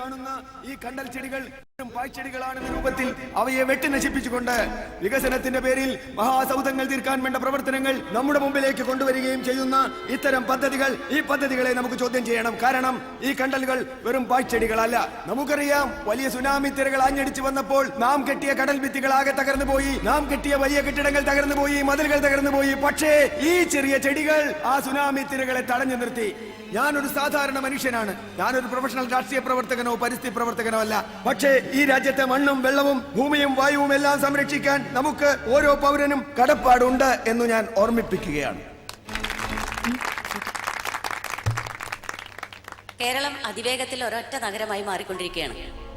കാണുന്ന ഈ കണ്ടൽ ചെടികൾ പായ്ച്ചെടികളാണെന്ന രൂപത്തിൽ അവയെ വെട്ടി നശിപ്പിച്ചുകൊണ്ട് വികസനത്തിന്റെ പേരിൽ മഹാസൗധങ്ങൾ തീർക്കാൻ വേണ്ട പ്രവർത്തനങ്ങൾ നമ്മുടെ മുമ്പിലേക്ക് കൊണ്ടുവരികയും ചെയ്യുന്ന ഇത്തരം പദ്ധതികൾ, ഈ പദ്ധതികളെ നമുക്ക് ചോദ്യം ചെയ്യണം. കാരണം ഈ കണ്ടലുകൾ വെറും പായ്ച്ചെടികളല്ല. നമുക്കറിയാം, വലിയ സുനാമി തിരകൾ ആഞ്ഞടിച്ചു വന്നപ്പോൾ നാം കെട്ടിയ കടൽ ഭിത്തികൾ ആകെ തകർന്നു പോയി, നാം കെട്ടിയ വലിയ കെട്ടിടങ്ങൾ തകർന്നു പോയി, മതിലുകൾ തകർന്നു പോയി. പക്ഷേ ഈ ചെറിയ ചെടികൾ ആ സുനാമി തിരകളെ തടഞ്ഞു നിർത്തി. ഞാനൊരു സാധാരണ മനുഷ്യനാണ്, ഞാനൊരു പ്രൊഫഷണൽ രാഷ്ട്രീയ പ്രവർത്തകനോ പരിസ്ഥിതി പ്രവർത്തകനോ അല്ല. പക്ഷേ ഈ രാജ്യത്തെ മണ്ണും വെള്ളവും ഭൂമിയും വായുവും എല്ലാം സംരക്ഷിക്കാൻ നമുക്ക് ഓരോ പൗരനും കടപ്പാടുണ്ട് എന്ന് ഞാൻ ഓർമ്മിപ്പിക്കുകയാണ്. കേരളം അതിവേഗത്തിൽ ഒരൊറ്റ നഗരമായി മാറിക്കൊണ്ടിരിക്കുകയാണ്.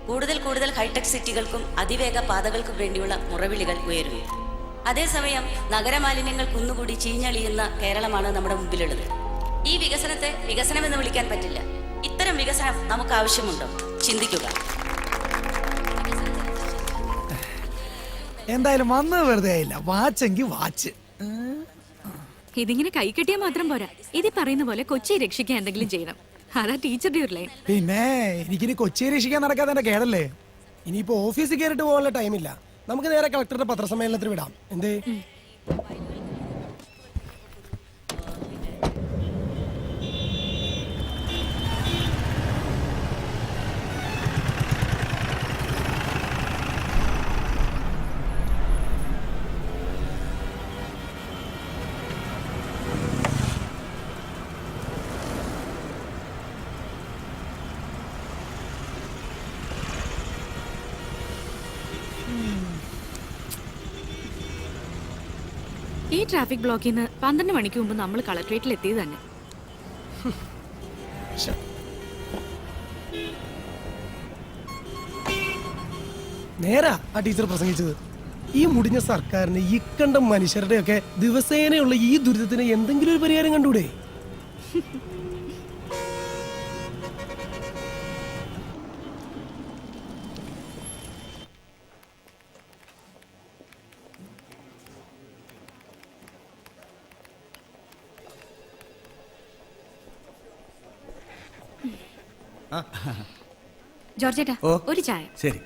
കൂടുതൽ ഹൈടെക് സിറ്റികൾക്കും അതിവേഗ പാതകൾക്കും വേണ്ടിയുള്ള മുറവിളികൾ ഉയരുന്നു. അതേസമയം നഗരമാലിന്യങ്ങൾ കുന്നുകൂടി ചീഞ്ഞളിയുന്ന കേരളമാണ് നമ്മുടെ മുമ്പിലുള്ളത്. ഈ വികസനത്തെ വികസനമെന്ന് വിളിക്കാൻ പറ്റില്ല. ഇത്തരം വികസനം നമുക്ക് ആവശ്യമുണ്ടോ? ചിന്തിക്കുക. എന്തായാലും വന്നത് വെറുതെ ആയില്ല. വാച്ചെങ്കിൽ വാച്ച്. ഇതിങ്ങനെ കൈ കെട്ടിയാൽ മാത്രം പോരാ, ഇത് പറയുന്ന പോലെ കൊച്ചിയെ രക്ഷിക്കാൻ എന്തെങ്കിലും ചെയ്യണം. അതാ ടീച്ചറുടെ ഒരു ലൈൻ. പിന്നെ എനിക്കിനി കൊച്ചിയെ രക്ഷിക്കാൻ നടക്കാതെ എന്റെ കേടല്ലേ. ഇനിയിപ്പോ ഓഫീസിൽ കയറിട്ട് പോകാനുള്ള ടൈമില്ല. നമുക്ക് നേരെ കളക്ടറുടെ പത്രസമ്മേളനത്തിന് വിടാം. എന്തേ? ഈ ട്രാഫിക് ബ്ലോക്കിൽ നിന്ന് 12 മണിക്ക് മുമ്പ് നമ്മൾ കളക്ട്രേറ്റിൽ എത്തിയത് തന്നെ. നേരാ ആ ടീച്ചർ പ്രസംഗിച്ചത്. ഈ മുടിഞ്ഞ സർക്കാരിന് ഈ കണ്ട മനുഷ്യരുടെയൊക്കെ ദിവസേനയുള്ള ഈ ദുരിതത്തിന് എന്തെങ്കിലും ഒരു പരിഹാരം കണ്ടൂടെ? ജോർജേട്ടാ, ഒരു ചായ. ശരി.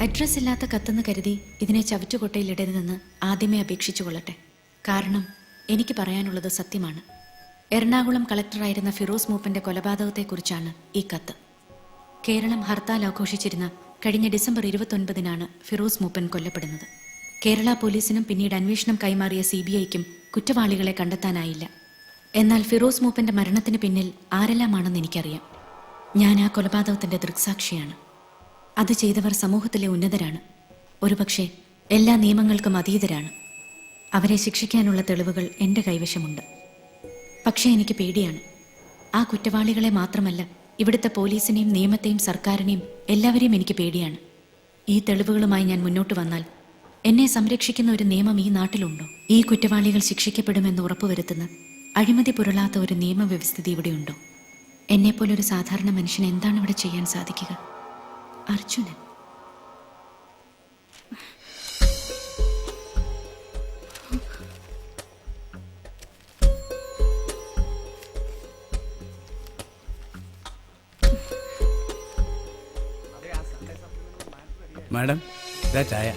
അഡ്രസ് ഇല്ലാത്ത കത്തെന്ന് കരുതി ഇതിനെ ചവറ്റുകൊട്ടയിലിടരുതെന്ന് ആദ്യമേ അപേക്ഷിച്ചു കൊള്ളട്ടെ. കാരണം എനിക്ക് പറയാനുള്ളത് സത്യമാണ്. എറണാകുളം കളക്ടറായിരുന്ന ഫിറോസ് മൂപ്പന്റെ കൊലപാതകത്തെക്കുറിച്ചാണ് ഈ കത്ത്. കേരളം ഹർത്താൽ ആഘോഷിച്ചിരുന്ന കഴിഞ്ഞ ഡിസംബർ 29-നാണ് ഫിറോസ് മൂപ്പൻ കൊല്ലപ്പെടുന്നത്. കേരള പോലീസിനും പിന്നീട് അന്വേഷണം കൈമാറിയ CBIക്കും കുറ്റവാളികളെ കണ്ടെത്താനായില്ല. എന്നാൽ ഫിറോസ് മൂപ്പന്റെ മരണത്തിന് പിന്നിൽ ആരെല്ലാമാണെന്ന് എനിക്കറിയാം. ഞാൻ ആ കൊലപാതകത്തിന്റെ ദൃക്സാക്ഷിയാണ്. അത് ചെയ്തവർ സമൂഹത്തിലെ ഉന്നതരാണ്. ഒരുപക്ഷെ എല്ലാ നിയമങ്ങൾക്കും അതീതരാണ്. അവരെ ശിക്ഷിക്കാനുള്ള തെളിവുകൾ എൻ്റെ കൈവശമുണ്ട്. പക്ഷേ എനിക്ക് പേടിയാണ്. ആ കുറ്റവാളികളെ മാത്രമല്ല, ഇവിടുത്തെ പോലീസിനെയും നിയമത്തെയും സർക്കാരിനെയും എല്ലാവരെയും എനിക്ക് പേടിയാണ്. ഈ തെളിവുകളുമായി ഞാൻ മുന്നോട്ട് വന്നാൽ എന്നെ സംരക്ഷിക്കുന്ന ഒരു നിയമം ഈ നാട്ടിലുണ്ടോ? ഈ കുറ്റവാളികൾ ശിക്ഷിക്കപ്പെടുമെന്ന് ഉറപ്പുവരുത്തുന്ന അഴിമതി പുരളാത്ത ഒരു നിയമവ്യവസ്ഥിതി ഇവിടെയുണ്ടോ? എന്നെപ്പോലൊരു സാധാരണ മനുഷ്യന് എന്താണ് ഇവിടെ ചെയ്യാൻ സാധിക്കുക? അർജുനൻ. മാഡം, ഇതാ ചായ.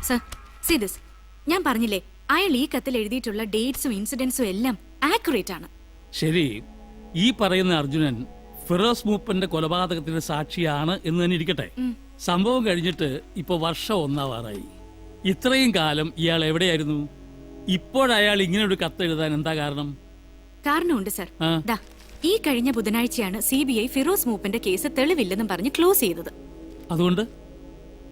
Sir, see this. ഞാൻ പറഞ്ഞില്ലേ, അയാൾ ഈ കത്തിൽ എഴുതിയിട്ടുള്ള ഡേറ്റ്സും ഇൻസിഡൻസും എല്ലാം ആക്യുറേറ്റ് ആണ്. ശരി, ഈ പറയുന്ന അർജുനൻ ഫിറോസ് മൂപ്പന്റെ കൊലപാതകത്തിന്റെ സാക്ഷിയാണ് എന്ന് തന്നെ ഇരിക്കട്ടെ. സംഭവം കഴിഞ്ഞിട്ട് ഇപ്പൊ വർഷം 1 ഇത്രയും കാലം ഇയാൾ എവിടെയായിരുന്നു? ഇപ്പോഴയാൾ ഇങ്ങനെ ഒരു കത്ത് എഴുതാൻ എന്താ കാരണം? കാരണമുണ്ട് സർ. ദാ ഈ കഴിഞ്ഞ ബുധനാഴ്ചയാണ് CBI ഫിറോസ് മൂപ്പന്റെ കേസ് തെളിവില്ലെന്നും പറഞ്ഞ് ക്ലോസ് ചെയ്തത്. അതുകൊണ്ട്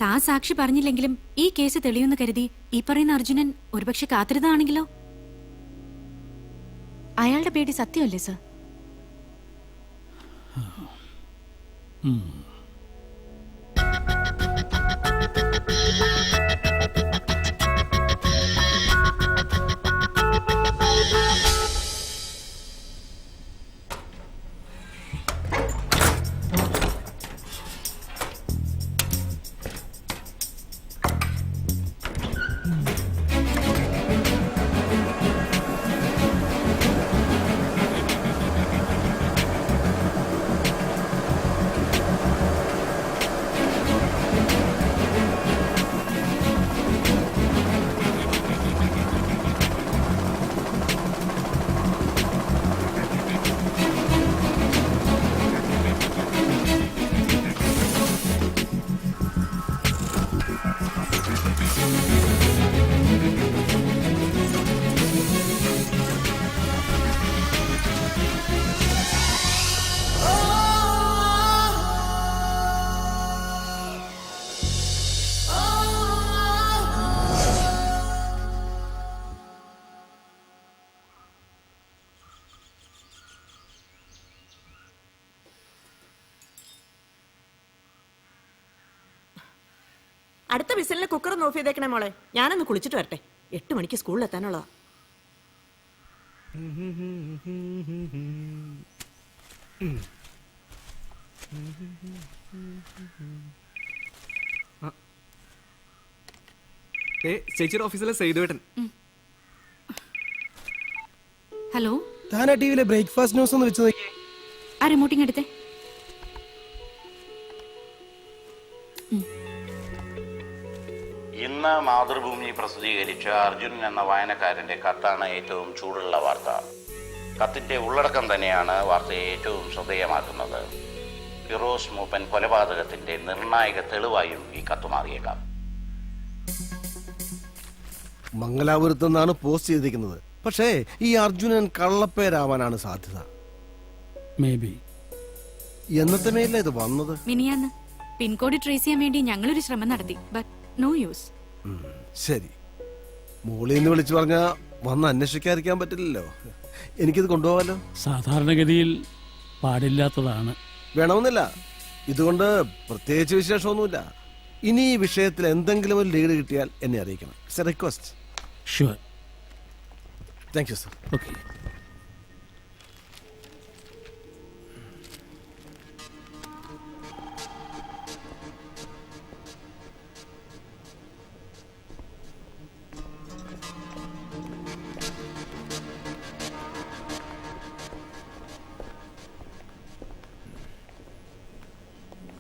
താൻ സാക്ഷി പറഞ്ഞില്ലെങ്കിലും ഈ കേസ് തെളിയുമെന്ന് കരുതി ഈ പറയുന്ന അർജുനൻ ഒരുപക്ഷെ കാത്തിരുന്നതാണെങ്കിലോ? അയാളുടെ പേടി സത്യമല്ലേ സർ? അടുത്ത വിസിലിന് കുക്കർ ഒന്ന് ഓഫ് ചെയ്തേക്കണേ മോളെ. ഞാനൊന്ന് കുളിച്ചിട്ട് വരട്ടെ. 8 മണിക്ക് സ്കൂളിൽ എത്താനുള്ളതാ. ചേച്ചിയുടെ ഓഫീസിലെ സൈഡുവേട്ടൻ. ഹലോ, താൻ ആ ടിവിയിലെ ബ്രേക്ക്ഫാസ്റ്റ് ന്യൂസ് ഒന്ന് വെച്ച് നോക്കി. ആ റിമോട്ടിങ് എടുത്തേ. ഇന്ന് മാതൃഭൂമി പ്രസിദ്ധീകരിച്ച അർജുൻ എന്ന വായനക്കാരന്റെ കത്താണ് ഏറ്റവും ചൂടുള്ള വാർത്ത. കത്തിന്റെ ഉള്ളടക്കം തന്നെയാണ് വാർത്തയെ ഏറ്റവും ശ്രദ്ധേയമാക്കുന്നത്. ഫിറോസ് മൂപ്പൻ കൊലപാതകത്തിന്റെ നിർണായക തെളിവായും ഈ കത്ത് മാറിയേക്കാം. മംഗലാപുരത്ത് നിന്നാണ് പോസ്റ്റ് ചെയ്തിരിക്കുന്നത്. പക്ഷേ ഈ അർജുനൻ കള്ളപ്പേരാവാനാണ് സാധ്യത. Maybe. എന്നത്തെ മേലേ ഇത് വന്നത്? മിനിയാന്ന് പിൻകോഡ് ട്രേസ് ചെയ്യാൻ വേണ്ടി ഞങ്ങളൊരു ശ്രമം നടത്തി. But no use. ശരി, മോളിൽ നിന്ന് വിളിച്ചു പറഞ്ഞാ വന്ന് അന്വേഷിക്കാതിരിക്കാൻ പറ്റില്ലല്ലോ. എനിക്കിത് കൊണ്ടുപോകാലോ? സാധാരണഗതിയിൽ പാടില്ലാത്തതാണ്. വേണമെന്നില്ല, ഇതുകൊണ്ട് പ്രത്യേകിച്ച് വിശേഷമൊന്നുമില്ല. ഇനി ഈ വിഷയത്തിൽ എന്തെങ്കിലും ഒരു ലീഡ് കിട്ടിയാൽ എന്നെ അറിയിക്കണം. It's A request. Sure. Thank you sir. Okay.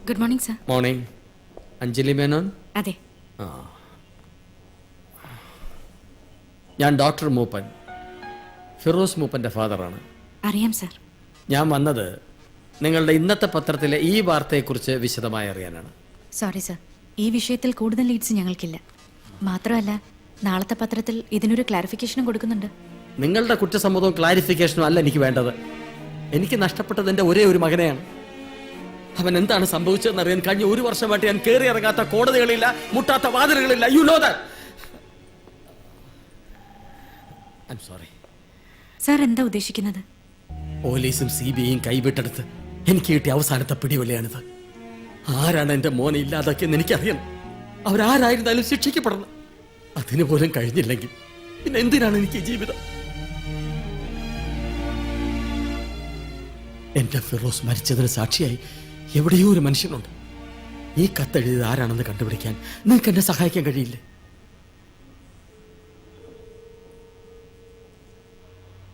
Good morning sir. Morning. Anjali Menon? അതെ. ഞാൻ ഡോക്ടർ മൂപ്പൻ, ഫിറോസ് മൂപ്പന്റെ ഫാദറാണ്. അറിയാം സർ. ഞാൻ വന്നത് നിങ്ങളുടെ ഇന്നത്തെ പത്രത്തിലെ ഈ വാർത്തയെക്കുറിച്ച് വിശദമായി അറിയാനാണ്. സോറി സർ, ഈ വിഷയത്തിൽ കൂടുതൽ ലീഡ്സ് ഞങ്ങൾക്കില്ല. മാത്രമല്ല, നാളത്തെ പത്രത്തിൽ ഇതിനൊരു ക്ലാരിഫിക്കേഷനും കൊടുക്കുന്നുണ്ട്. നിങ്ങളുടെ കുറ്റസമ്മതവും ക്ലാരിഫിക്കേഷനും അല്ല എനിക്ക് വേണ്ടത്. എനിക്ക് നഷ്ടപ്പെട്ടത് എൻ്റെ ഒരേ ഒരു മകനെയാണ്. അവൻ എന്താണ് സംഭവിച്ചതെന്ന് അറിയാൻ കഴിഞ്ഞ 1 വർഷമായിട്ട് ഞാൻ കയറി ഇറങ്ങാത്ത കോടതികളില്ല, മുട്ടാത്ത വാതിലുകളില്ല. You know that. I am sorry. Sir എന്താ ഉദ്ദേശിക്കുന്നത്? പോലീസും CBIയും കൈവിട്ടെടുത്ത് എനിക്ക് കിട്ടിയ അവസാനത്തെ പിടിവലിയാണിത്. ആരാണ് എന്റെ മോനെ ഇല്ലാതാക്കിയെന്ന് എനിക്കറിയണം. അവരാരായിരുന്നാലും ശിക്ഷിക്കപ്പെടണം. അതിനു പോലും കഴിഞ്ഞില്ലെങ്കിൽ പിന്നെ എന്തിനാണ് എനിക്ക് ഈ ജീവിതം? എന്റെ ഫിറോസ് മരിച്ചതിന് സാക്ഷിയായി എവിടെയോ ഒരു മനുഷ്യനുണ്ട്. ഈ കത്തെഴുതിയത് ആരാണെന്ന് കണ്ടുപിടിക്കാൻ നിങ്ങൾക്ക് എന്നെ സഹായിക്കാൻ കഴിയില്ലേ?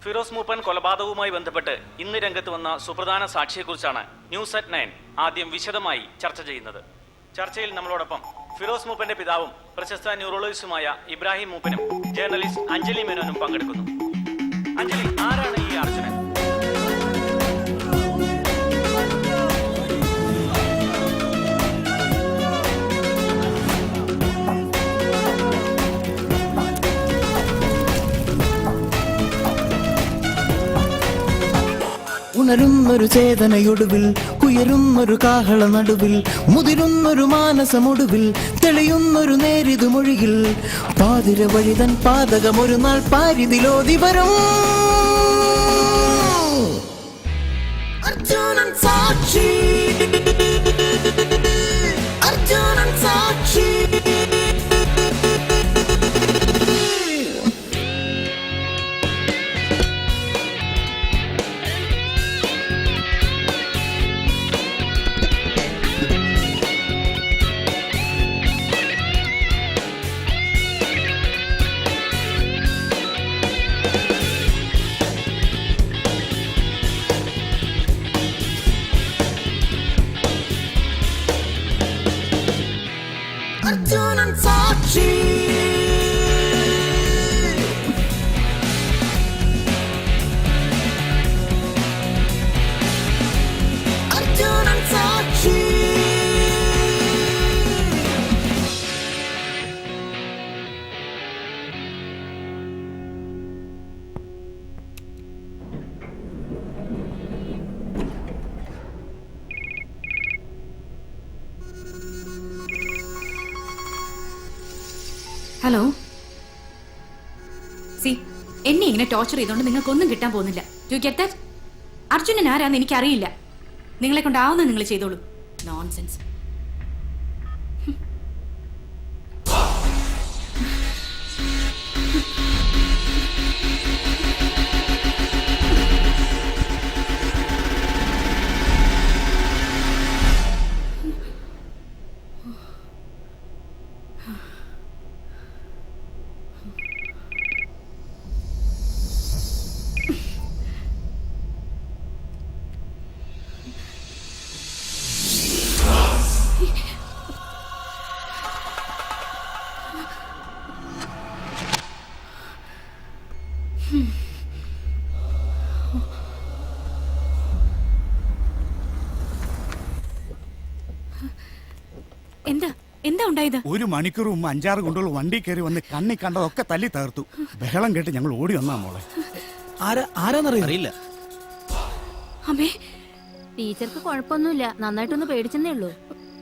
ഫിറോസ് മൂപ്പൻ കൊലപാതകവുമായി ബന്ധപ്പെട്ട് ഇന്ന് രംഗത്ത് വന്ന സുപ്രധാന സാക്ഷിയെക്കുറിച്ചാണ് ന്യൂസ് അറ്റ് 9 ആദ്യം വിശദമായി ചർച്ച ചെയ്യുന്നത്. ചർച്ചയിൽ നമ്മളോടൊപ്പം ഫിറോസ് മൂപ്പന്റെ പിതാവും പ്രശസ്ത ന്യൂറോളജിസ്റ്റുമായ ഇബ്രാഹിം മൂപ്പനും ജേർണലിസ്റ്റ് അഞ്ജലി മേനോനും പങ്കെടുക്കുന്നു. അഞ്ജലി, ആരാണ് ഈ അർജുനൻ? ഉണരുന്നൊരു ചേതനയൊടുവിൽ ഉയരുന്നൊരു കാഹള നടുവിൽ മുതിരുന്നൊരു മാനസമൊടുവിൽ തെളിയുന്നൊരു നേരിതു മൊഴിയിൽ പാതിര വഴിതൻ പാതകമൊരു നാൾ പാരിതിലോതി വരും. അർജുനൻ സാക്ഷി, അർജുനൻ സാക്ഷി. അർജുനൻ സാക്ഷി. അർജുനൻ സാക്ഷി. ഹലോ സി, എന്നെ ഇങ്ങനെ ടോർച്ചർ ചെയ്തോണ്ട് നിങ്ങൾക്കൊന്നും കിട്ടാൻ പോകുന്നില്ല. You get that? അർജുനൻ ആരാന്ന് എനിക്കറിയില്ല. നിങ്ങളെ കൊണ്ടാവുന്ന നിങ്ങൾ ചെയ്തോളൂ. നോൺസെൻസ്. എന്താ എന്താ ഉണ്ടായത്? 1 മണിക്കൂർ മുമ്പ് 5-6 ഗുണ്ടകൾ വണ്ടി കയറി വന്ന് കണ്ണി കണ്ടതൊക്കെ തല്ലി തകർത്തു. ബഹളം കേട്ട് ഞങ്ങൾ ഓടി വന്നാ മോളെ. ആരാന്നറിയില്ല. അമ്മേ, ടീച്ചർക്ക് കുഴപ്പമൊന്നുമില്ല, നന്നായിട്ടൊന്ന് പേടിച്ചെന്നേ ഉള്ളൂ.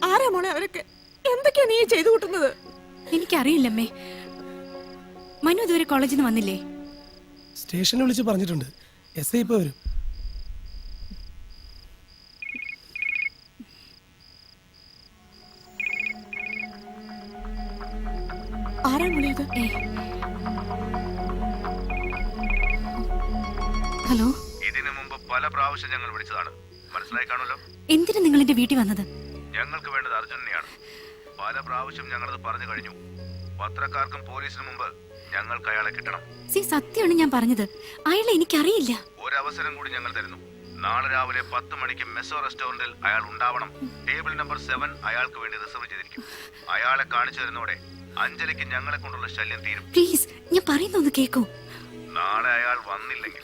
ആരാ മോളെ അവരൊക്കെ? എന്തൊക്കെയാ നീ ചെയ്തു കൂട്ടുന്നത്? എനിക്കറിയില്ലമ്മേ. മനു ഇതുവരെ കോളേജിൽ നിന്ന് വന്നില്ലേ? സ്റ്റേഷനിൽ വിളിച്ച് പറഞ്ഞിട്ടുണ്ട്. SI ഇപ്പൊ വരും. ആരാ മോളെ ഇത്? ഹലോ, ഇതിനു മുമ്പ് പല പ്രാവശ്യം ഞങ്ങൾ വിളിച്ചതാണ്, മനസ്സിലായി കാണുമല്ലോ. എന്തിനാ നിങ്ങൾ എന്റെ വീട്ടിൽ വന്നത്? ഞങ്ങൾക്ക് വേണ്ടത് അർജുനെയാണ്. പല പ്രാവശ്യം ഞങ്ങളത് പറഞ്ഞു കഴിഞ്ഞു. പത്രക്കാർക്കും പോലീസിനും മുമ്പ് ഞങ്ങൾക്ക് അയാളെ കിട്ടണം. സി, സത്യമാണ് ഞാൻ പറഞ്ഞത്. അയാളെ എനിക്കറിയില്ല. ഒരവസരം കൂടി ഞങ്ങൾ തരുന്നു. നാളെ രാവിലെ 10 മണിക്ക് മെസോ റെസ്റ്റോറന്റിൽ അയാൾ ഉണ്ടാവണം. ടേബിൾ നമ്പർ 7 അയാൾക്ക് വേണ്ടി റിസർവ് ചെയ്തിരിക്കും. അയാളെ കാണിച്ചു തരുന്നോടെ അഞ്ജലിക്ക് ഞങ്ങളെ കൊണ്ടുള്ള ശല്യം തീരും. പ്ലീസ്, ഞാൻ പറയുന്നൊന്ന് കേൾക്കൂ. നാളെ അയാൾ വന്നില്ലെങ്കിൽ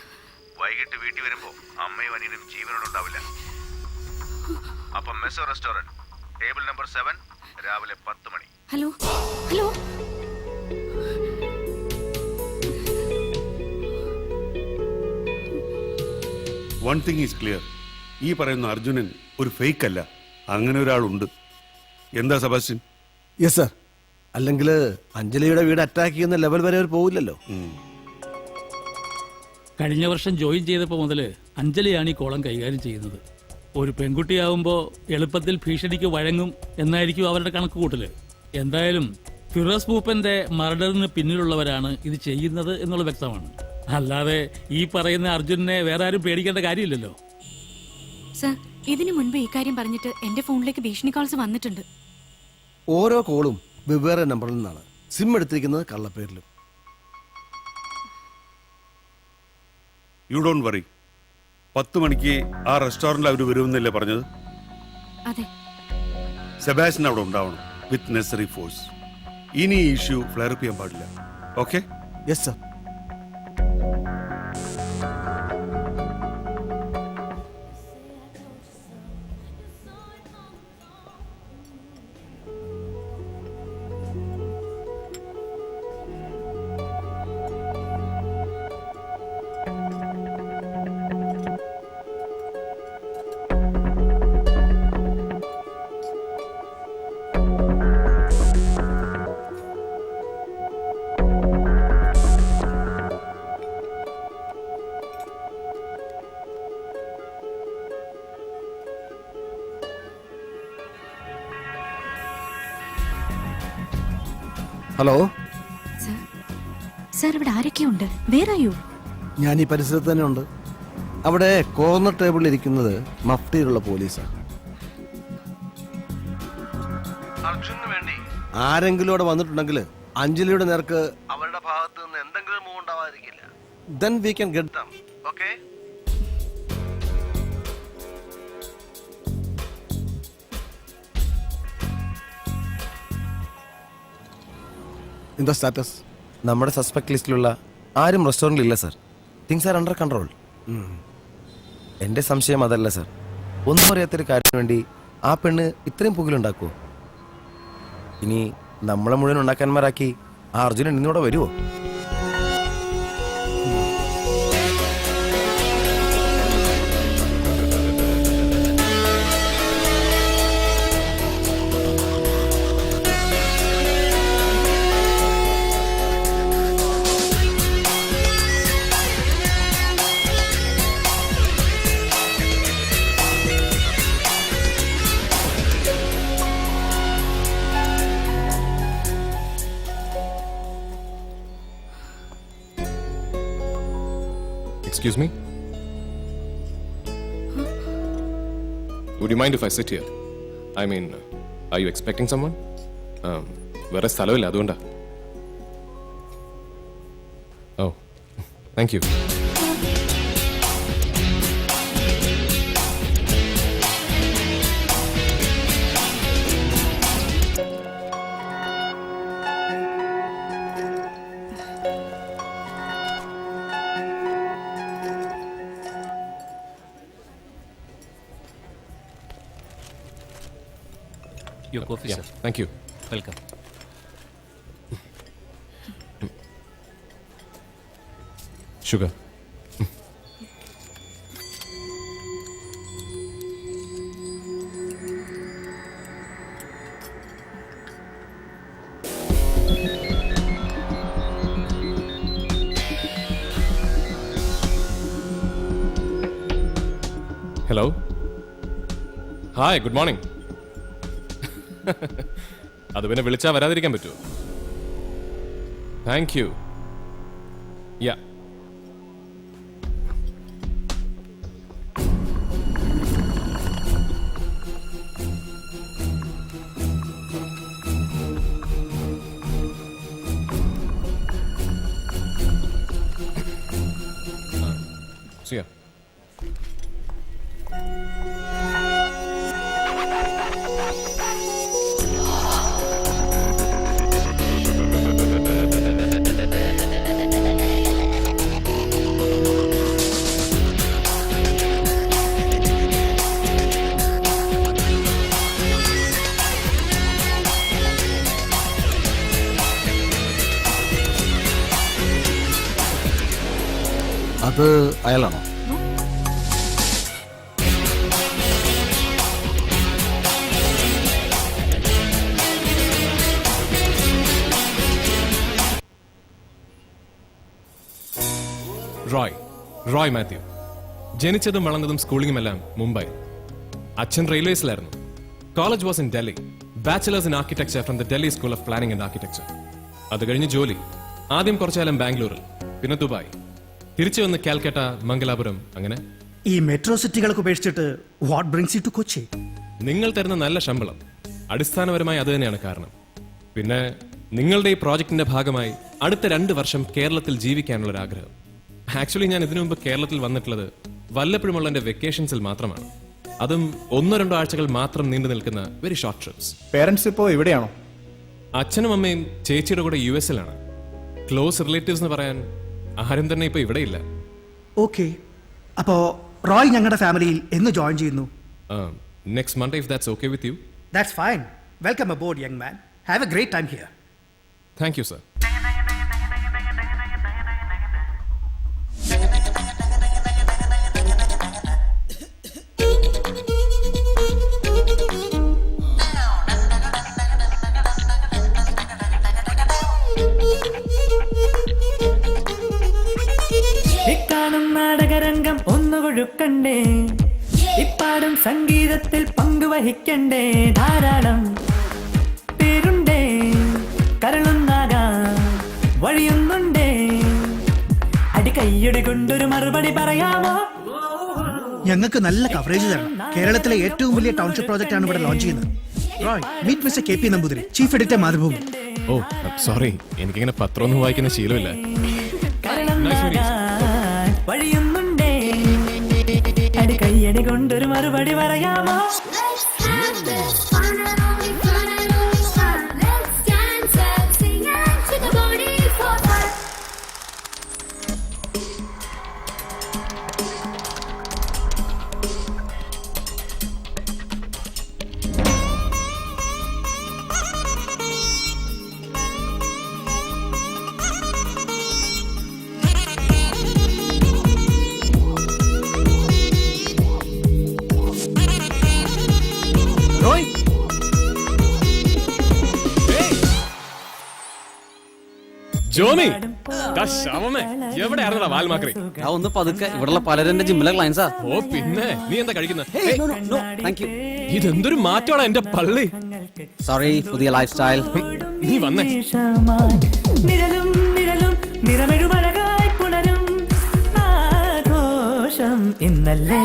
വൈകിട്ട് വീട്ടിൽ വരുമ്പോ അമ്മയും അനിയനും ജീവനോടുണ്ടാവില്ല. അപ്പം മെസോ റെസ്റ്റോറന്റ്, ടേബിൾ നമ്പർ 7, രാവിലെ 10 മണി. Hello hello. One thing is clear. ഈ പറയുന്ന അർജുനൻ ഒരു ഫേക്ക് അല്ല. അങ്ങനെ ഒരാളുണ്ട്. എന്താ സെബാസ്റ്റ്യൻ? Yes sir. അല്ലെങ്കിൽ അഞ്ജലിയുടെ വീട് അറ്റാക്ക് ചെയ്യുന്ന ലെവൽ വരെ അവർ പോവില്ലല്ലോ. കഴിഞ്ഞ വർഷം ജോയിൻ ചെയ്തപ്പോൾ മുതൽ അഞ്ജലിയാണ് ഈ കോളം കൈകാര്യം ചെയ്യുന്നത്. ഒരു പെൺകുട്ടിയാവുമ്പോൾ എളുപ്പത്തിൽ ഭീഷണിക്ക് വഴങ്ങും എന്നായിരിക്കും അവരുടെ കണക്ക് കൂട്ടല്. എന്തായാലും ഫിറോസ് മൂപ്പന്റെ മർഡറിന് പിന്നിലുള്ളവരാണ് ഇത് ചെയ്യുന്നത് എന്നുള്ള വ്യക്തമാണ്. അല്ലാതെ ഈ പറയുന്ന അർജുനെ വേറെ ആരും പേടിക്കേണ്ട കാര്യമില്ലല്ലോ. സർ, ഇതിനു മുൻപ് ഈ കാര്യം പറഞ്ഞിട്ട് എന്റെ ഫോണിലേക്ക് ഭീഷണി കോൾസ് വന്നിട്ടുണ്ട്. ഓരോ കോളും വെവ്വേറെ നമ്പറിൽ നിന്നാണ്. സിം എടുത്തിരിക്കുന്നത് കള്ളപ്പേരിലും. You don't worry. 10 മണിക്ക് ആ റെസ്റ്റോറന്റിൽ അവർ വരുമെന്നല്ലേ പറഞ്ഞത്? അതെ. സെബാസ്റ്റ്യൻ അവിടെ ഉണ്ടാവണം വിത്ത് നെസറി ഫോഴ്സ്. ഇനി ഈ ഇഷ്യൂ ഫ്ലെയർ ചെയ്യാൻ പാടില്ല. Okay? Yes sir. Hello, sir ഇവിടെ ആരൊക്കെയുണ്ട്? വേറെ യു? ഞാൻ ഈ പരിസരത്ത് തന്നെ ഉണ്ട്. അവിടെ കോർണർ ടേബിളിൽ ഇരിക്കുന്നത് മഫ്തിയിലുള്ള പോലീസാണ്. അർജുനു വേണ്ടി ആരെങ്കിലും അവിടെ വന്നിട്ടുണ്ടെങ്കിൽ അഞ്ജലിയുടെ നേർക്ക് അവരുടെ ഭാഗത്ത് നിന്ന് എന്തെങ്കിലും മൂവ് ഉണ്ടാവാതിരിക്കില്ല. Then we can get them. Okay? എന്താ സ്റ്റാറ്റസ്? നമ്മുടെ സസ്പെക്ട് ലിസ്റ്റിലുള്ള ആരും റെസ്റ്റോറൻറ്റിൽ ഇല്ല sir. Things are under control. എൻ്റെ സംശയം അതല്ല സർ. ഒന്നും അറിയാത്തൊരു കാര്യത്തിന് വേണ്ടി ആ പെണ്ണ് ഇത്രയും പുകിലുണ്ടാക്കുമോ? ഇനി നമ്മളെ മുഴുവൻ ഉണ്ടാക്കാന്മാരാക്കി ആ അർജുനൻ ഇന്നിവിടെ വരുമോ? Excuse me? Would you mind if I sit here? I mean, are you expecting someone? വേറെ സ്ഥലമില്ല, അതുകൊണ്ടാ. Oh, thank you. Your coffee, Yeah, sir. thank you. Welcome. Sugar. Hello. Hi, good morning. അത് പിന്നെ വിളിച്ചാ വരാതിരിക്കാൻ പറ്റുമോ? Thank you. Yeah. See ya. അത് അയാളാണോ? റോയ് മാത്യു. ജനിച്ചതും വളർന്നതും സ്കൂളിങ്ങുമെല്ലാം മുംബൈ. അച്ഛൻ റെയിൽവേസിലായിരുന്നു. College was in Delhi. Bachelors in architecture from the Delhi school of planning and architecture. അത് കഴിഞ്ഞ് ജോലി. ആദ്യം കുറച്ചുകാലം ബാംഗ്ലൂരിൽ, പിന്നെ ദുബായ്, തിരിച്ചു വന്ന് കാൽക്കട്ട, മംഗലാപുരം, അങ്ങനെ. ഈ മെട്രോ സിറ്റികളൊക്കെ ഉപേക്ഷിച്ചിട്ട് what brings you to Kochi? നിങ്ങൾ തരുന്ന നല്ല ശമ്പളം. അടിസ്ഥാനപരമായി അത് തന്നെയാണ് കാരണം. പിന്നെ നിങ്ങളുടെ ഈ പ്രോജക്റ്റിന്റെ ഭാഗമായി അടുത്ത 2 വർഷം കേരളത്തിൽ ജീവിക്കാനുള്ള ഒരു ആഗ്രഹം. ആക്ച്വലി ഞാൻ ഇതിനു മുമ്പ് കേരളത്തിൽ വന്നിട്ടുള്ളത് വല്ലപ്പോഴുമുള്ള എന്റെ വെക്കേഷൻസിൽ മാത്രമാണ്. അതും 1-2 ആഴ്ചകൾ മാത്രം നീണ്ടു നിൽക്കുന്ന വെരി ഷോർട്ട് ട്രിപ്സ്. പേരൻസ് ഇപ്പോ എവിടെയാണോ? അച്ഛനും അമ്മയും ചേച്ചിയുടെ കൂടെ US-ലാണ്. ക്ലോസ് റിലേറ്റീവ്സ് എന്ന് പറയാൻ ആരും തന്നെ ഇപ്പൊ ഇവിടെ ഇല്ല. ഓക്കെ, അപ്പോ റോയ് ഞങ്ങളുടെ ഫാമിലിയിൽ എന്ന് ജോയിൻ ചെയ്യുന്നു? Next Monday, if that's okay with you. That's fine. Welcome aboard young man. Have a great time here. Thank you sir. ഇക്കാണും നാടകരംഗം ഒന്നുകൊഴുക്കണ്ടേ, ഇപ്പാടും സംഗീതത്തിൽ പങ്കുവഹിക്കണ്ടേ, ധാരാളം പേരുണ്ടേ കരളുന്നാകാൻ വഴിയുന്നുണ്ടേ അടി കൈയുടെ കൊണ്ടൊരു മറുപടി പറയാമോ? ഞങ്ങൾക്ക് നല്ല കവറേജ് തരണം. കേരളത്തിലെ ഏറ്റവും വലിയ ടൗൺഷിപ്പ് പ്രോജക്റ്റ് ആണ് ഇവിടെ ലോഞ്ച് ചെയ്യുന്നത്. Roy, meet mister KP Namboothiri, chief editor Mathrubhumi. Oh sorry, എനിക്കിങ്ങനെ പത്രമൊന്നും വായിക്കുന്ന ശീലമില്ല. വഴിയുന്നുണ്ടേ അടി കൈയടി കൊണ്ടൊരു മറുപടി പറയാമോ? റോയ്, ജോമി, എവിടെയായിരുന്നടാ വാൽമാക്രി? ഒന്ന് പതുക്കെ, ഇവിടെയുള്ള പലരെന്റെ ജിമ്മിലെ ക്ലയൻസാ. ഓ പിന്നെ, നീ എന്താ കഴിക്കുന്നത്? ഇതെന്തൊരു മാറ്റമാണ് എന്റെ പള്ളി. സോറി, പുതിയ ലൈഫ് സ്റ്റൈൽ. നീ വന്നേ. നിഴലും നിഴലും നിറമെഴുമഴകായി പുണരും ആഘോഷം ഇന്നല്ലേ.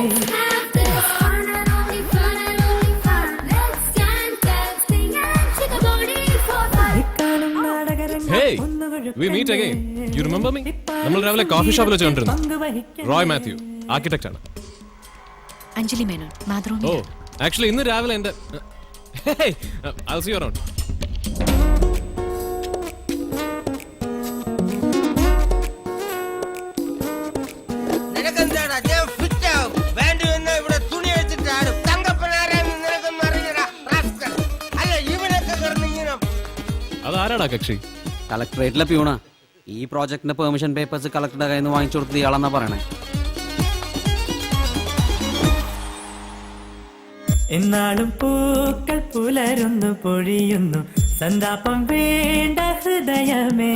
Hey, we meet again. You remember me? നമ്മൾ രാവിലെ കോഫി ഷോപ്പിൽ വെച്ച് കണ്ടിരുന്നു. റോയ് മാത്യു, ആർക്കിടെക്റ്റ് ആണ്. അഞ്ജലി മേനോൻ, മാതൃഭൂമി. ഓ, ആക്ച്വലി ഇന്ന് രാവിലെ എന്റെ I'll see you around. അതാരാടാ കക്ഷി? കളക്ടറേറ്റിലെ പ്യൂണാ. ഈ പ്രോജക്ടിന്റെ പെർമിഷൻ പേപ്പേഴ്സ് കളക്ടറുടെ കയ്യിൽ നിന്ന് വാങ്ങിച്ചു കൊടുത്തത് ഇയാളെന്നാ പറയണേ. എന്നാളും പൂക്കൾ പുലരുന്നു പൊഴിയുന്നു സന്താപം വേണ്ട ഹൃദയമേ.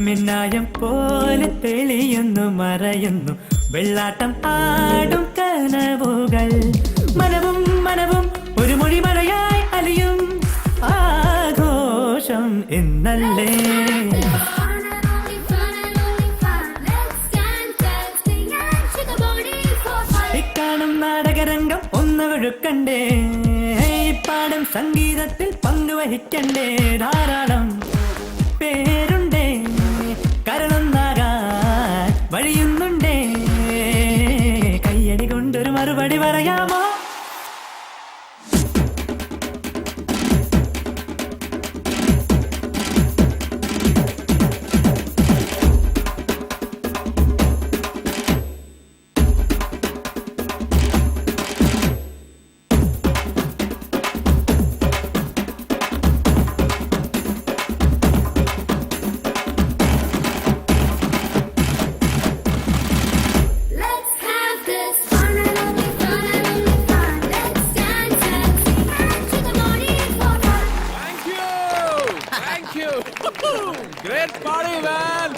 മിന്നായം പോലെ തെളിയുന്നു മറയുന്നു വെള്ളാട്ടം ആടും കനവുകൾ. മനവും മനവും ഒരു മൊഴി മഴയായി അലിയും ആഘോഷം ഇന്നല്ലേ. ഇക്കാണും നാടകരംഗം ഒന്ന് ഒഴുക്കണ്ടേ, പാടും സംഗീതത്തിൽ പങ്കുവഹിക്കണ്ടേ. ധാരാളം പേരുണ്ടേ കരളൊന്നാകാൻ വഴിയുന്നുണ്ടേ. കയ്യടി കൊണ്ടൊരു മറുപടി പറയാമോ? Great party, man.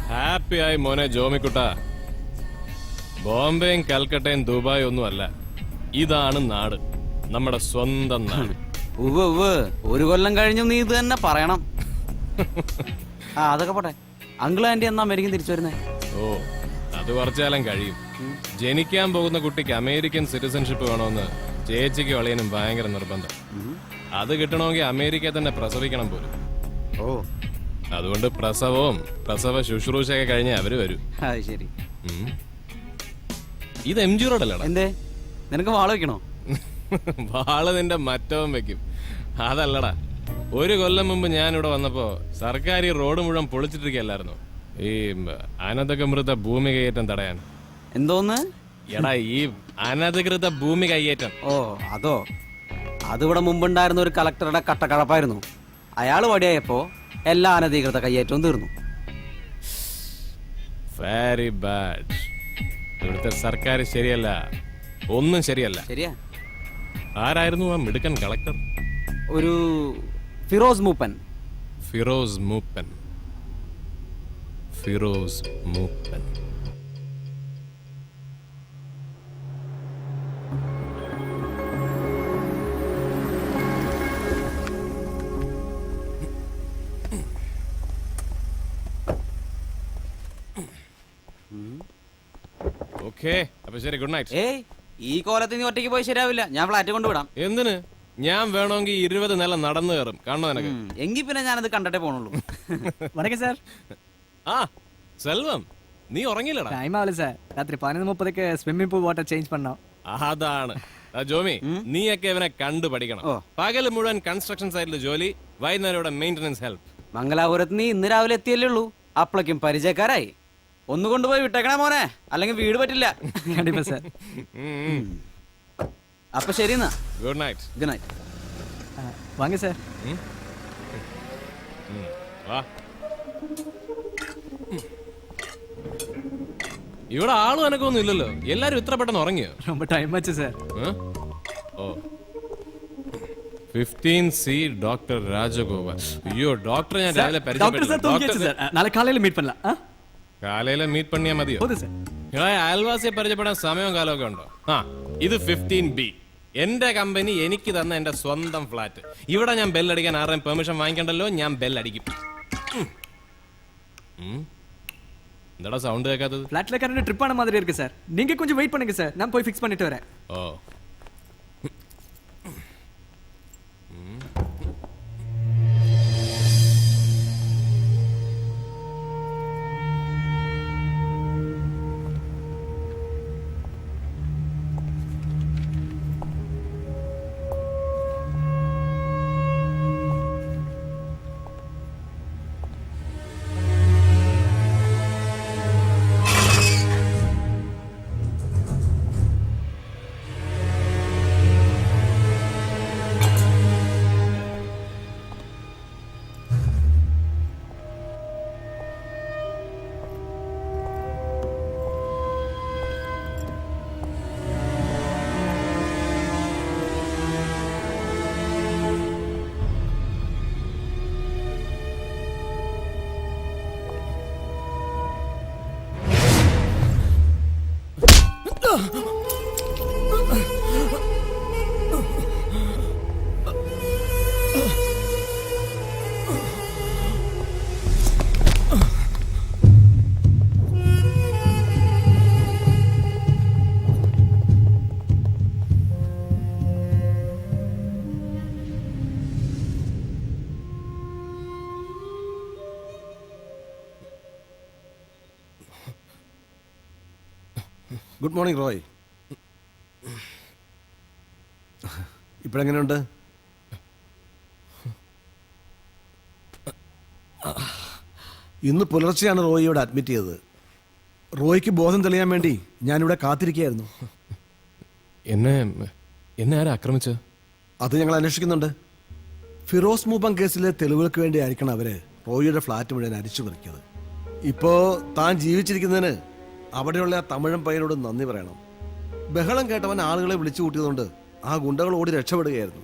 ഹാപ്പി ആയി മോനെ ജോമിക്കുട്ട. ബോംബെയും കൽക്കട്ടയും ദുബായ് ഒന്നും അല്ല, ഇതാണ് നാട്, നമ്മുടെ സ്വന്തം നാട്. ഒരു കൊല്ലം കഴിഞ്ഞും നീ ഇത് തന്നെ പറയണം. അതൊക്കെ പോട്ടെ, അങ്കിൾ ആന്റി എന്നാ അമേരിക്കൻ തിരിച്ചു വരുന്നേ? ഓ, അത് കുറച്ചാലും കഴിയും. ജനിക്കാൻ പോകുന്ന കുട്ടിക്ക് അമേരിക്കൻ സിറ്റിസൺഷിപ്പ് വേണമെന്ന് ചേച്ചിക്ക് വളയനും ഭയങ്കര നിർബന്ധം. അത് കിട്ടണമെങ്കിൽ അമേരിക്കയിൽ തന്നെ പ്രസവിക്കണം പോലും. ഓ, അതുകൊണ്ട് പ്രസവവും പ്രസവ ശുശ്രൂഷയൊക്കെ കഴിഞ്ഞ് അവര് വരും. ശരി. ഇത് MG റോഡല്ലടാ. എന്തേ, നിനക്ക് വാള വെക്കണോ? വാള് നിന്റെ മറ്റവൻ വെക്കും. അതല്ലടാ, ഒരു കൊല്ലം മുമ്പ് ഞാൻ ഇവിടെ വന്നപ്പോ സർക്കാർ ഈ റോഡ് മുഴുവൻ പൊളിച്ചിട്ടിരിക്കല്ലായിരുന്നു, ഈ അനധികൃത ഭൂമി കയ്യേറ്റം തടയാൻ. എന്തോന്ന്? എടാ, ഈ അനധികൃത ഭൂമി കയ്യേറ്റം. ഓ, അതോ? അതിവിടെ മുമ്പുണ്ടായിരുന്ന ഒരു കളക്ടറുടെ കട്ടക്കഴപ്പായിരുന്നു. അയാൾ വടിയായപ്പോ എല്ലാ അനധികൃത കയ്യേറ്റവും തീർന്നു. Very bad. ഇവിടുത്തെ സർക്കാർ ശരിയല്ല, ഒന്നും ശരിയല്ല. ശരിയാ. ആരായിരുന്നു ആ മിടുക്കൻ കളക്ടർ? ഒരു ഫിറോസ് മൂപ്പൻ. ഫിറോസ് മൂപ്പൻ. ഫിറോസ് മൂപ്പൻ. ഓക്കേ, അപ്പൊ ശരി, ഗുഡ് നൈറ്റ്. ഏയ്, ഈ കോലത്തിൽ നീ ഒറ്റയ്ക്ക് പോയി ശരിയാവില്ല. ഞാൻ ഫ്ലാറ്റ് കൊണ്ടുവിടാം. എന്തിന്? ഞാൻ വേണമെങ്കിൽ 20 നില നടന്നു കയറും. കാണണോ നിനക്ക്? എങ്കിൽ പിന്നെ ഞാനത് കണ്ടിട്ടേ പോണുള്ളൂ. வணக்கம் சார். ആ സെൽവം, നീ ഉറങ്ങിയില്ലടാ? டைம் ஆகல சார். ராத்திரி 11:30க்கு ஸ்விம்மிங் പൂൾ വാട്ടർ ചേഞ്ച് பண்ணோம். അതാണ് ജോമി, നീയൊക്കെ ഇവനെ കണ്ടു പഠിക്കണം. പകല് മുഴുവൻ കൺസ്ട്രക്ഷൻ സൈറ്റിൽ ജോലി, വൈകുന്നേരം ഇവിടെ മെയിൻ്റനൻസ് ഹെൽപ്പ്. മംഗലാപുരത്ത് നീ ഇന്ന് രാവിലെ എത്തിയല്ലേ ഉള്ളൂ, അപ്പളേക്കും പരിചയക്കാരായി. ഒന്ന് കൊണ്ടുപോയി വിട്ടേക്കണേ മോനെ, അല്ലെങ്കിൽ വീട് പറ്റില്ല. கண்டிப்பா சார். അപ്പൊ ശരി എന്നാ, ഗുഡ് നൈറ്റ്. Good night. வாங்க சார். വാ. ഇവിടെ ആളും എനക്കൊന്നും ഇല്ലല്ലോ, എല്ലാരും ഇത്ര പെട്ടെന്ന് ഉറങ്ങിയോ? ரொம்ப டைம் ஆச்சு சார். ഓ 15C ഡോക്ടർ രാജഗോപാൽ. അയ്യോ, ഡോക്ടറെ ഞാൻ രാവിലെ டாக்டர் சார் தூங்கியாச்சு சார். நாளை காலையில மீட் பண்ணலாம். കാലയിലെ മീറ്റ് പണിയാ മതിയോ? சார். അയൽവാസിയെ പരിചയപ്പെടാൻ സമയവും കാലമൊക്കെ ഉണ്ടോ? ആ, ഇത് 15B, എന്റെ കമ്പനി എനിക്ക് തന്ന എന്റെ സ്വന്തം ഫ്ലാറ്റ്. ഇവിടെ ഞാൻ ബെല്ലടിക്കാൻ ആരുടെയും പെർമിഷൻ വാങ്ങിക്കണ്ടല്ലോ, ഞാൻ ബെല്ലടിക്കും. എന്താടാ സൗണ്ട് കേൾക്കാത്തത്? ஃபிளாட்ல கரண்ட் ட்ரிப் ஆன மாதிரி இருக்கு சார். நீங்க கொஞ்சம் வெயிட் பண்ணுங்க சார், நான் போய் ஃபிக்ஸ் பண்ணிட்டு வரேன். ഓ ഗുഡ് മോർണിംഗ് റോയ്. ഇപ്പോഴെങ്ങനെയുണ്ട്? ഇന്ന് പുലർച്ചെയാണ് റോയി ഇവിടെ അഡ്മിറ്റ് ചെയ്തത്. റോയ്ക്ക് ബോധം തെളിയാൻ വേണ്ടി ഞാനിവിടെ കാത്തിരിക്കുകയായിരുന്നു. എന്നെ ആരാ ആക്രമിച്ചത്? അത് ഞങ്ങൾ അന്വേഷിക്കുന്നുണ്ട്. ഫിറോസ് മൂപ്പൻ കേസിലെ തെളിവുകൾക്ക് വേണ്ടി ആയിരിക്കണം അവര് റോയിയുടെ ഫ്ലാറ്റ് മുഴുവൻ അരിച്ചു പറിക്കുന്നത്. ഇപ്പോ താൻ ജീവിച്ചിരിക്കുന്നതിന് അവിടെയുള്ള ആ തമിഴൻ പയ്യനോട് നന്ദി പറയണം. ബഹളം കേട്ടവൻ ആളുകളെ വിളിച്ചു കൂട്ടിയതുകൊണ്ട് ആ ഗുണ്ടകൾ ഓടി രക്ഷപ്പെടുകയായിരുന്നു.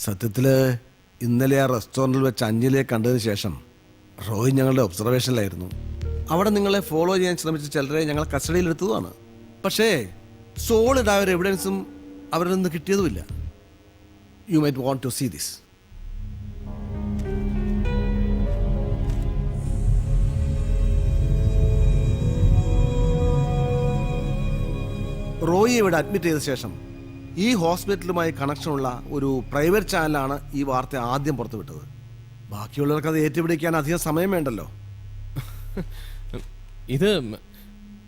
സത്യത്തില് ഇന്നലെ ആ റെസ്റ്റോറൻറ്റിൽ വെച്ച് അഞ്ജലിയെ കണ്ടതിന് ശേഷം റോയ് ഞങ്ങളുടെ ഒബ്സർവേഷനിലായിരുന്നു. അവിടെ നിങ്ങളെ ഫോളോ ചെയ്യാൻ ശ്രമിച്ച ചിലരെ ഞങ്ങൾ കസ്റ്റഡിയിലെടുത്തതുമാണ്. പക്ഷേ സോളിഡ് ആയ ഒരു എവിഡൻസും അവരിൽ നിന്ന് കിട്ടിയതുമില്ല. You might want to see this. Roy ഇവിടെ അഡ്മിറ്റ് ചെയ്ത ശേഷം ഈ ഹോസ്പിറ്റലുമായി കണക്ഷനുള്ള ഒരു പ്രൈവറ്റ് ചാനലാണ് ഈ വാർത്ത ആദ്യം പുറത്തുവിട്ടത്. ബാക്കിയുള്ളവർക്ക് അത് ഏറ്റുപിടിക്കാൻ അധികം സമയം വേണ്ടല്ലോ. ഇത്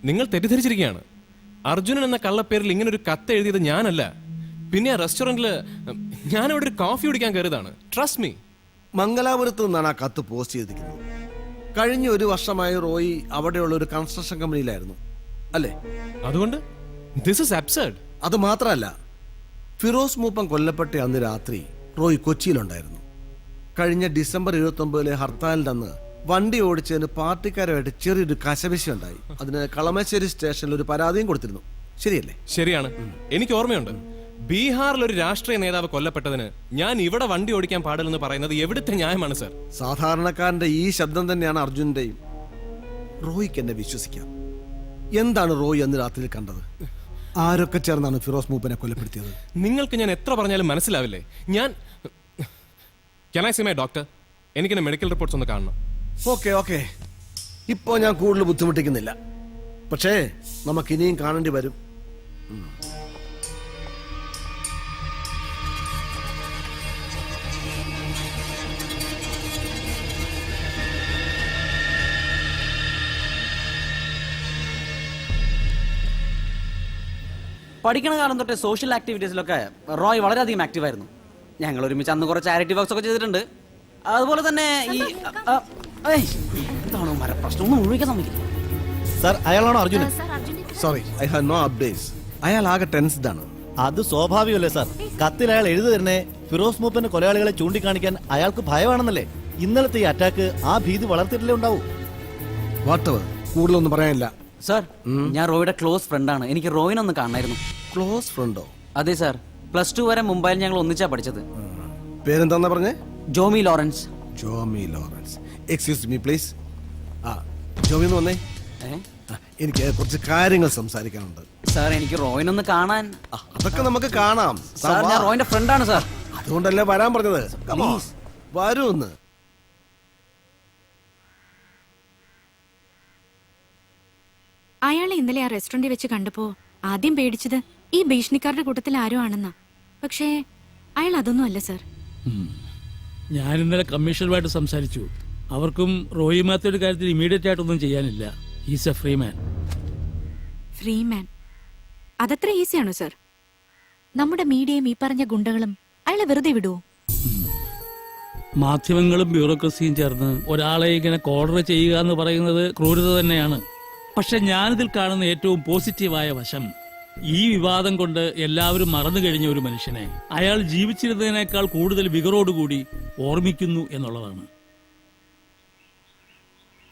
നിങ്ങൾ തെറ്റിദ്ധരിച്ചിരിക്കുകയാണ്. അർജുനൻ എന്ന കള്ളപ്പേരിൽ ഇങ്ങനെ ഒരു കത്ത് എഴുതിയത് ഞാനല്ല. പിന്നെ ആ റെസ്റ്റോറൻറ്റിൽ ഞാനിവിടെ ഒരു കോഫി കുടിക്കാൻ കയറിയതാണ്. Trust me. മംഗലാപുരത്ത് നിന്നാണ് ആ കത്ത് പോസ്റ്റ് ചെയ്തിരിക്കുന്നത്. കഴിഞ്ഞ ഒരു വർഷമായി റോയി അവിടെയുള്ള ഒരു കൺസ്ട്രക്ഷൻ കമ്പനിയിലായിരുന്നു അല്ലേ? അതുകൊണ്ട് ദിസ് ഈസ് അബ്സർഡ്. അത് മാത്രമല്ല, ഫിറോസ് മൂപ്പൻ കൊല്ലപ്പെട്ട അന്ന് രാത്രി റോയ് കൊച്ചിയിലുണ്ടായിരുന്നു. കഴിഞ്ഞ ഡിസംബർ 29 ഹർത്താലിൻ്റെ അന്ന് വണ്ടി ഓടിച്ചതിന് പാർട്ടിക്കാരുമായിട്ട് ചെറിയൊരു കശപിശ ഉണ്ടായി. അതിന് കളമശ്ശേരി സ്റ്റേഷനിൽ ഒരു പരാതിയും കൊടുത്തിരുന്നു. ശരിയല്ലേ? ശരിയാണ്, എനിക്ക് ഓർമ്മയുണ്ട്. ബീഹാറിൽ ഒരു രാഷ്ട്രീയ നേതാവ് കൊല്ലപ്പെട്ടതിന് ഞാൻ ഇവിടെ വണ്ടി ഓടിക്കാൻ പാടില്ലെന്ന് പറയുന്നത് എവിടുത്തെ ന്യായമാണ് സർ? സാധാരണക്കാരന്റെ ഈ ശബ്ദം തന്നെയാണ് അർജുൻ്റെയും. റോയ്ക്ക് എന്നെ വിശ്വസിക്കാം. എന്താണ് റോയ് അന്ന് രാത്രി കണ്ടത്? ആരൊക്കെ ചേർന്നാണ് ഫിറോസ് മൂപ്പനെ കൊലപ്പെടുത്തിയത്? നിങ്ങൾക്ക് ഞാൻ എത്ര പറഞ്ഞാലും മനസ്സിലാവില്ലേ? ഞാൻ ഡോക്ടർ, എനിക്കെന്നെ മെഡിക്കൽ റിപ്പോർട്ട്സ് ഒന്ന് കാണണം. ഓക്കെ ഇപ്പോ ഞാൻ കൂടുതൽ ബുദ്ധിമുട്ടിക്കുന്നില്ല. പക്ഷേ നമുക്കിനിയും കാണേണ്ടി വരും. പഠിക്കണ കാലം തൊട്ടേ സോഷ്യൽ ആക്ടിവിറ്റീസിലൊക്കെ റോയ് വളരെയധികം ആക്റ്റീവായിരുന്നു. ഞങ്ങൾ ഒരുമിച്ച് അന്ന് കുറച്ച് ചാരിറ്റി വർക്ക്സ് ഒക്കെ ചെയ്തിട്ടുണ്ട്. അതുപോലെ തന്നെ ഈ എന്താണോ മരപ്രശ്നം ഒന്നും ഒഴിക്കാൻ സമ്മതിക്കില്ല. സർ, അയാളാണോ Arjunan? Sorry, I have no updates. അയാൾ ആകെ ടെൻസ്ഡ് ആണ്. അത് സ്വാഭാവികമല്ലേ സാർ? കത്തിൽ അയാൾ എഴുതി തരുന്നേ ഫിറോസ് മൂപ്പന്റെ കൊലയാളികളെ ചൂണ്ടിക്കാണിക്കാൻ അയാൾക്ക് ഭയമാണെന്നല്ലേ? ഇന്നലത്തെ ഈ അറ്റാക്ക് ആ ഭീതി വളർത്തിയിട്ടല്ലേ ഉണ്ടാവൂ. വാട്ടവർ, കൂടുതലൊന്നും പറയാനില്ല. സാർ, ഞാൻ റോയുടെ ക്ലോസ് ഫ്രണ്ടാണ്. എനിക്ക് റോയിനൊന്ന് കാണായിരുന്നു. ക്ലോസ് ഫ്രണ്ടോ? അതെ സാർ, +2 വരെ മുംബൈയിൽ ഞങ്ങൾ ഒന്നിച്ചാ പഠിച്ചത്. പേരെന്താ പറഞ്ഞേ? Jomi Lawrence. Jomi Lawrence, excuse me please. Jomi ഒന്ന് വന്നേ. എനിക്ക് കുറച്ച് കാര്യങ്ങൾ സംസാരിക്കാനുണ്ട്. സാർ, എനിക്ക് റോയിനൊന്ന് കാണാൻ. അതൊക്കെ നമുക്ക് കാണാം. സാർ, ഞാൻ റോയിന്റെ ഫ്രണ്ടാണ് സാർ. അതുകൊണ്ടല്ലേ വരാൻ പറഞ്ഞത്. പ്ലീസ് വരൂ ഒന്ന്. അയാളെ ഇന്നലെ ആ റെസ്റ്റോറന്റിൽ വെച്ച് കണ്ടപ്പോ ആദ്യം പേടിച്ചത് ഈ ഭീഷണിക്കാരുടെ കൂട്ടത്തിൽ ആരോ ആണെന്നാ. പക്ഷേ അയാൾ അതൊന്നും അല്ല സാർ. ഞാൻ ഇന്നലെ കമ്മീഷണറുമായിട്ട് സംസാരിച്ചു. അവർക്കും റോയി മാത്യുടെ കാര്യത്തിൽ ഇമീഡിയറ്റ് ആയിട്ടൊന്നും ചെയ്യാനില്ല. He's a free man. Free man? അതത്ര ഈസിയാണോ സാർ? നമ്മുടെ മീഡിയയും ഈ പറഞ്ഞ ഗുണ്ടകളും അയാളെ വെറുതെ വിടുവോ? മാധ്യമങ്ങളും ബ്യൂറോക്രസിയും ചേർന്ന് ഒരാളെ ഇങ്ങനെ കോർഡർ ചെയ്യുക എന്ന് പറയുന്നത് ക്രൂരത തന്നെയാണ്. പക്ഷെ ഞാനിതിൽ കാണുന്ന ഏറ്റവും പോസിറ്റീവായ വശം, ഈ വിവാദം കൊണ്ട് എല്ലാവരും മറന്നു കഴിഞ്ഞ ഒരു മനുഷ്യനെ അയാൾ ജീവിച്ചിരുന്നതിനേക്കാൾ കൂടുതൽ വികറോടുകൂടി ഓർമ്മിക്കുന്നു എന്നുള്ളതാണ്.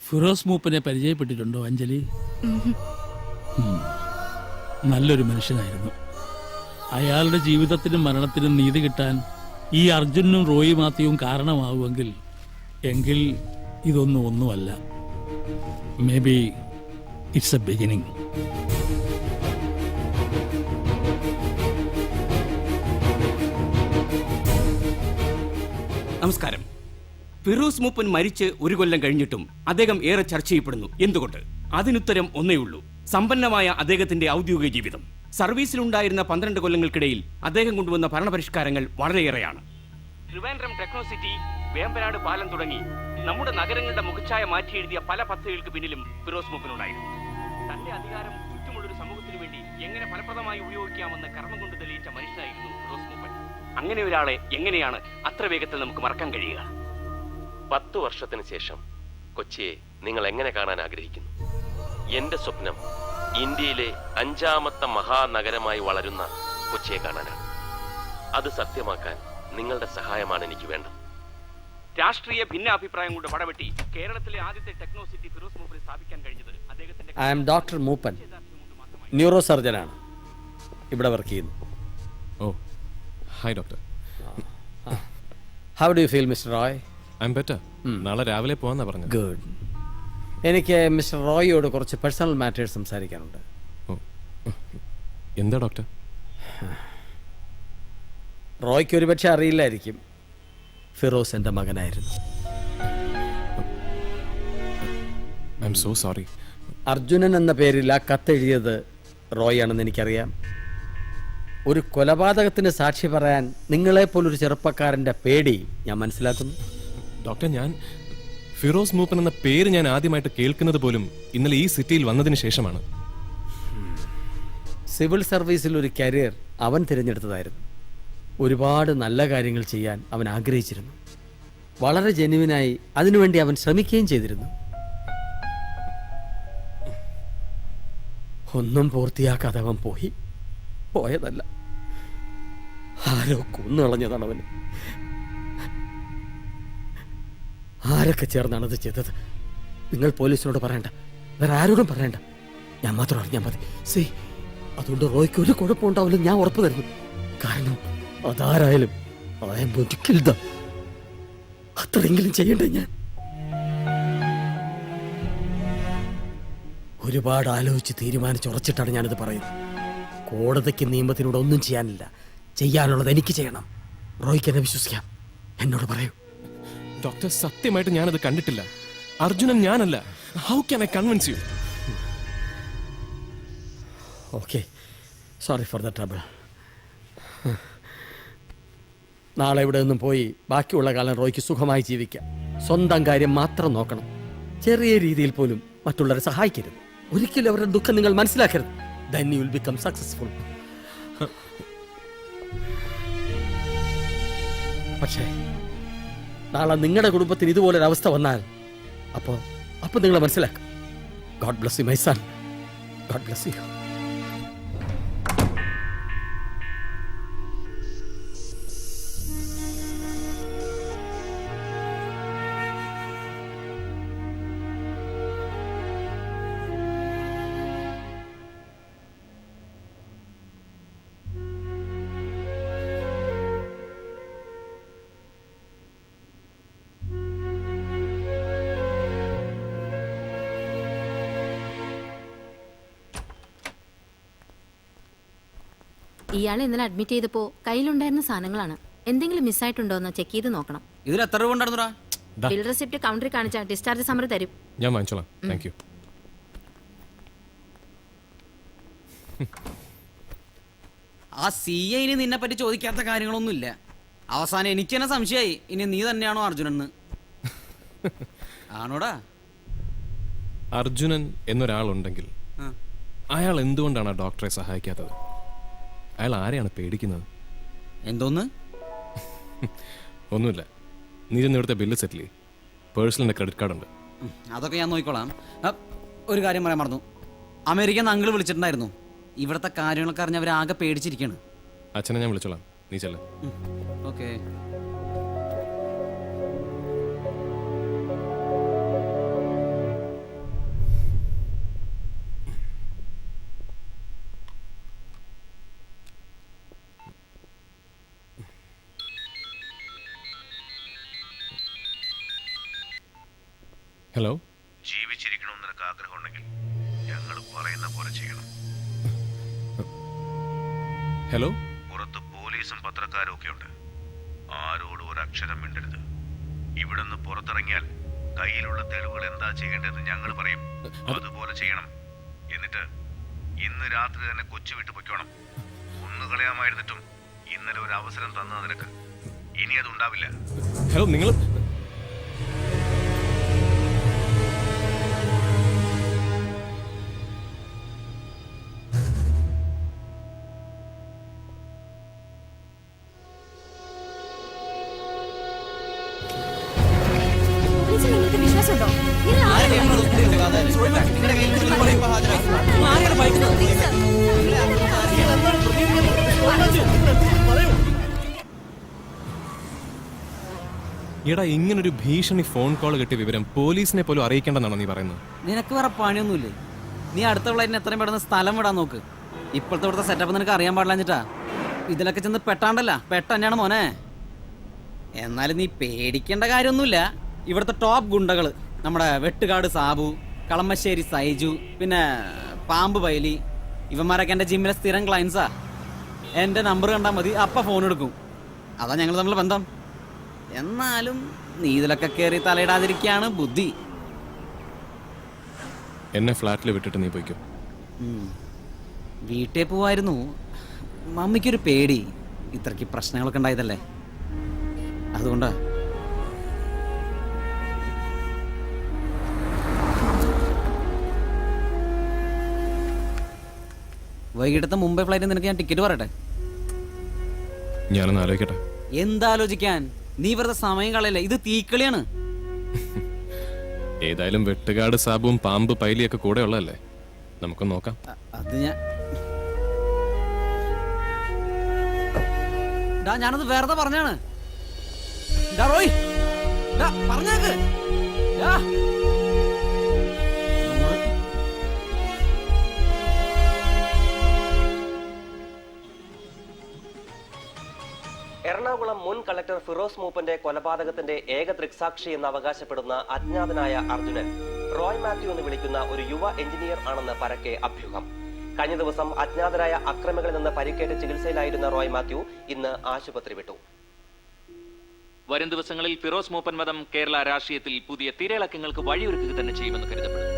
ഫിറോസ് മൂപ്പനെ പരിചയപ്പെട്ടിട്ടുണ്ടോ അഞ്ജലി? നല്ലൊരു മനുഷ്യനായിരുന്നു. അയാളുടെ ജീവിതത്തിനും മരണത്തിനും നീതി കിട്ടാൻ ഈ അർജുനും റോയി മാത്യുവും കാരണമാവുമെങ്കിൽ എങ്കിൽ ഒന്നുമല്ല. May be it's A beginning. നമസ്കാരം. ഫിറോസ് മൂപ്പൻ മരിച്ച് 1 കൊല്ലം കഴിഞ്ഞിട്ടും അദ്ദേഹം ഏറെ ചർച്ച ചെയ്യപ്പെടുന്നു. എന്തുകൊണ്ട്? അതിനുത്തരം ഒന്നേയുള്ളൂ: സമ്പന്നമായ അദ്ദേഹത്തിന്റെ ഔദ്യോഗിക ജീവിതം. സർവീസിലുണ്ടായിരുന്ന 12 കൊല്ലങ്ങൾക്കിടയിൽ അദ്ദേഹം കൊണ്ടുവന്ന ഭരണപരിഷ്കാരങ്ങൾ വളരെയേറെയാണ്. ട്രിവാൻഡ്രം ടെക്നോസിറ്റി, വേമ്പനാട് പാലം തുടങ്ങി നമ്മുടെ നഗരങ്ങളുടെ മുഖച്ഛായ മാറ്റിയെഴുതിയ പല പദ്ധതികൾക്ക് പിന്നിലും ഫിറോസ് മൂപ്പനുണ്ടായിരുന്നു. തന്റെ അധികാരം ചുറ്റുമുള്ളൊരു സമൂഹത്തിനു വേണ്ടി എങ്ങനെ ഫലപ്രദമായി ഉപയോഗിക്കാമെന്ന് കർമ്മം കൊണ്ട് തെളിയിച്ച മനുഷ്യനായിരുന്നു ഫിറോസ് മൂപ്പൻ. അങ്ങനെ ഒരാളെ എങ്ങനെയാണ് അത്ര വേഗത്തിൽ നമുക്ക് മറക്കാൻ കഴിയുക? 10 വർഷത്തിന് ശേഷം കൊച്ചിയെ നിങ്ങൾ എങ്ങനെ കാണാൻ ആഗ്രഹിക്കുന്നു? എന്റെ സ്വപ്നം ഇന്ത്യയിലെ 5ാമത്തെ മഹാനഗരമായി വളരുന്ന കൊച്ചിയെ കാണാനാണ്. അത് സത്യമാക്കാൻ നിങ്ങളുടെ സഹായമാണ് എനിക്ക് വേണ്ടത്. രാഷ്ട്രീയ ഭിന്നാഭിപ്രായം കൊണ്ട് പടവെട്ടി കേരളത്തിലെ ആദ്യത്തെ ടെക്നോസിറ്റി ഫിറോസ് മൂപ്പൻ സ്ഥാപിക്കാൻ കഴിഞ്ഞത് അദ്ദേഹത്തിന്റെ. I am doctor Mooppan, neuro സർജനാണ്. ഇവിടെ വർക്ക് ചെയ്യുന്നു. Oh, hi doctor. How do you feel mister Roy? I am better. നാളെ രാവിലെ പോവാന്നാ പറഞ്ഞത്. ഗുഡ്. എനിക്ക് മിസ്റ്റർ റോയിയോട് കുറച്ച് പേഴ്സണൽ മാറ്റേഴ്സ് സംസാരിക്കാനുണ്ട്. എന്താ ഡോക്ടർ? റോയ്ക്ക് ഒരുപക്ഷെ അറിയില്ലായിരിക്കും, ഫിറോസ് എൻ്റെ മകനായിരുന്നു. I am so sorry. Arjunan എന്ന പേരിൽ ആ കത്തെഴുതിയത് റോയ് ആണെന്ന് എനിക്കറിയാം. ഒരു കൊലപാതകത്തിന് സാക്ഷി പറയാൻ നിങ്ങളെപ്പോലൊരു ചെറുപ്പക്കാരൻ്റെ പേടി ഞാൻ മനസ്സിലാക്കുന്നു. ഡോക്ടർ, ഞാൻ ഫിറോസ് മൂപ്പൻ എന്ന പേര് ഞാൻ ആദ്യമായിട്ട് കേൾക്കുന്നത് പോലും ഇന്നലെ ഈ സിറ്റിയിൽ വന്നതിന് ശേഷമാണ്. സിവിൽ സർവീസിൽ ഒരു കരിയർ അവൻ തിരഞ്ഞെടുത്തതായിരുന്നു. ഒരുപാട് നല്ല കാര്യങ്ങൾ ചെയ്യാൻ അവൻ ആഗ്രഹിച്ചിരുന്നു. വളരെ ജെന്യുവിനായി അതിനുവേണ്ടി അവൻ ശ്രമിക്കുകയും ചെയ്തിരുന്നു. ഒന്നും പൂർത്തിയാക്കാതെ അവൻ പോയതല്ല, ആരോ കൊന്നുകളഞ്ഞതാണ് അവന്. ആരൊക്കെ ചേർന്നാണത് ചെയ്തത്? നിങ്ങൾ പോലീസിനോട് പറയണ്ട, വേറെ ആരോടും പറയണ്ട, ഞാൻ മാത്രം അറിഞ്ഞാൽ മതി. അതുകൊണ്ട് റോയ്ക്ക് ഒരു കുഴപ്പമുണ്ടാവില്ല, ഞാൻ ഉറപ്പ് തരുന്നു. കാരണം അതാരായാലും അത്രയെങ്കിലും ചെയ്യണ്ടേ ഞാൻ? ഒരുപാട് ആലോചിച്ച് തീരുമാനിച്ചുറച്ചിട്ടാണ് ഞാനിത് പറയുന്നത്. കോടതിക്ക് നിയമത്തിനോട് ഒന്നും ചെയ്യാനില്ല. ചെയ്യാനുള്ളത് എനിക്ക് ചെയ്യണം. റോയ്ക്ക് എന്നെ വിശ്വസിക്കാം. എന്നോട് പറയൂ. ഡോക്ടർ, സത്യമായിട്ട് ഞാനത് കണ്ടിട്ടില്ല. അർജുനൻ ഞാനല്ല. How can I convince U? Okay, sorry for the trouble. നാളെ ഇവിടെ നിന്നും പോയി ബാക്കിയുള്ള കാലം റോയ്ക്ക് സുഖമായി ജീവിക്കാം. സ്വന്തം കാര്യം മാത്രം നോക്കണം. ചെറിയ രീതിയിൽ പോലും മറ്റുള്ളവരെ സഹായിക്കരുത്. ഒരിക്കലും അവരുടെ ദുഃഖം നിങ്ങൾ മനസ്സിലാക്കരുത്. Then you will become successful. പക്ഷേ നാളെ നിങ്ങളുടെ കുടുംബത്തിന് ഇതുപോലൊരു അവസ്ഥ വന്നാൽ അപ്പോൾ നിങ്ങൾ മനസ്സിലാക്കും. God bless you, my son. God bless you. ഇയാളെ ഇന്നലെ അഡ്മിറ്റ് ചെയ്തപ്പോ കയ്യിലുണ്ടായിരുന്ന സാധനങ്ങളാണ്. എന്തെങ്കിലും മിസ്സായിട്ടുണ്ടോ എന്ന് ചെക്ക് ചെയ്ത് നോക്കണം. ഇതിൽ എത്ര രൂപ ഉണ്ടായിരുന്നുടാ? ബിൽ റെസിപ്റ്റ് കൗണ്ടറിൽ കാണിച്ചാൽ ഡിസ്ചാർജ് സമരം തരും. ഞാൻ വാങ്ങിച്ചോളാം. Thank you. ആ CI നിന്നെ പറ്റി ചോദിക്കാത്ത കാര്യങ്ങളൊന്നുമില്ല. അവസാനം എനിക്ക് തന്നെ സംശയമായി ഇനി നീ തന്നെയാണോ അർജുനൻ? ആണോടാ? അർജുനൻ എന്നൊരാളുണ്ടെങ്കിൽ അയാൾ എന്തുകൊണ്ടാണ് ആ ഡോക്ടറെ സഹായിക്കാത്തത്? അയാൾ ആരെയാണ് പേടിക്കുന്നത്? എന്തോന്ന്? ഒന്നുമില്ല. നീ ചെന്ന് ഇവിടുത്തെ ബില്ല് സെറ്റിൽ ചെയ്യും. പേഴ്സണലിൻ്റെ ക്രെഡിറ്റ് കാർഡ് ഉണ്ട്. അതൊക്കെ ഞാൻ നോക്കിക്കോളാം. ഒരു കാര്യം പറയാൻ മറന്നു. അമേരിക്കൻ അങ്കിൾ വിളിച്ചിട്ടുണ്ടായിരുന്നു. ഇവിടുത്തെ കാര്യങ്ങളൊക്കെ അറിഞ്ഞ് അവരാകെ പേടിച്ചിരിക്കുകയാണ്. അച്ഛനെ ഞാൻ വിളിച്ചോളാം. നീ ചെല്ല. ഓക്കെ. ഹലോ. ജീവിച്ചിരിക്കണമെന്ന് നിനക്ക് ആഗ്രഹമുണ്ടെങ്കിൽ ഞങ്ങൾ പറയുന്ന പോലെ ചെയ്യണം. ഹലോ. പുറത്ത് പോലീസും പത്രക്കാരും ഒക്കെ ഉണ്ട്. ആരോടും ഒരു അക്ഷരം മിണ്ടരുത്. ഇവിടുന്ന് പുറത്തിറങ്ങിയാൽ കയ്യിലുള്ള തെളിവുകൾ എന്താ ചെയ്യേണ്ടതെന്ന് ഞങ്ങൾ പറയും. അതുപോലെ ചെയ്യണം. എന്നിട്ട് ഇന്ന് രാത്രി തന്നെ കൊച്ചു വിട്ടു പൊയ്ക്കോണം. ഒന്നുകളയാമായിരുന്നിട്ടും ഇന്നലെ ഒരു അവസരം തന്നത് നിനക്ക്. ഇനി അത് ഉണ്ടാവില്ല. ഹലോ, നിങ്ങൾ വിശ്വാസമുണ്ടോ? എടാ, ഇങ്ങനൊരു ഭീഷണി ഫോൺ കോൾ കിട്ടിയ വിവരം പോലീസിനെ പോലും അറിയിക്കേണ്ടെന്നാണോ നീ പറയുന്നത്? നിനക്ക് വേറെ പണിയൊന്നുമില്ലേ? നീ അടുത്ത ഫ്ലൈറ്റിന് എത്രയും പെട്ടെന്ന് സ്ഥലം വിടാൻ നോക്ക്. ഇപ്പോഴത്തെ ഇവിടുത്തെ സെറ്റപ്പ് നിനക്ക് അറിയാൻ പാടില്ലാഞ്ഞിട്ടാ. ഇതിലൊക്കെ ചെന്ന് പെട്ടാണ്ടല്ല, തന്നെയാണ് മോനെ. എന്നാലും നീ പേടിക്കേണ്ട കാര്യമൊന്നുമില്ല. ഇവിടുത്തെ ടോപ്പ് ഗുണ്ടകൾ നമ്മുടെ വെട്ടുകാട് സാബു, കളമശ്ശേരി സൈജു, പിന്നെ പാമ്പ് പൈലി, ഇവന്മാരൊക്കെ എൻ്റെ ജിമ്മിലെ സ്ഥിരം ക്ലയൻസാ. എൻ്റെ നമ്പർ കണ്ടാൽ മതി, അപ്പം ഫോൺ എടുക്കും. അതാ ഞങ്ങൾ തമ്മിൽ ബന്ധം. എന്നാലും നീ ഇതിലൊക്കെ കയറി തലയിടാതിരിക്കുകയാണ് ബുദ്ധി. എന്നെ ഫ്ലാറ്റിൽ വിട്ടിട്ട് നീ പോയിക്കോ. വീട്ടിൽ പോവായിരുന്നു. മമ്മിക്കൊരു പേടി. ഇത്രയ്ക്ക് പ്രശ്നങ്ങളൊക്കെ ഉണ്ടായതല്ലേ, അതുകൊണ്ടാ. വൈകിട്ടത്തെ മുംബൈ ഫ്ലൈറ്റ് നിനക്ക് ഞാൻ ടിക്കറ്റ് പറയട്ടെ? ഞാനൊന്ന് ആലോചിക്കട്ടെ. എന്താലോചിക്കാൻ? നീ വെറുതെ സമയം കളയല്ലേ, ഇത് തീക്കളിയാണ്. ഏതായാലും വെട്ടുകാട് സാബുവും പാമ്പ് പൈലിയൊക്കെ കൂടെ ഉള്ളതല്ലേ, നമുക്ക് നോക്കാം. അത് ഞാനത് വെറുതെ പറഞ്ഞാണ്. പറഞ്ഞേക്ക്. മുൻ കളക്ടർ ഫിറോസ് മൂപ്പന്റെ കൊലപാതകത്തിന്റെ ഏക ദൃക്സാക്ഷി എന്ന് അവകാശപ്പെടുന്ന അജ്ഞാതനായ അർജുനൻ റോയ് മാത്യു എന്ന് വിളിക്കുന്ന ഒരു യുവ എഞ്ചിനീയർ ആണെന്ന് പരക്കെ അഭ്യൂഹം. കഴിഞ്ഞ ദിവസം അജ്ഞാതരായ അക്രമികളിൽ നിന്ന് പരിക്കേറ്റ് ചികിത്സയിലായിരുന്ന റോയ് മാത്യു ഇന്ന് ആശുപത്രി വിട്ടു. വരും ദിവസങ്ങളിൽ ഫിറോസ് മൂപ്പൻ വധം കേരള രാഷ്ട്രീയത്തിൽ പുതിയ തിരയിളക്കങ്ങൾക്ക് വഴിയൊരുക്കുക തന്നെ ചെയ്യുമെന്ന് കരുതപ്പെടുന്നു.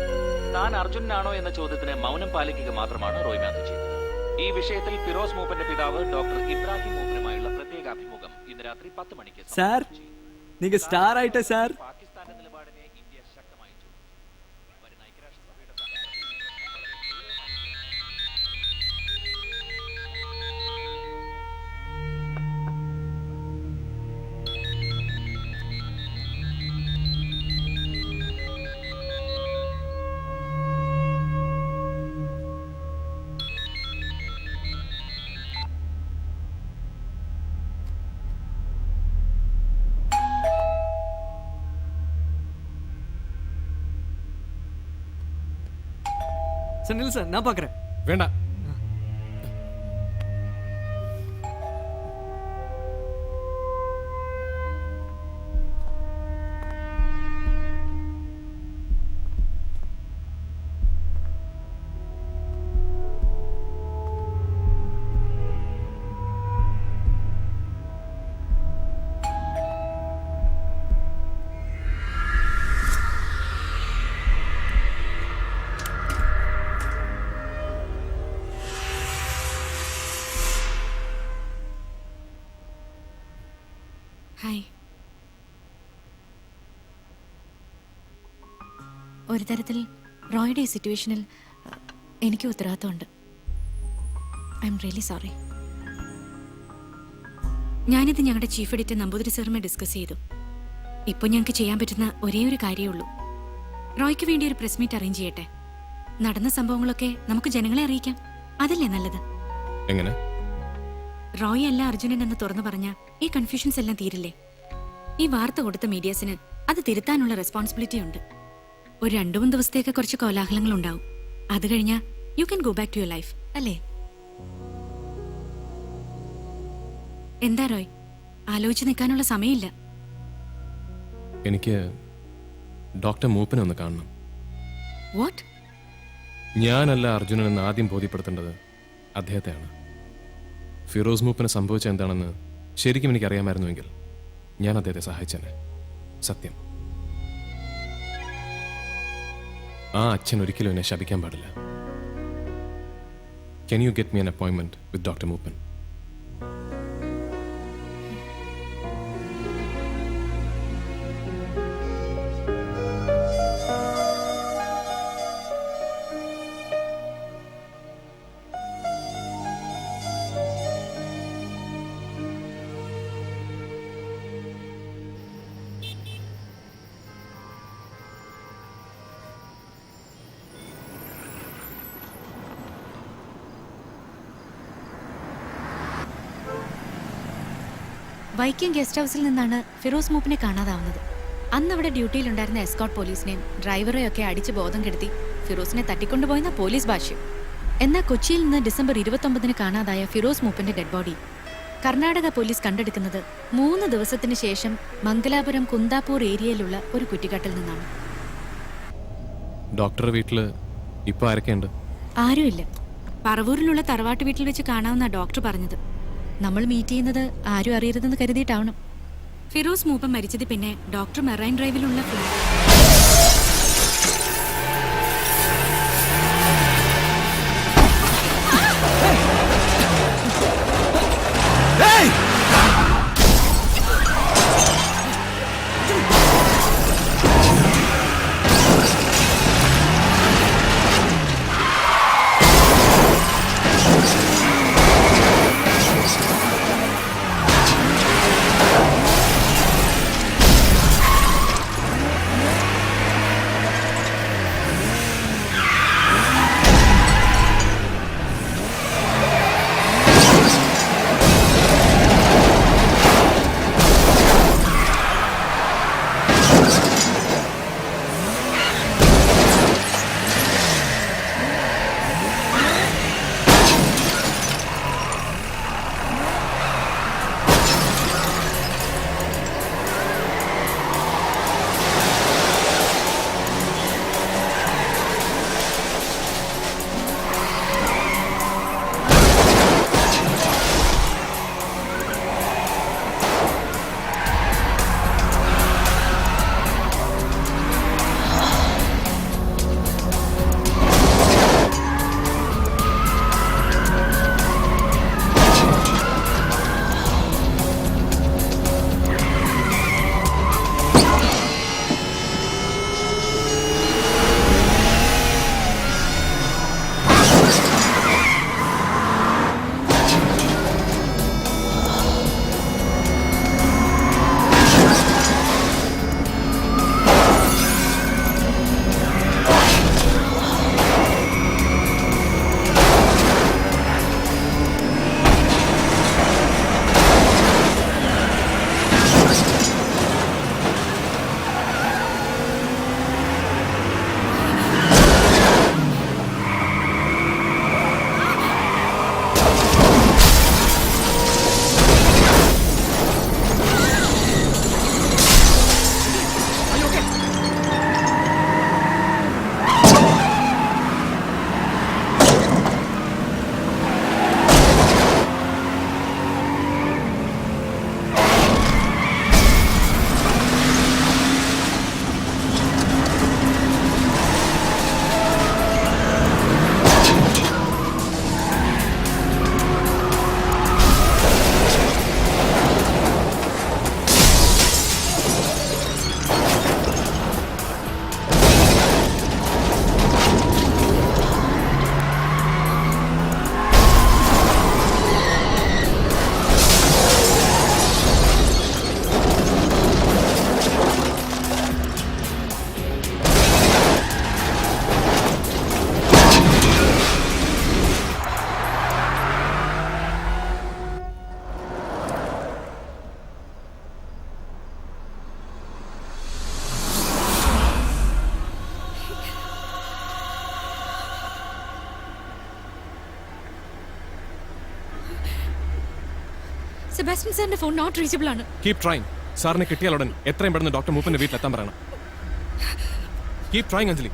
താൻ അർജുനാണോ എന്ന ചോദ്യത്തിന് മൗനം പാലിക്കുക മാത്രമാണ് റോയ് മാത്യു ചെയ്തത്. ഈ വിഷയത്തിൽ ഫിറോസ് മൂപ്പന്റെ പിതാവ് ഡോക്ടർ ഇബ്രാഹിം മൂപ്പനുമായുള്ള പ്രത്യേക അഭിമുഖം ഇന്ന് രാത്രി 10 മണിക്ക് സാർ നിങ്ങൾ സ്റ്റാർ ആയിട്ടേ സാർ. പാകിസ്ഥാന്റെ നിലപാടിനെ ഇന്ത്യ ശക്തമായി വരുന്ന ഐക്യരാഷ്ട്രസഭയുടെ செந்தில் சார் நான் பார்க்குறேன். வேண்டாம். ഹായ്. ഒരു തരത്തിൽ റോയുടെ ഈ സിറ്റുവേഷനിൽ എനിക്ക് ഉത്തരവാദിത്തമുണ്ട്. I am really sorry. ഞാനിത് ഞങ്ങളുടെ ചീഫ് എഡിറ്റർ നമ്പൂതിരി സാറുമായി ഡിസ്കസ് ചെയ്തു. ഇപ്പോൾ ഞങ്ങൾക്ക് ചെയ്യാൻ പറ്റുന്ന ഒരേ ഒരു കാര്യമേ ഉള്ളൂ. റോയ്ക്ക് വേണ്ടി ഒരു പ്രസ് മീറ്റ് അറേഞ്ച് ചെയ്യട്ടെ. നടന്ന സംഭവങ്ങളൊക്കെ നമുക്ക് ജനങ്ങളെ അറിയിക്കാം. അതല്ലേ നല്ലത്? എങ്ങനെ? റോയ് അല്ല അർജുനൻ എന്ന് തുറന്നു പറഞ്ഞ ഈ കൺഫ്യൂഷൻസ് എല്ലാം തീരില്ലേ? ഈ വാർത്ത കൊടുത്ത മീഡിയാസിന് അത് തിരുത്താനുള്ള റെസ്പോൺസിബിലിറ്റി ഉണ്ട്. ഒരു 2-3 ദിവസത്തേക്ക് കുറച്ച് കോലാഹലങ്ങൾ ഉണ്ടാവും. അത് കഴിഞ്ഞാൽ you can go back to your life, അല്ലേ? എന്താ റോയ്, ആലോചിച്ച് നിൽക്കാനുള്ള സമയമില്ല. എനിക്ക് ഡോക്ടർ മൂപ്പനെ ഒന്ന് കാണണം. വാട്ട്? ഞാനല്ല അർജുനൻ എന്ന് ആദ്യം ബോധ്യപ്പെടുത്തേണ്ടത് അദ്ദേഹത്തെയാണ്. ഫിറോസ് മൂപ്പന് സംഭവിച്ച എന്താണെന്ന് ശരിക്കും എനിക്കറിയാമായിരുന്നുവെങ്കിൽ ഞാൻ അദ്ദേഹത്തെ സഹായിച്ചേനെ. സത്യം. ആ അച്ഛൻ ഒരിക്കലും എന്നെ ശപിക്കാൻ പാടില്ല. Can you get me an appointment with Dr. Moopan? Vaikom guest ഹൗസിൽ നിന്നാണ് ഫിറോസ് മൂപ്പിനെ കാണാതാവുന്നത്. അന്ന് അവിടെ ഡ്യൂട്ടിയിലുണ്ടായിരുന്ന എസ്കോട്ട് പോലീസിനെയും ഡ്രൈവറെയും ഒക്കെ അടിച്ച് ബോധം കെടുത്തി ഫിറോസിനെ തട്ടിക്കൊണ്ടുപോയെന്ന പോലീസ് ഭാഷ്യം. എന്നാൽ കൊച്ചിയിൽ നിന്ന് ഡിസംബർ 29 കാണാതായ ഫിറോസ് മൂപ്പിന്റെ ഡെഡ് ബോഡി കർണാടക പോലീസ് കണ്ടെടുക്കുന്നത് 3 ദിവസത്തിന് ശേഷം മംഗലാപുരം കുന്താപൂർ ഏരിയയിലുള്ള ഒരു കുറ്റിക്കാട്ടിൽ നിന്നാണ്. ഡോക്ടറുടെ വീട്ടില് ഇപ്പൊ ആരൊക്കെയുണ്ട്? ആരുമില്ല. പറവൂരിലുള്ള തറവാട്ട് വീട്ടിൽ വെച്ച് കാണാമെന്നാ ഡോക്ടർ പറഞ്ഞത്. നമ്മൾ മീറ്റ് ചെയ്യുന്നത് ആരും അറിയരുതെന്ന് കരുതിയിട്ടാവണം. ഫിറോസ് മൂപ്പൻ മരിച്ചത് പിന്നെ ഡോക്ടർ മെറൈൻ ഡ്രൈവിലുള്ള സെബാസ്റ്റ്യൻ സാറിന്റെ ഫോൺ നോട്ട് റീച്ചബിൾ ആണ്. Keep trying. സാറിനെ കിട്ടിയാൽ ഉടൻ എത്രയും പെട്ടെന്ന് ഡോക്ടർ മൂപ്പന്റെ വീട്ടിലെത്താൻ പറയണം. Keep trying Anjali.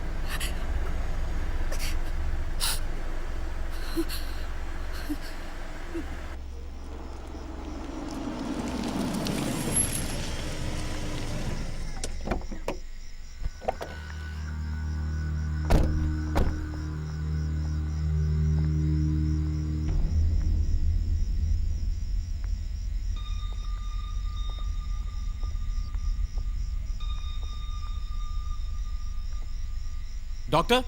Doctor,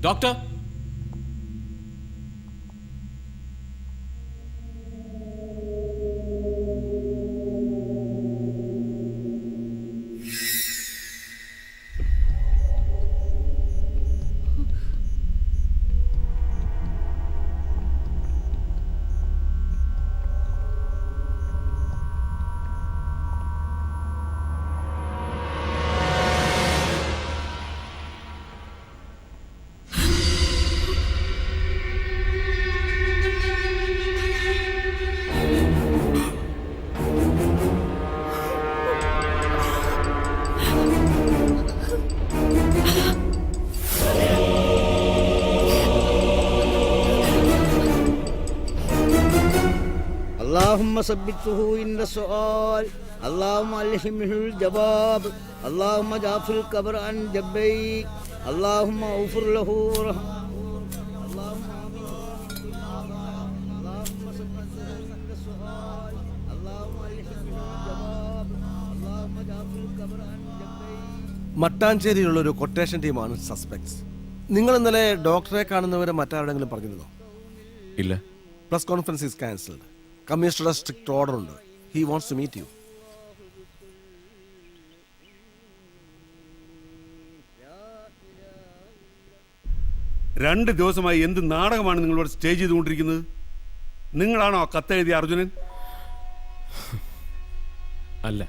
doctor, اللهم ثبته عند السؤال اللهم ألهمه الجواب اللهم جعف القبر عن جبيك اللهم اغفر له മട്ടാഞ്ചേരിയിലുള്ള ഒരു കൊട്ടേഷൻ ടീമാണ് സസ്പെക്ട്സ്. നിങ്ങൾ ഇന്നലെ ഡോക്ടറെ കാണുന്നവരെ മറ്റാരെങ്കിലും പറഞ്ഞിരുന്നോ? ഇല്ല. Press conference is cancelled. കമ്മീഷണറുടെ സ്ട്രിക്റ്റ് ഓർഡർ ഉണ്ട്. He wants to meet you. രണ്ട് ദിവസമായി എന്ത് നാടകമാണ് നിങ്ങളോട് സ്റ്റേ ചെയ്തുകൊണ്ടിരിക്കുന്നത്? നിങ്ങളാണോ കത്തെഴുതിയ അർജുനൻ? അല്ല.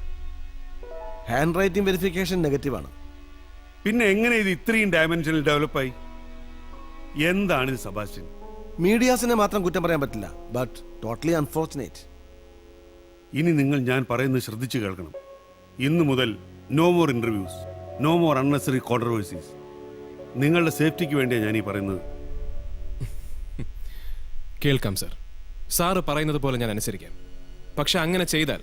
ഹാൻഡ് റൈറ്റിംഗ് വെരിഫിക്കേഷൻ നെഗറ്റീവാണ്. പിന്നെ എങ്ങനെ ഇത് ഇത്രയും ഡയമെൻഷനിൽ ഡെവലപ്പായി? എന്താണിത് സെബാസ്റ്റ്യൻ? മീഡിയാസിനെ മാത്രം കുറ്റം പറയാൻ പറ്റില്ല. But totally unfortunate. ഇനി നിങ്ങൾ ഞാൻ പറയുന്നത് ശ്രദ്ധിച്ചു കേൾക്കണം. ഇന്നു മുതൽ no more interviews, no more unnecessary controversies. നിങ്ങളുടെ സേഫ്റ്റിക്ക് വേണ്ടിയാണ് ഞാൻ ഈ പറയുന്നത്. കേൾക്കാം സർ. സാറ് പറയുന്നത് പോലെ ഞാൻ അനുസരിക്കാം. പക്ഷെ അങ്ങനെ ചെയ്താൽ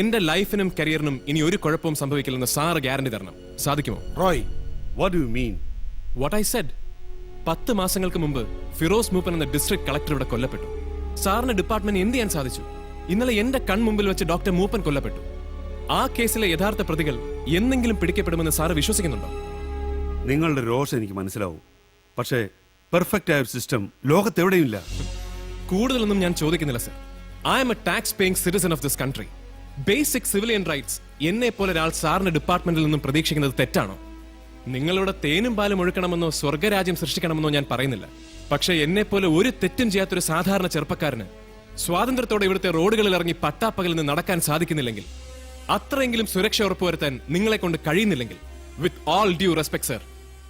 എന്റെ ലൈഫിനും കരിയറിനും ഇനി ഒരു കുഴപ്പവും സംഭവിക്കില്ലെന്ന് സാറ് ഗ്യാരണ്ടി തരണം. സാധിക്കുമോ? Roy, what do you mean? What I said. 10 മാസങ്ങൾക്ക് മുമ്പ് ഫിറോസ് മൂപ്പൻ എന്ന ഡിസ്ട്രിക്ട് കളക്ടർ ഇവിടെ കൊല്ലപ്പെട്ടു. സാറിന്റെ ഡിപ്പാർട്ട്മെന്റ് എന്ത് ചെയ്യാൻ സാധിച്ചു? ഇന്നലെ എന്റെ കൺമുമ്പിൽ വെച്ച് ഡോക്ടർ മൂപ്പൻ കൊല്ലപ്പെട്ടു. ആ കേസിലെ യഥാർത്ഥ പ്രതികൾ എന്നെങ്കിലും പിടിക്കപ്പെടുമെന്ന് സാറ് വിശ്വസിക്കുന്നുണ്ടോ? നിങ്ങളുടെ രോഷം എനിക്ക് മനസ്സിലാവും. പക്ഷേ പെർഫെക്റ്റ് ആയ ഒരു സിസ്റ്റം ലോകത്തെവിടെയില്ല. കൂടുതലൊന്നും ഞാൻ ചോദിക്കുന്നില്ല sir. I M A tax paying citizen of this country. Basic civilian rights എന്നെ പോലെ ഒരാൾ സാറിന്റെ ഡിപ്പാർട്ട്മെന്റിൽ നിന്നും പ്രതീക്ഷിക്കുന്നത് തെറ്റാണോ? നിങ്ങളിവിടെ തേനും പാലും ഒഴുക്കണമെന്നോ സ്വർഗരാജ്യം സൃഷ്ടിക്കണമെന്നോ ഞാൻ പറയുന്നില്ല. പക്ഷെ എന്നെ പോലെ ഒരു തെറ്റും ചെയ്യാത്തൊരു സാധാരണ ചെറുപ്പക്കാരന് സ്വാതന്ത്ര്യത്തോടെ ഇവിടുത്തെ റോഡുകളിൽ ഇറങ്ങി പട്ടാപ്പകലിൽ നിന്ന് നടക്കാൻ സാധിക്കുന്നില്ലെങ്കിൽ, അത്രയെങ്കിലും സുരക്ഷ ഉറപ്പുവരുത്താൻ നിങ്ങളെ കൊണ്ട് കഴിയുന്നില്ലെങ്കിൽ, with all due respect sir,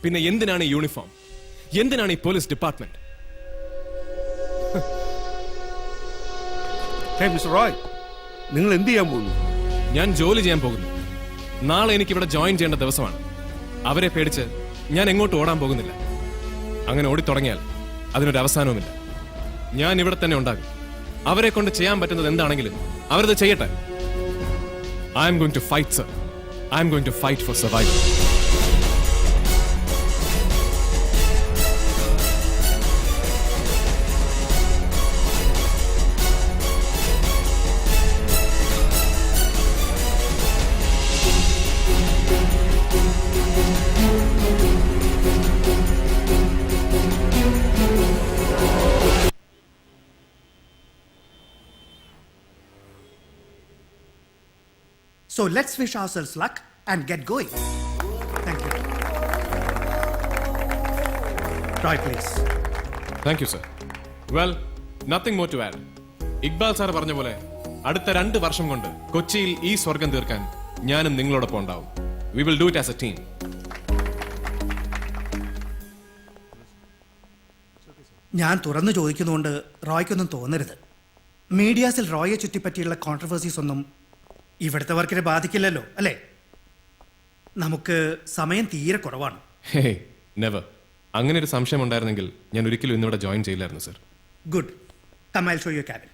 പിന്നെ എന്തിനാണ് ഈ യൂണിഫോം? എന്തിനാണ് ഈ പോലീസ് ഡിപ്പാർട്ട്മെന്റ്? മിസ്റ്റർ റോയ്, നിങ്ങൾ എന്ത് ചെയ്യാൻ പോകുന്നു? ഞാൻ ജോലി ചെയ്യാൻ പോകുന്നു. നാളെ എനിക്ക് ഇവിടെ ജോയിൻ ചെയ്യേണ്ട ദിവസമാണ്. അവരെ പേടിച്ച് ഞാൻ എങ്ങോട്ട് ഓടാൻ പോകുന്നില്ല. അങ്ങനെ ഓടിത്തുടങ്ങിയാൽ അതിനൊരു അവസാനവുമില്ല. ഞാൻ ഇവിടെ തന്നെ ഉണ്ടാകും. അവരെ കൊണ്ട് ചെയ്യാൻ പറ്റുന്നത് എന്താണെങ്കിലും അവരത് ചെയ്യട്ടെ. I'm going to fight sir. I'm going to fight for survival. So let's wish ourselves luck and get going. Thank you. Roy, please. Thank you, sir. Well, nothing more to add. Iqbal sir പറഞ്ഞ പോലെ അടുത്ത 2 വർഷം കൊണ്ട് കൊച്ചിയിൽ ഈ സ്വർഗം തീർക്കാൻ ഞാനും നിങ്ങളോടൊപ്പം ഉണ്ടാവും. We will do it as A team. ഞാൻ തുറന്നു ചോദിക്കുന്നതുകൊണ്ട് റോയ്ക്കൊന്നും തോന്നരുത്. മീഡിയാസിൽ റോയെ ചുറ്റിപ്പറ്റിയുള്ള കോൺട്രവേഴ്സീസ് ഒന്നും ഇവിടുത്തെ വർക്കിനെ ബാധിക്കില്ലല്ലോ അല്ലേ? നമുക്ക് സമയം തീരെ കുറവാണ്. Hey never. അങ്ങനെ ഒരു സംശയം ഉണ്ടായിരുന്നെങ്കിൽ ഞാൻ ഒരിക്കലും ഇന്നിവിടെ ജോയിൻ ചെയ്യില്ലായിരുന്നു sir. Good. Come I show you cabin.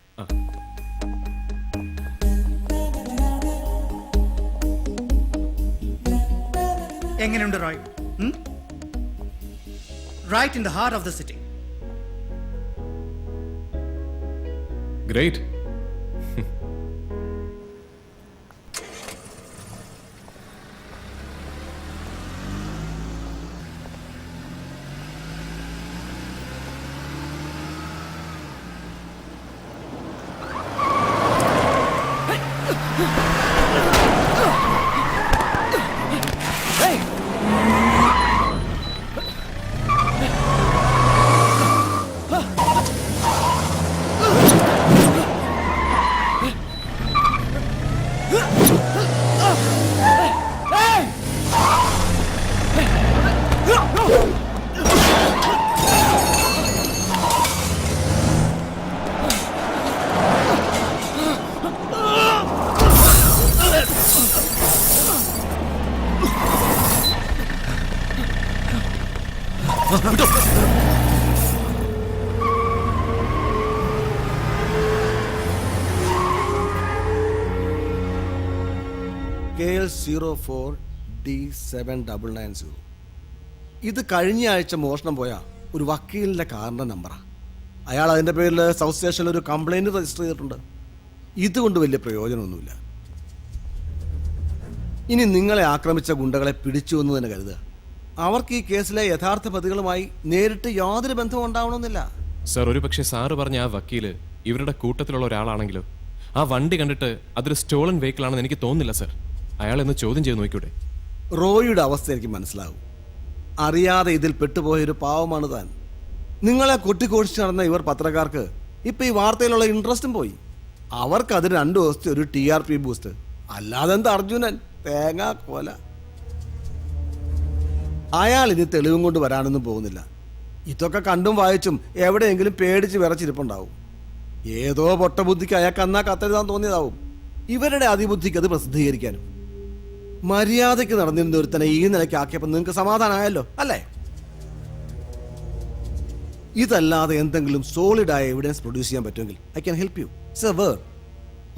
എങ്ങനെയുണ്ട് Roy? Right in the heart of the city. Great. KL04D7990. ഇത് കഴിഞ്ഞ ആഴ്ച മോഷണം പോയ ഒരു വക്കീലിന്റെ കാറിന്റെ നമ്പറാണ്. അയാൾ അതിന്റെ പേരിൽ സൗത്ത് സ്റ്റേഷനിൽ ഒരു കംപ്ലൈന്റ് രജിസ്റ്റർ ചെയ്തിട്ടുണ്ട്. ഇതുകൊണ്ട് വലിയ പ്രയോജനമൊന്നുമില്ല. ഇനി നിങ്ങളെ ആക്രമിച്ച ഗുണ്ടകളെ പിടിച്ചു എന്ന് തന്നെ കരുതുക. അവർക്ക് ഈ കേസിലെ യഥാർത്ഥ പ്രതികളുമായി നേരിട്ട് യാതൊരു ബന്ധവും ഉണ്ടാവണമെന്നില്ല. സർ, ഒരു പക്ഷേ സാറ് പറഞ്ഞ ആ വക്കീല് ഇവരുടെ കൂട്ടത്തിലുള്ള ഒരാളാണെങ്കിലോ? ആ വണ്ടി കണ്ടിട്ട് അതൊരു സ്റ്റോളൻ വെഹിക്കിൾ ആണെന്ന് എനിക്ക് തോന്നുന്നില്ല സർ. അയാളെന്ന് ചോദ്യം ചെയ്ത് നോക്കിക്കൂടെ? റോയിയുടെ അവസ്ഥ എനിക്ക് മനസ്സിലാവും. അറിയാതെ ഇതിൽ പെട്ടുപോയൊരു പാവമാണ് താൻ. നിങ്ങളെ കൊട്ടിക്കോഷിച്ച് നടന്ന ഇവർ പത്രക്കാർക്ക് ഇപ്പൊ ഈ വാർത്തയിലുള്ള ഇൻട്രസ്റ്റും പോയി. അവർക്ക് അതിന് 2 ദിവസത്തെ ഒരു TRP ബൂസ്റ്റ്. അല്ലാതെ എന്താ അർജുനൻ തേങ്ങാ കോല. അയാൾ ഇനി തെളിവും കൊണ്ട് വരാനൊന്നും പോകുന്നില്ല. ഇതൊക്കെ കണ്ടും വായിച്ചും എവിടെയെങ്കിലും പേടിച്ച് വിറച്ചിരിപ്പുണ്ടാവും. ഏതോ പൊട്ടബുദ്ധിക്ക് അയാൾക്ക് അന്നാ കത്തെഴുതാൻ തോന്നിയതാവും. ഇവരുടെ അതിബുദ്ധിക്ക് അത് പ്രസിദ്ധീകരിക്കാനും. മര്യാദയ്ക്ക് നടന്നിരുന്ന ഒരുത്തനെ ഈ നിലയ്ക്ക് ആക്കിയപ്പോൾ നിങ്ങൾക്ക് സമാധാനമായല്ലോ അല്ലേ? ഇതല്ലാതെ എന്തെങ്കിലും സോളിഡായ എവിഡൻസ് പ്രൊഡ്യൂസ് ചെയ്യാൻ പറ്റുമെങ്കിൽ I can help you. It's a word.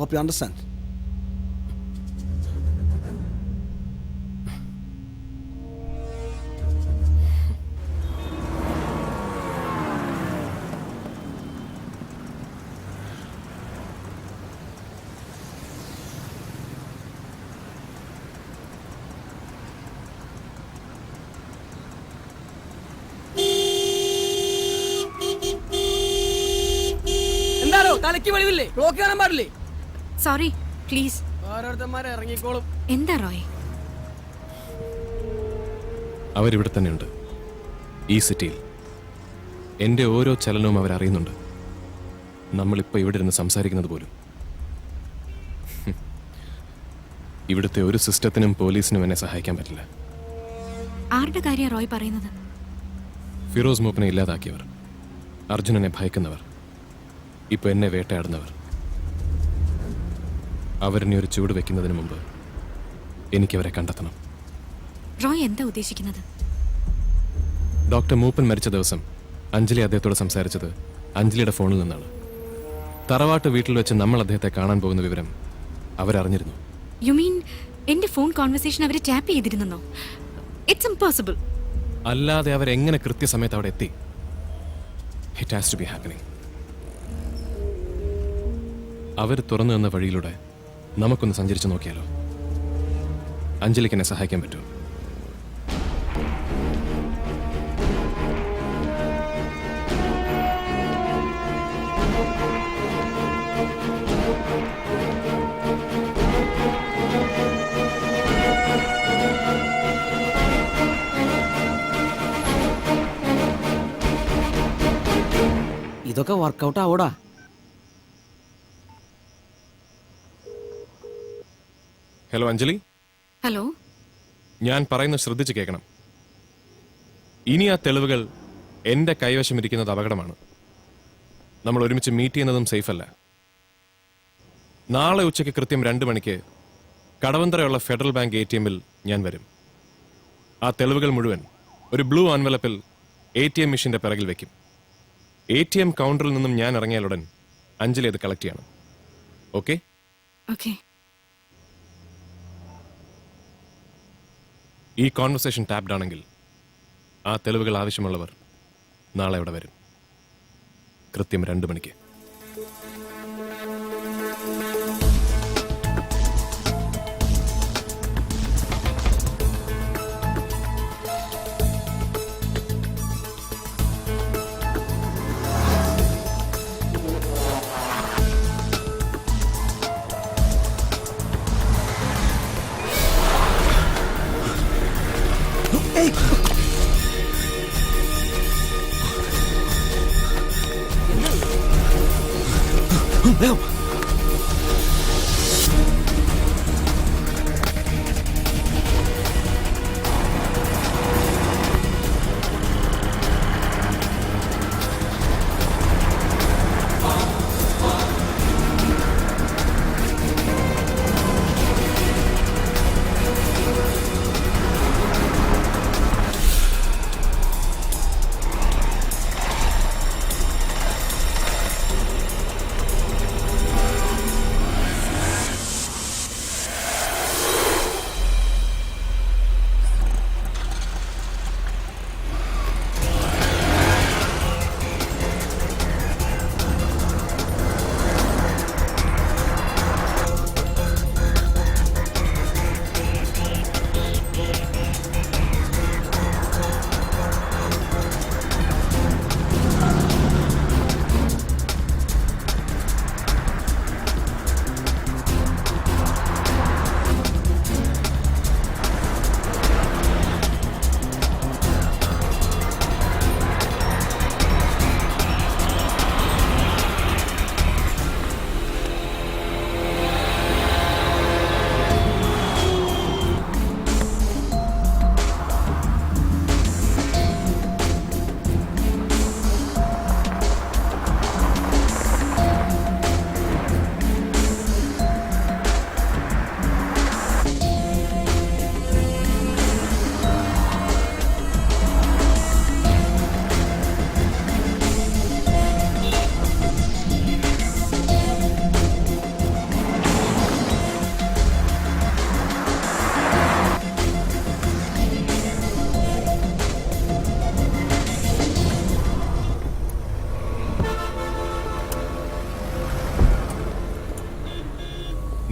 Hope you understand. തലയ്ക്ക് വെളിവില്ലേ? ബ്ലോക്ക് കാണാൻ പാടില്ലേ? Sorry please. ഓരോരുത്തന്മാരെ ഇറങ്ങിക്കോളും. എന്താ റോയ്? അവരിവിടെ തന്നെയുണ്ട്, ഈ സിറ്റിയിൽ. എൻ്റെ ഓരോ ചലനവും അവരറിയുന്നുണ്ട്. നമ്മളിപ്പോൾ ഇവിടെ ഇരുന്ന് സംസാരിക്കുന്നത് പോലും. ഇവിടുത്തെ ഒരു സിസ്റ്റത്തിനും പോലീസിനും എന്നെ സഹായിക്കാൻ പറ്റില്ല. ആരുടെ കാര്യം റോയ് പറയുന്നത്? ഫിറോസ് മൂപ്പനെ ഇല്ലാതാക്കിയവർ, അർജുനനെ ഭയക്കുന്നവർ, ഇപ്പൊ എന്നെ വേട്ടയാടുന്നവർ. അവരിനി ഒരു ചൂട് വെക്കുന്നതിന് മുമ്പ് എനിക്കവരെ കണ്ടെത്തണം. റോയ് എന്താ ഉദ്ദേശിക്കുന്നത്? ഡോക്ടർ മൂപ്പൻ മരിച്ച ദിവസം അഞ്ജലി അദ്ദേഹത്തോട് സംസാരിച്ചത് അഞ്ജലിയുടെ ഫോണിൽ നിന്നാണ്. തറവാട്ട് വീട്ടിൽ വെച്ച് നമ്മൾ അദ്ദേഹത്തെ കാണാൻ പോകുന്ന വിവരം അവരറിഞ്ഞിരുന്നു. യു മീൻ എന്റെ ഫോൺ കോൺവെർസേഷൻ അവർ ടാപ്പ് ചെയ്തിരുന്നോ? It's impossible. അല്ലാതെ അവരെങ്ങനെ കൃത്യസമയത്ത് അവിടെ എത്തി? It has to be happening. അവർ തുറന്നു തന്ന വഴിയിലൂടെ നമുക്കൊന്ന് സഞ്ചരിച്ചു നോക്കിയാലോ? അഞ്ജലിക്ക് എന്നെ സഹായിക്കാൻ പറ്റുമോ? ഇതൊക്കെ വർക്കൗട്ട് ആവോടാ. Hello Anjali, hello. ഞാൻ പറയുന്നത് ശ്രദ്ധിച്ച് കേൾക്കണം. ഇനി ആ തെളിവുകൾ എന്റെ കൈവശം ഇരിക്കുന്നത് അപകടമാണ്. നമ്മൾ ഒരുമിച്ച് മീറ്റ് ചെയ്യുന്നതും സേഫ് അല്ല. നാളെ ഉച്ചയ്ക്ക് കൃത്യം 2 മണിക്ക് കടവന്തറയുള്ള ഫെഡറൽ ബാങ്ക് ATM-ൽ ഞാൻ വരും. ആ തെളിവുകൾ മുഴുവൻ ഒരു ബ്ലൂ ആൻവലപ്പിൽ ATM മെഷീന്റെ പിറകിൽ വെക്കും. ATM കൗണ്ടറിൽ നിന്നും ഞാൻ ഇറങ്ങിയാലുടൻ അഞ്ജലി അത് കളക്ട് ചെയ്യണം. ഓക്കെ? ഓക്കെ. ഈ കോൺവെർസേഷൻ ടാപ്ഡ് ആണെങ്കിൽ ആ തെളിവുകൾ ആവശ്യമുള്ളവർ നാളെ അവിടെ വരും. കൃത്യം 2 മണിക്ക്.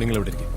നിങ്ങൾ എവിടെ ഇരിക്കും?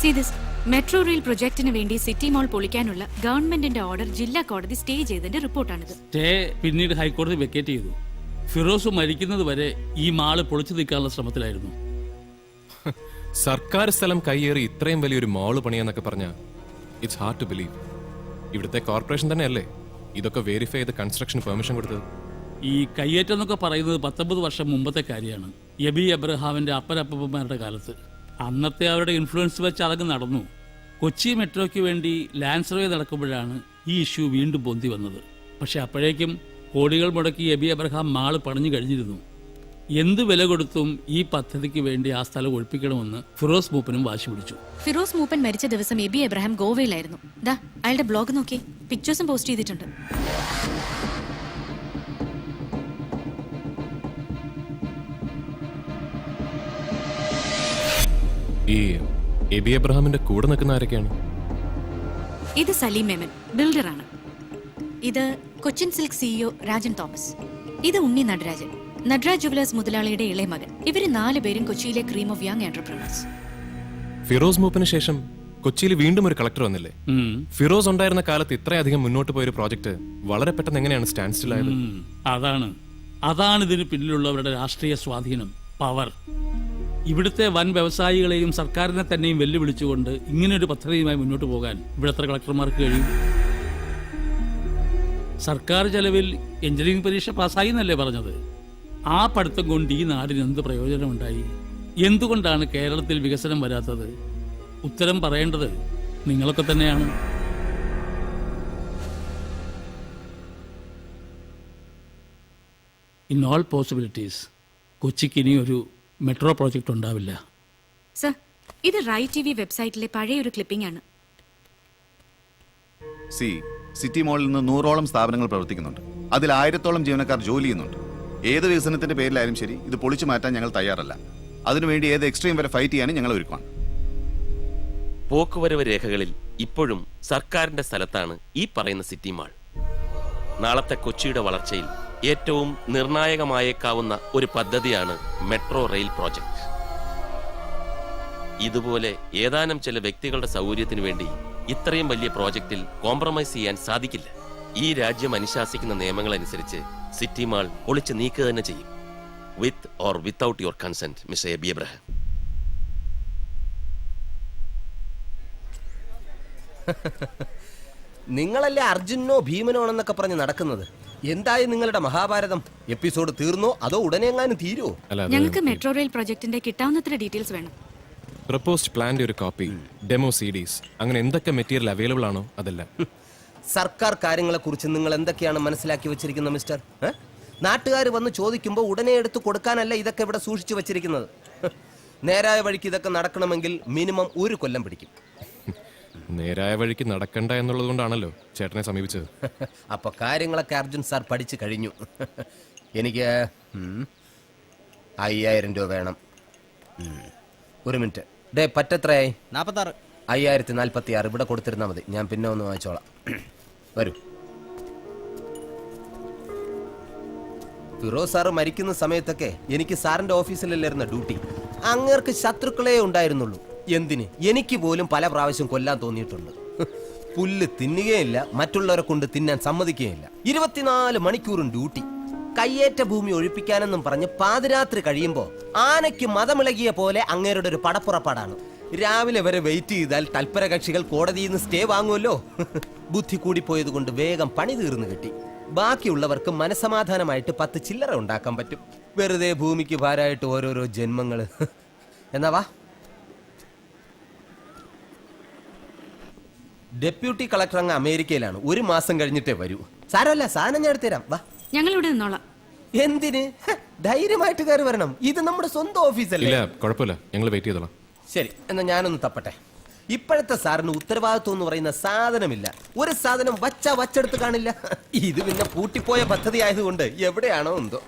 See this. മെട്രോ റെയിൽ പ്രൊജക്ടിന് വേണ്ടി സിറ്റി മോൾ പൊളിക്കാനുള്ള ഗവൺമെന്റിന്റെ ഓർഡർ ജില്ലാ കോടതി സ്റ്റേ ചെയ്തതിന്റെ റിപ്പോർട്ടാണിത്. സ്റ്റേ പിന്നീട് ഹൈക്കോടതി വെക്കേറ്റ് ചെയ്തു. ഫിറോസ് മരിക്കുന്നത് വരെ ഈ മാള് പൊളിച്ചു നീക്കാനുള്ള ശ്രമത്തിലായിരുന്നു. സർക്കാർ സ്ഥലം കയ്യേറി ഇത്രയും വലിയൊരു മാള് പണിയാന്നൊക്കെ പറഞ്ഞ ഇറ്റ്സ് ഹാർഡ് ടു ബിലീവ്. ഇവിടുത്തെ കോർപ്പറേഷൻ തന്നെയല്ലേ ഇതൊക്കെ വെരിഫൈ ചെയ്ത് കൺസ്ട്രക്ഷൻ പെർമിഷൻ കൊടുത്തത്? ഈ കയ്യേറ്റം എന്നൊക്കെ പറയുന്നത് 19 വർഷം മുമ്പത്തെ കാര്യമാണ്. എബി എബ്രഹാമിന്റെ അപ്പനപ്പന്മാരുടെ കാലത്ത്. അന്നത്തെ അവരുടെ ഇൻഫ്ലുവൻസ് വെച്ച് അതങ്ങ് നടന്നു. കൊച്ചി മെട്രോയ്ക്ക് വേണ്ടി ലാൻഡ് സർവേ നടക്കുമ്പോഴാണ് ഈ ഇഷ്യൂ വീണ്ടും പൊന്തി വന്നത്. പക്ഷെ അപ്പോഴേക്കും കോടികൾ മുടക്കി എബി എബ്രഹാം മാള് പണിഞ്ഞു കഴിഞ്ഞിരുന്നു. എന്ത് വില കൊടുത്തും ഈ പദ്ധതിക്ക് വേണ്ടി ആ സ്ഥലം ഒഴിപ്പിക്കണമെന്ന് ഫിറോസ് മൂപ്പനും വാശി പിടിച്ചു. ഫിറോസ് മൂപ്പൻ മരിച്ച ദിവസം എബി എബ്രഹാം ഗോവയിലായിരുന്നു. ദാ അയാളുടെ ബ്ലോഗ് നോക്കി, പിക്ചേഴ്സും പോസ്റ്റ് ചെയ്തിട്ടുണ്ട്. ഈ എബി എബ്രഹാമിന്റെ കൂടെ നിൽക്കുന്ന ആരൊക്കെയാണ്? ഇത് സലീം മേമൻ, ബിൽഡറാണ്. ഇത് Cochin silk CEO Rajan Thomas. ഇത് ഉണ്ണി നടരാജൻ, നടരാജ് ജുവലേഴ്സ് മുതലാളിയുടെ ഇളയ മകൻ. ഇവര് 4 പേരും കൊച്ചിയിലെ cream of young entrepreneurs. Firoz മൂപ്പന് ശേഷം കൊച്ചിയിൽ വീണ്ടും ഒരു കളക്ടർ വന്നില്ലേ? ഫിറോസ് ഉണ്ടായിരുന്ന കാലത്ത് ഇത്രയധികം മുന്നോട്ട് പോയൊരു പ്രോജക്ട് വളരെ പെട്ടെന്ന് എങ്ങനെയാണ് സ്റ്റാൻഡ് സ്റ്റിൽ ആയത്? അതാണ് ഇതിന് പിന്നിലുള്ളവരുടെ രാഷ്ട്രീയ സ്വാധീനം, പവർ. ഇവിടുത്തെ വൻ വ്യവസായികളെയും സർക്കാരിനെ തന്നെയും വെല്ലുവിളിച്ചുകൊണ്ട് ഇങ്ങനെയൊരു പദ്ധതിയുമായി മുന്നോട്ട് പോകാൻ ഇവിടുത്തെ കളക്ടർമാർക്ക് കഴിയും. സർക്കാർ ചെലവിൽ എഞ്ചിനീയറിംഗ് പരീക്ഷ പാസ്സായി എന്നല്ലേ പറഞ്ഞത്? ആ പഠിത്തം കൊണ്ട് ഈ നാടിന് എന്ത് പ്രയോജനമുണ്ടായി? എന്തുകൊണ്ടാണ് കേരളത്തിൽ വികസനം വരാത്തത്? ഉത്തരം പറയേണ്ടത് നിങ്ങളൊക്കെ തന്നെയാണ്. ഇൻ ഓൾ പോസിബിലിറ്റീസ് കൊച്ചിക്ക് ഇനി ഒരു മെട്രോ പ്രോജക്റ്റ് ഉണ്ടാവില്ല. സർ, ഇത് റൈറ്റ് ടിവി വെബ്സൈറ്റിലെ പഴയ ഒരു ക്ലിപ്പിംഗ് ആണ്. സിറ്റി മോളിൽ നിന്ന് 100ഓളം സ്ഥാപനങ്ങൾ പ്രവർത്തിക്കുന്നുണ്ട്. അതിൽ 1000ഓളം ജീവനക്കാർ ജോലി ചെയ്യുന്നുണ്ട്. ഏത് വികസനത്തിന്റെ പേരിലായാലും ശരി, ഇത് പൊളിച്ചു മാറ്റാൻ ഞങ്ങൾ തയ്യാറല്ല. അതിനുവേണ്ടി ഏത് എക്സ്ട്രീം വരെ ഫൈറ്റ് ചെയ്യാനും ഞങ്ങൾ ഒരുക്കണം. പോക്കുവരവ് രേഖകളിൽ ഇപ്പോഴും സർക്കാരിന്റെ സ്ഥലത്താണ് ഈ പറയുന്ന സിറ്റി മാൾ. നാളത്തെ കൊച്ചിയുടെ വളർച്ചയിൽ ഏറ്റവും നിർണായകമായേക്കാവുന്ന ഒരു പദ്ധതിയാണ് മെട്രോ റെയിൽ പ്രോജക്റ്റ്. ഇതുപോലെ ഏതാനും ചില വ്യക്തികളുടെ സൗകര്യത്തിനു വേണ്ടി ഇത്രയും വലിയ പ്രോജക്റ്റിൽ കോംപ്രമൈസ് ചെയ്യാൻ സാധിക്കില്ല. ഈ രാജ്യം അനുശാസിക്കുന്ന നിയമങ്ങളനുസരിച്ച് സിറ്റി മാൾ പൊളിച്ചു നീക്കുക തന്നെ ചെയ്യും. With or without your consent, mister Eby Abraham. നിങ്ങളല്ലേ അർജുനോ ഭീമനോ ആണെന്നൊക്കെ പറഞ്ഞ് നടക്കുന്നത്? എന്തായി നിങ്ങളുടെ മഹാഭാരതം? എപ്പിസോഡ് തീർന്നോ അതോ ഉടനെ എങ്ങാനും തീരുമോ? ഞങ്ങൾക്ക് മെട്രോ റെയിൽ പ്രൊജക്ടിന്റെ കിട്ടാവുന്നത്ര ഡീറ്റെയിൽസ് വേണം. പ്രപ്പോസ്ഡ് പ്ലാന്റെ ഒരു കോപ്പി, ഡെമോ സിഡീസ്, അങ്ങനെ എന്തൊക്കെ മെറ്റീരിയൽ അവൈലബിൾ ആണോ അതെല്ലാം. സർക്കാർ കാര്യങ്ങളെ കുറിച്ച് നിങ്ങൾ എന്തൊക്കെയാണ് മനസ്സിലാക്കി വെച്ചിരിക്കുന്നത് മിസ്റ്റർ? നാട്ടുകാർ വന്ന് ചോദിക്കുമ്പോൾ ഉടനെ എടുത്ത് കൊടുക്കാനല്ല ഇതൊക്കെ ഇവിടെ സൂക്ഷിച്ചു വെച്ചിരിക്കുന്നത്. നേരായ വഴിക്ക് ഇതൊക്കെ നടക്കണമെങ്കിൽ മിനിമം 1 കൊല്ലം പിടിക്കും. നേരായ വഴിക്ക് നടക്കണ്ട എന്നുള്ളത് കൊണ്ടാണല്ലോ ചേട്ടനെ സമീപിച്ചത്. അപ്പൊ കാര്യങ്ങളൊക്കെ അർജുൻ സാർ പഠിച്ചു കഴിഞ്ഞു. എനിക്ക് 5000 രൂപ വേണം. ഒരു മിനിറ്റ്. ഡേ പറ്റെത്രയായി? 46. 5046 ഇവിടെ കൊടുത്തിരുന്നാൽ മതി. ഞാൻ പിന്നെ ഒന്ന് വാങ്ങിച്ചോളാം. വരൂ. ഫിറോസ് സാറ് മരിക്കുന്ന സമയത്തൊക്കെ എനിക്ക് സാറിന്റെ ഓഫീസിലല്ലായിരുന്ന ഡ്യൂട്ടി. അങ്ങേർക്ക് ശത്രുക്കളെ ഉണ്ടായിരുന്നുള്ളൂ. എന്തിന്? എനിക്ക് പോലും പല പ്രാവശ്യം കൊല്ലാൻ തോന്നിയിട്ടുണ്ട്. പുല്ല് തിന്നുകയില്ല, മറ്റുള്ളവരെ കൊണ്ട് തിന്നാൻ സമ്മതിക്കുകയില്ല. 24 മണിക്കൂറും ഡ്യൂട്ടി. കയ്യേറ്റ ഭൂമി ഒഴിപ്പിക്കാനെന്നും പറഞ്ഞ് പാതിരാത്രി കഴിയുമ്പോൾ ആനയ്ക്ക് മതമിളകിയ പോലെ അങ്ങേരുടെ ഒരു പടപ്പുറപ്പാടാണ്. രാവിലെ വരെ വെയിറ്റ് ചെയ്താൽ തൽപര കക്ഷികൾ കോടതിയിൽ നിന്ന് സ്റ്റേ വാങ്ങുമല്ലോ. ബുദ്ധി കൂടിപ്പോയത് കൊണ്ട് വേഗം പണി തീർന്നു കിട്ടി. ബാക്കിയുള്ളവർക്ക് മനസമാധാനമായിട്ട് 10 ചില്ലറ ഉണ്ടാക്കാൻ പറ്റും. വെറുതെ ഭൂമിക്ക് ഭാരമായിട്ട് ഓരോരോ ജന്മങ്ങള്. എന്നാ വാ. ഡെപ്യൂട്ടി കളക്ടർ അങ്ങ് അമേരിക്കയിലാണ്. 1 മാസം കഴിഞ്ഞിട്ടേ വരൂ. സാരമല്ല, സാധനം ഞാൻ എടുത്തുതരാം. വാ. ഞങ്ങളിവിടെ നിന്നോളാം. എന്തിന്? ധൈര്യമായിട്ട് കയറി വരണം. ഇത് നമ്മുടെ സ്വന്തം ഓഫീസല്ലേ. ഇല്ല, കുഴപ്പമില്ല, ഞങ്ങൾ വെയിറ്റ് ചെയ്തോളാം. ശരി, എന്നാ ഞാനൊന്ന് തപ്പട്ടെ. ഇപ്പോഴത്തെ സാറിന് ഉത്തരവാദിത്വം എന്ന് പറയുന്ന സാധനമില്ല. ഒരു സാധനം വച്ചെടുത്ത് കാണില്ല. ഇത് പിന്നെ പൂട്ടിപ്പോയ പദ്ധതി ആയതുകൊണ്ട് എവിടെയാണോ എന്തോ.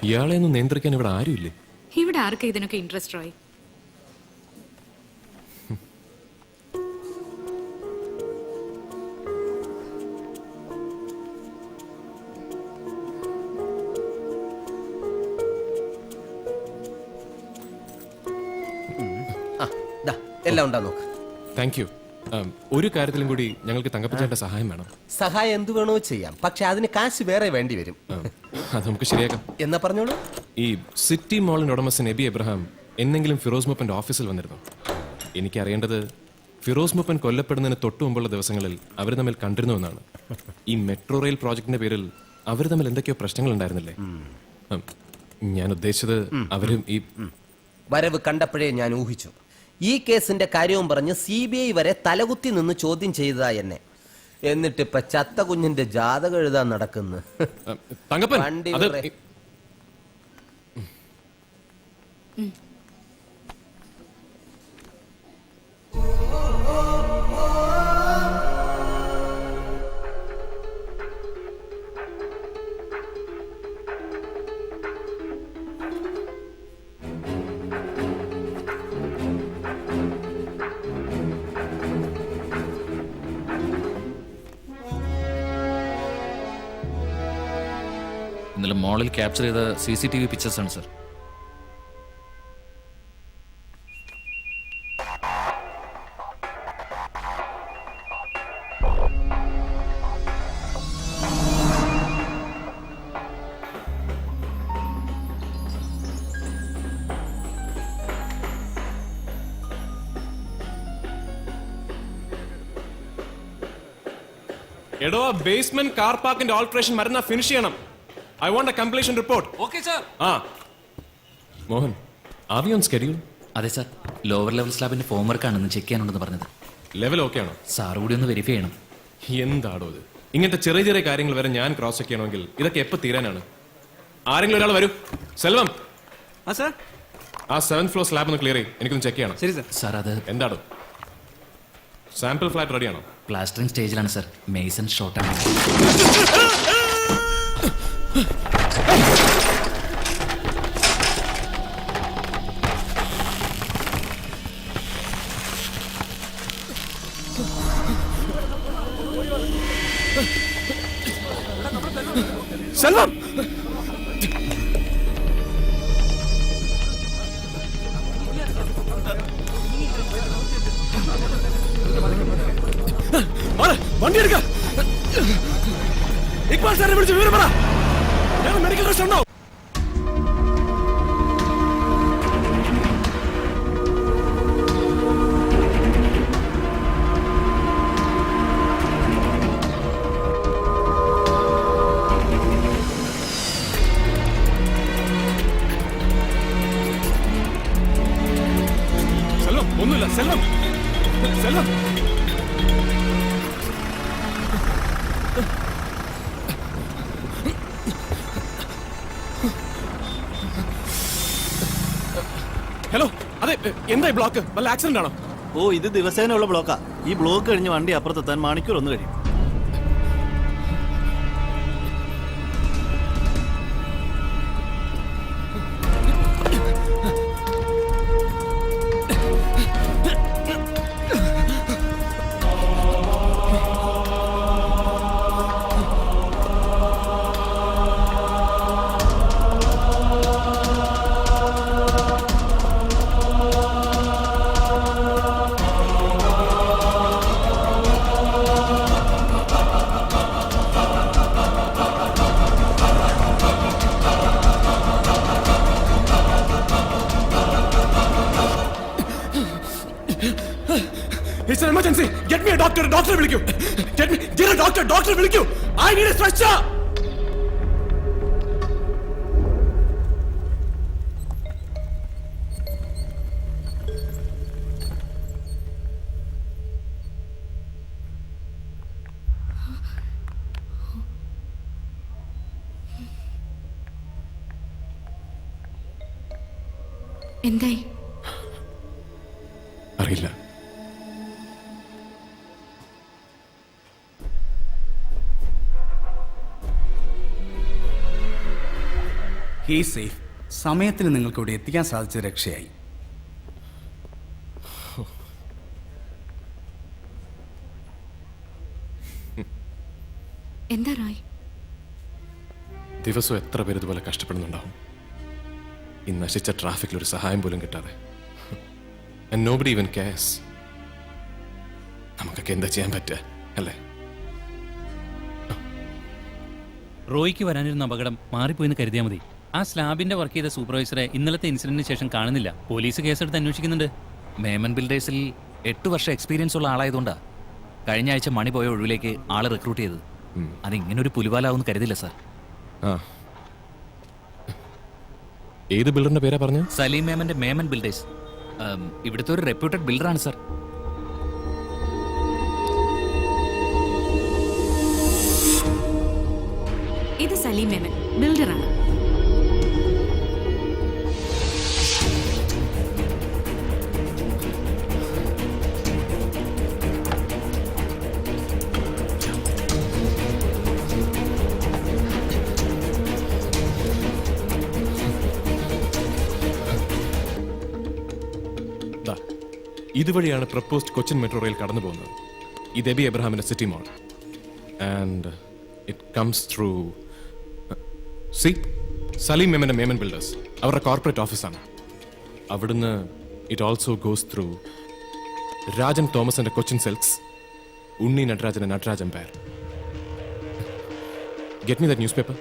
ഇയാളെ ഒന്ന് നിയന്ത്രിക്കാൻ ഇവിടെ ആരുമില്ലേ? ഇവിടെ ആർക്കാ ഇതിനൊക്കെ ഇൻട്രസ്റ്റ് ആയി? എല്ലാം ഉണ്ടാ നോക്ക്. Thank you. ഒരു കാര്യത്തിലും കൂടി ഞങ്ങൾക്ക് തങ്കപ്പച്ചേട്ടന്റെ സഹായം വേണം. സഹായം എന്ത് വേണോ ചെയ്യാം, പക്ഷെ അതിന് കാശ് വേറെ വേണ്ടി വരും. അത് നമുക്ക് ശരിയാക്കാം. എന്നാ പറഞ്ഞോളൂ. ഈ സിറ്റി മോളിന്റെ ഉടമസ്ഥൻ എബി എബ്രഹാം എന്നെങ്കിലും ഫിറോസ് മൂപ്പന്റെ ഓഫീസിൽ വന്നിരുന്നു? എനിക്കറിയേണ്ടത് ഫിറോസ് മൂപ്പൻ കൊല്ലപ്പെടുന്നതിന് തൊട്ടു മുമ്പുള്ള ദിവസങ്ങളിൽ അവർ തമ്മിൽ കണ്ടിരുന്നുവെന്നാണ്. ഈ മെട്രോ റെയിൽ പ്രോജക്ടിന്റെ പേരിൽ അവർ തമ്മിൽ എന്തൊക്കെയോ പ്രശ്നങ്ങൾ ഉണ്ടായിരുന്നില്ലേ? ഞാൻ ഉദ്ദേശിച്ചത് അവരും ഈ വരവ് കണ്ടപ്പോഴേ ഞാൻ ഊഹിച്ചു. ഈ കേസിന്റെ കാര്യവും പറഞ്ഞ് CBI വരെ തലകുത്തി നിന്ന് ചോദ്യം ചെയ്തതാ എന്നെ. എന്നിട്ട് ഇപ്പൊ ചത്ത കുഞ്ഞിന്റെ ജാതകം എഴുതാൻ നടക്കുന്നു. വണ്ടി വിറേ. ഇന്നലെ മോളിൽ ക്യാപ്ചർ ചെയ്ത CCTV പിക്ചേഴ്സ് ആണ് സർ. എടോ, ബേസ്മെന്റ് കാർ പാർക്കിന്റെ ഓൾട്രേഷൻ മരുന്ന് ഫിനിഷ് ചെയ്യണം. I want a completion report. Okay, sir. Mohan, are we on schedule? അതെ സർ, ലോവർ ലെവൽ സ്ലാബിന്റെ ഫോം വർക്ക് ആണെന്ന് ചെക്ക് ചെയ്യാനുണ്ടെന്ന് പറഞ്ഞത്. ലെവൽ ഓക്കെ ആണോ? സാർ കൂടി ഒന്ന് വെരിഫൈ ചെയ്യണം. എന്താടോ ഇത്? ഇങ്ങനത്തെ ചെറിയ ചെറിയ കാര്യങ്ങൾ വരെ ഞാൻ ക്രോസ് ചെക്ക് ചെയ്യണമെങ്കിൽ ഇതൊക്കെ എപ്പോൾ തീരാനാണ്? ആരെങ്കിലും ഒരാൾ വരൂ. സെൽവം, ആ 7th ഫ്ലോർ സ്ലാബ് ഒന്ന് ക്ലിയർ ചെയ്യും. എനിക്കൊന്ന് ചെക്ക് ചെയ്യണം. ശരി സർ. സാർ അത് എന്താടോ? സാമ്പിൾ ഫ്ലാറ്റ് റെഡിയാണോ? പ്ലാസ്റ്ററിംഗ് സ്റ്റേജിലാണ് സർ. മേസൺ ഷോർട്ടാണ്. സെൽവം, വണ്ടി എടുക്ക. ഇക്ബാൽ സാറിനെ വിളിച്ച് വിവരം പറ. ഞങ്ങൾ മെഡിക്കൽ റെസ്റ്റ് ഉണ്ടോ? സെൽവം, ഒന്നുമില്ല. സെൽവം, സെൽവം. ഹലോ, അതെ, എന്തായി ബ്ലോക്ക്? വല്ല ആക്സിഡന്റ് ആണോ? ഇത് ദിവസേനയുള്ള ബ്ലോക്കാ. ഈ ബ്ലോക്ക് കഴിഞ്ഞ് വണ്ടി അപ്പുറത്തെത്താൻ മണിക്കൂർ ഒന്ന് കഴിയും. It's an emergency. Get me a doctor. Doctor വിളിക്കൂ. Get a doctor. Doctor വിളിക്കൂ. I need a stretcher. എന്തായി? അറിയില്ല. He's safe. സമയത്തിന് നിങ്ങൾക്ക് ഇവിടെ എത്തിക്കാൻ സാധിച്ചത് രക്ഷയായി. എന്താ റോയ്? ദിവസവും എത്ര പേര് ഇതുപോലെ കഷ്ടപ്പെടുന്നുണ്ടാവും. ഈ നശിച്ച ട്രാഫിക്കിൽ ഒരു സഹായം പോലും കിട്ടാതെ. and nobody even cares. നമുക്കൊക്കെ എന്താ ചെയ്യാൻ പറ്റുക അല്ലേ? റോയ്ക്ക് വരാനിരുന്ന അപകടം മാറിപ്പോയെന്ന് കരുതിയാൽ മതി. ആ സ്ലാബിന്റെ വർക്ക് ചെയ്ത സൂപ്പർവൈസറെ ഇന്നലത്തെ ഇൻസിഡന്റിന് ശേഷം കാണുന്നില്ല. പോലീസ് കേസെടുത്ത് അന്വേഷിക്കുന്നുണ്ട്. മേമൻ ബിൽഡേഴ്സിൽ 8 വർഷം എക്സ്പീരിയൻസ് ഉള്ള ആളായതുകൊണ്ടാ കഴിഞ്ഞ ആഴ്ച മണി പോയ ഒഴിവിലേക്ക് ആളെ റിക്രൂട്ട് ചെയ്തത്. അത് ഇങ്ങനെ ഒരു പുലിവാലാവെന്ന് കരുതില്ല സാർ. ഏത് ബിൽഡറിന്റെ പേരാ പറഞ്ഞു? സലീം മേമന്റെ മേമൻ ബിൽഡേഴ്സ്. ഇവിടുത്തെ ഒരു റെപ്യൂട്ടഡ് ബിൽഡറാണ് സാർ. ഇത് സലീം മേമൻ ബിൽഡറാണ്. ഇതുവഴിയാണ് പ്രപ്പോസ്ഡ് കൊച്ചിൻ മെട്രോ റെയിൽ കടന്നു പോകുന്നത്. ഇത് എബി എബ്രഹാമിന്റെ city mall and it comes through Salim മേമന്റെ മേമൻ ബിൽഡേഴ്സ്. അവരുടെ കോർപ്പറേറ്റ് ഓഫീസാണ്. അവിടുന്ന് it also goes through Rajan തോമസിന്റെ കൊച്ചിൻ സിൽക്സ്, ഉണ്ണി നടരാജന്റെ Nataraj empire. Get me that newspaper.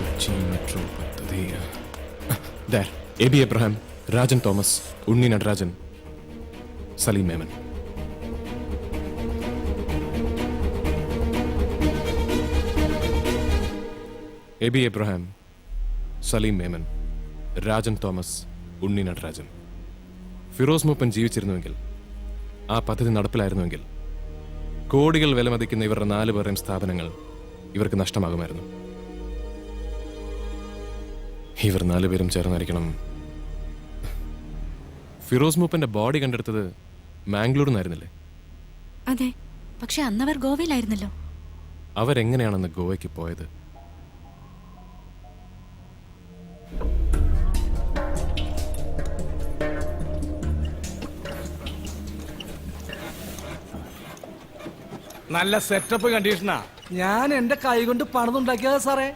Kochi metro പദ്ധതി. There, A.B. Abraham, Rajan Thomas, Unni Nadarajan, Salim Memon. A.B. Abraham, Salim Memon, Rajan Thomas, Unni Nadarajan. Firoz Moopan ജീവിച്ചിരുന്നുവെങ്കിൽ, ആ പദ്ധതി നടപ്പിലായിരുന്നുവെങ്കിൽ, കോടികൾ വിലമതിക്കുന്ന ഇവരുടെ 4 പേരുടെയും സ്ഥാപനങ്ങൾ ഇവർക്ക് നഷ്ടമാകുമായിരുന്നു. ഇവർ 4 പേരും ചേർന്നായിരിക്കണം. ഫിറോസ് മൂപ്പന്റെ ബോഡി കണ്ടെടുത്തത് മാംഗ്ലൂരിൽ നിന്നായിരുന്നില്ലേ? അതെ, പക്ഷെ അന്നവർ ഗോവയിലായിരുന്നല്ലോ. അവരെങ്ങനെയാണെന്ന് ഗോവയ്ക്ക് പോയത്? നല്ല സെറ്റപ്പ് കണ്ടീഷനാ. ഞാൻ എന്റെ കൈ കൊണ്ട് പണിതുണ്ടാക്കിയതാ സാറേ.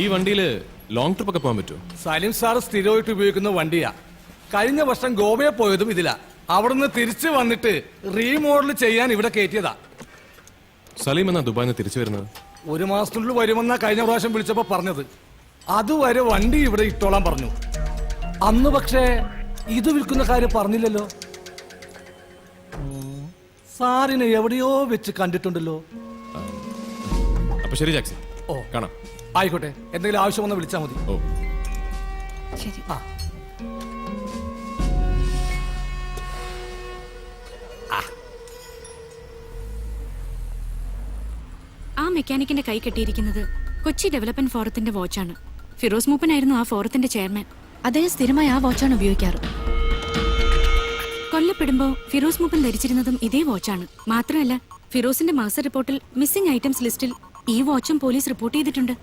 ഈ വണ്ടിയിൽ ലോങ് ട്രിപ്പ് ഒക്കെ പോകാൻ പറ്റുമോ? സലീം സാർ സ്ഥിരമായിട്ട് ഉപയോഗിക്കുന്ന വണ്ടിയാ. കഴിഞ്ഞ വർഷം ഗോവയെ പോയതും ഇതിലാ. അവിടുന്ന് തിരിച്ചു വന്നിട്ട് റീമോഡൽ ചെയ്യാൻ ഇവിടെ കയറ്റിയതാ. സലീം എന്നാ ദുബായിൽ നിന്ന് തിരിച്ചു വരുന്നത്? 1 മാസത്തിനുള്ളിൽ വരുമെന്നാ കഴിഞ്ഞ പ്രാവശ്യം വിളിച്ചപ്പോ പറഞ്ഞത്. അതുവരെ വണ്ടി ഇവിടെ ഇട്ടോളാൻ പറഞ്ഞു. അന്ന് പക്ഷേ ഇത് വിൽക്കുന്ന കാര്യം പറഞ്ഞില്ലല്ലോ. സാറിനെ എവിടെയോ വെച്ച് കണ്ടിട്ടുണ്ടല്ലോ. അപ്പൊ ശരി ജാക്സൺ, കാണാം. ആയിക്കോട്ടെ, എന്തെങ്കിലും ആവശ്യം വന്ന് വിളിച്ചാൽ മതി. ശരി. ആ മെക്കാനിക്കിന്റെ കൈ കെട്ടിയിരിക്കുന്നത് കൊച്ചി ഡെവലപ്മെന്റ് ഫോറത്തിന്റെ വാച്ചാണ്. ഫിറോസ് മൂപ്പനായിരുന്നു ആ ഫോറത്തിന്റെ ചെയർമാൻ. അദ്ദേഹം സ്ഥിരമായി ആ വാച്ചാണ് ഉപയോഗിക്കാറ്. കൊല്ലപ്പെടുമ്പോ ഫിറോസ് മൂപ്പൻ ധരിച്ചിരുന്നതും ഇതേ വാച്ചാണ്. മാത്രമല്ല, ഫിറോസിന്റെ മാസ റിപ്പോർട്ടിൽ മിസ്സിംഗ് ഐറ്റംസ് ലിസ്റ്റിൽ ഈ വാച്ചും പോലീസ് റിപ്പോർട്ട് ചെയ്തിട്ടുണ്ട്.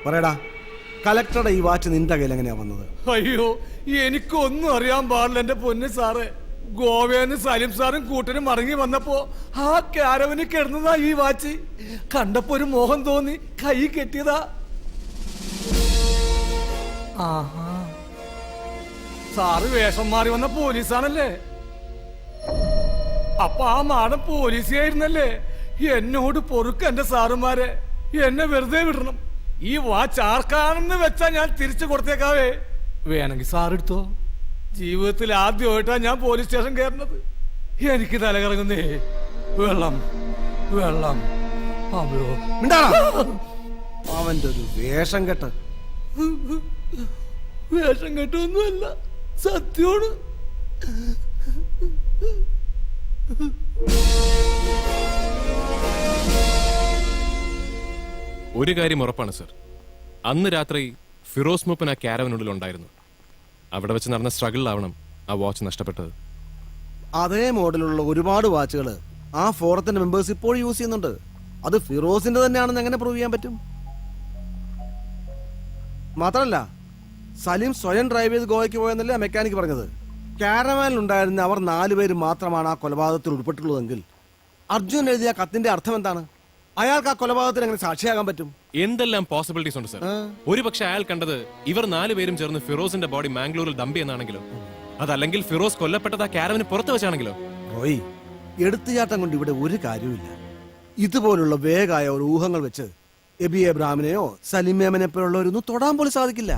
പറയടാ, കലക്ടറുടെ ഈ വാച്ച് നിന്റെ കയ്യിൽ എങ്ങനെയാ വന്നത്? അയ്യോ, എനിക്കൊന്നും അറിയാൻ പാടില്ല എന്റെ പൊന്ന് സാറ്. ഗോവയെന്ന് സലീം സാറും കൂട്ടരും മടങ്ങി വന്നപ്പോ ആ കാരവന് കിടന്നതാ ഈ വാച്ച്. കണ്ടപ്പോ ഒരു മോഹം തോന്നി കൈ കെട്ടിയതാ. ആഹാ, സാറ് വേഷം മാറി വന്ന പോലീസാണല്ലേ? അപ്പൊ ആ മാഡം പോലീസായിരുന്നല്ലേ? എന്നോട് പൊറുക്ക് എന്റെ സാറുമാരെ, എന്നെ വെറുതെ വിടണം. ഈ വാച്ച് ആർക്കാണെന്ന് വെച്ചാ ഞാൻ തിരിച്ചു കൊടുത്തേക്കാവേ. വേണമെങ്കിൽ സാറെടുത്തോ. ജീവിതത്തിൽ ആദ്യമായിട്ടാ ഞാൻ പോലീസ് സ്റ്റേഷൻ കയറുന്നത്. എനിക്ക് തലകറങ്ങുന്നേ. വെള്ളം വെള്ളം. അവന്റെ ഒരു വേഷം കെട്ട്. വേഷം കെട്ടൊന്നുമല്ല, സത്യമാണ്. ഒരു കാര്യം ഉറപ്പാണ് സർ, അന്ന് രാത്രി ഫിറോസ് മൂപ്പൻ ആ ക്യാരവനുള്ളിൽ ഉണ്ടായിരുന്നു. അവിടെ വെച്ച് നടന്ന സ്ട്രഗിളിലാവണം ആ വാച്ച് നഷ്ടപ്പെട്ടത്. അതേ മോഡലുള്ള ഒരുപാട് വാച്ചുകൾ ആ ഫോറത്തിന്റെ മെമ്പേഴ്സ് ഇപ്പോൾ യൂസ് ചെയ്യുന്നുണ്ട്. അത് ഫിറോസിന്റെ തന്നെയാണെന്ന് എങ്ങനെ പ്രൂവ് ചെയ്യാൻ പറ്റും? മാത്രമല്ല സലീം സ്വയം ഡ്രൈവ് ചെയ്ത് ഗോവയ്ക്ക് പോയെന്നല്ലേ ആ മെക്കാനിക് പറഞ്ഞത്. കാരവാനിലുണ്ടായിരുന്ന അവർ 4 പേര് മാത്രമാണ് ആ കൊലപാതകത്തിൽ ഉൾപ്പെട്ടുള്ളതെങ്കിൽ അർജുൻ എഴുതിയ കത്തിന്റെ അർത്ഥം എന്താണ്? അയാൾക്ക് ആ കൊലപാതകത്തിന് എങ്ങനെ സാക്ഷിയാകാൻ പറ്റും? എന്തെല്ലാം പോസിബിലിറ്റീസ് ഉണ്ട് സർ. ഒരു പക്ഷെ അയാൾ കണ്ടത് ഇവർ 4 പേരും ചേർന്ന് ഫിറോസിന്റെ ബോഡി മാംഗ്ലൂരിൽ ഡംപ് ചെയ്യുന്നതാണെങ്കിലോ, അതല്ലെങ്കിൽ ഫിറോസ് കൊല്ലപ്പെട്ടത് ആ കാരവന് പുറത്ത് വെച്ചാണെങ്കിലോ? റോയ്, എടുത്തുചാട്ടം കൊണ്ട് ഇവിടെ ഒരു കാര്യമില്ല. ഇതുപോലുള്ള വേഗമായ ഒരു ഊഹങ്ങൾ വെച്ച് എബി എബ്രാഹിമിനെയോ സലീമേമനെ പോലുള്ളവരൊന്നും തൊടാൻ പോലും സാധിക്കില്ല.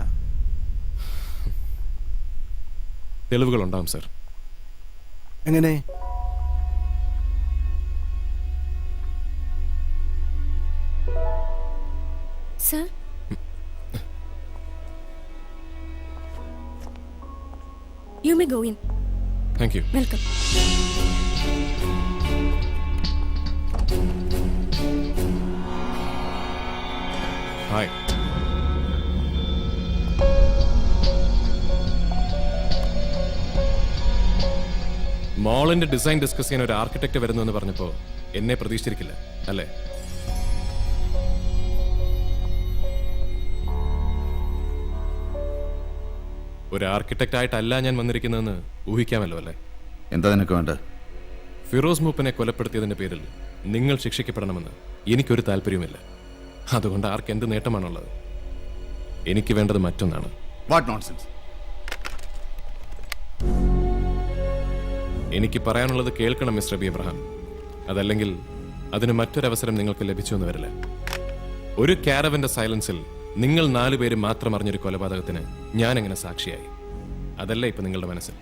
തെളിവുകൾ ഉണ്ടാവും സർ. എങ്ങനെ? Sir, you may go in. Thank you. Welcome. Hi. മോളിന്റെ ഡിസൈൻ ഡിസ്കസ് ചെയ്യാൻ ഒരു ആർക്കിടെക്ട് വരുന്നു എന്ന് പറഞ്ഞപ്പോ എന്നെ പ്രതീക്ഷിച്ചിരിക്കില്ല അല്ലേ? ഒരു ആർക്കിടെക്ട് ആയിട്ടല്ല ഞാൻ വന്നിരിക്കുന്നതെന്ന് ഊഹിക്കാമല്ലോ അല്ലേ? എന്താ നിനക്ക് വേണ്ട? ഫിറോസ് മൂപ്പനെ കൊലപ്പെടുത്തിയതിന്റെ പേരിൽ നിങ്ങൾ ശിക്ഷിക്കപ്പെടണമെന്ന് എനിക്കൊരു താല്പര്യവുമില്ല. അതുകൊണ്ട് ആർക്ക് എന്ത് നേട്ടമാണുള്ളത്? എനിക്ക് വേണ്ടത് മറ്റൊന്നാണ്. What nonsense? എനിക്ക് പറയാനുള്ളത് കേൾക്കണം മിസ്റ്റർ ബി എബ്രഹാം. അതല്ലെങ്കിൽ അതിന് മറ്റൊരവസരം നിങ്ങൾക്ക് ലഭിച്ചു എന്ന് വരില്ല. ഒരു കാരവന്റെ സൈലൻസിൽ നിങ്ങൾ 4 പേര് മാത്രം അറിഞ്ഞൊരു കൊലപാതകത്തിന് ഞാൻ എങ്ങനെ സാക്ഷിയായി? അതല്ല ഇപ്പൊ നിങ്ങളുടെ മനസ്സിൽ.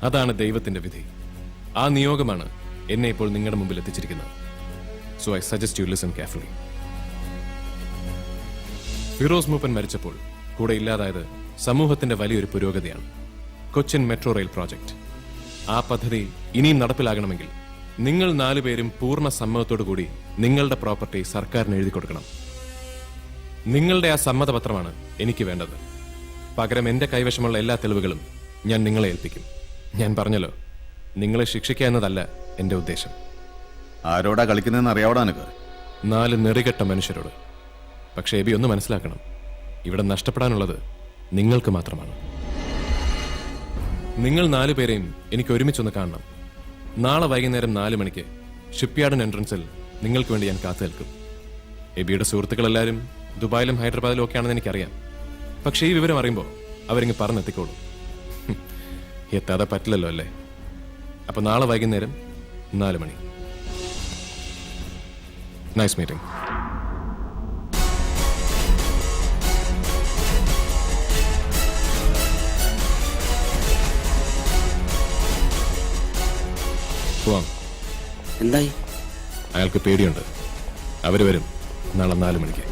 അതാണ് ദൈവത്തിന്റെ വിധി. ആ നിയോഗമാണ് എന്നെ ഇപ്പോൾ നിങ്ങളുടെ മുമ്പിൽ എത്തിച്ചിരിക്കുന്നത്. So I suggest you listen carefully. Firoz Moopan മരിച്ചപ്പോൾ കൂടെ ഇല്ലാതായത് സമൂഹത്തിന്റെ വലിയൊരു പുരോഗതിയാണ്. Cochin metro rail project. ആ പദ്ധതി ഇനിയും നടപ്പിലാകണമെങ്കിൽ നിങ്ങൾ 4 പേരും പൂർണ്ണ സമ്മതത്തോടു കൂടി നിങ്ങളുടെ പ്രോപ്പർട്ടി സർക്കാരിന് എഴുതി കൊടുക്കണം. നിങ്ങളുടെ ആ സമ്മതപത്രമാണ് എനിക്ക് വേണ്ടത്. പകരം എന്റെ കൈവശമുള്ള എല്ലാ തെളിവുകളും ഞാൻ നിങ്ങളെ ഏൽപ്പിക്കും. ഞാൻ പറഞ്ഞല്ലോ, നിങ്ങളെ ശിക്ഷിക്കുക എന്നതല്ല എന്റെ ഉദ്ദേശം. ആരോടാ കളിക്കുന്നതെന്ന് അറിയാവടാ നിനക്ക്? 4 നെറികെട്ട മനുഷ്യരോട്. പക്ഷേ എബി ഒന്ന് മനസ്സിലാക്കണം, ഇവിടെ നഷ്ടപ്പെടാനുള്ളത് നിങ്ങൾക്ക് മാത്രമാണ്. നിങ്ങൾ 4 പേരെയും എനിക്ക് ഒരുമിച്ചൊന്ന് കാണണം. നാളെ വൈകുന്നേരം 4 മണിക്ക് ഷിപ്പ്യാർഡിന് എൻട്രൻസിൽ നിങ്ങൾക്ക് വേണ്ടി ഞാൻ കാത്തു നിൽക്കും. എബിയുടെ സുഹൃത്തുക്കളെല്ലാവരും ദുബായിലും ഹൈദരാബാദിലും ഒക്കെ ആണെന്ന് എനിക്കറിയാം. പക്ഷേ ഈ വിവരം അറിയുമ്പോൾ അവരിങ്ങ് പറഞ്ഞെത്തിക്കോളൂ. എത്താതെ പറ്റില്ലല്ലോ അല്ലേ? അപ്പൊ നാളെ വൈകുന്നേരം 4 മണി. Nice meeting. എന്തായി? അയാൾക്ക് പേടിയുണ്ട്. അവര് വരും നാളെ 4 മണിക്ക്.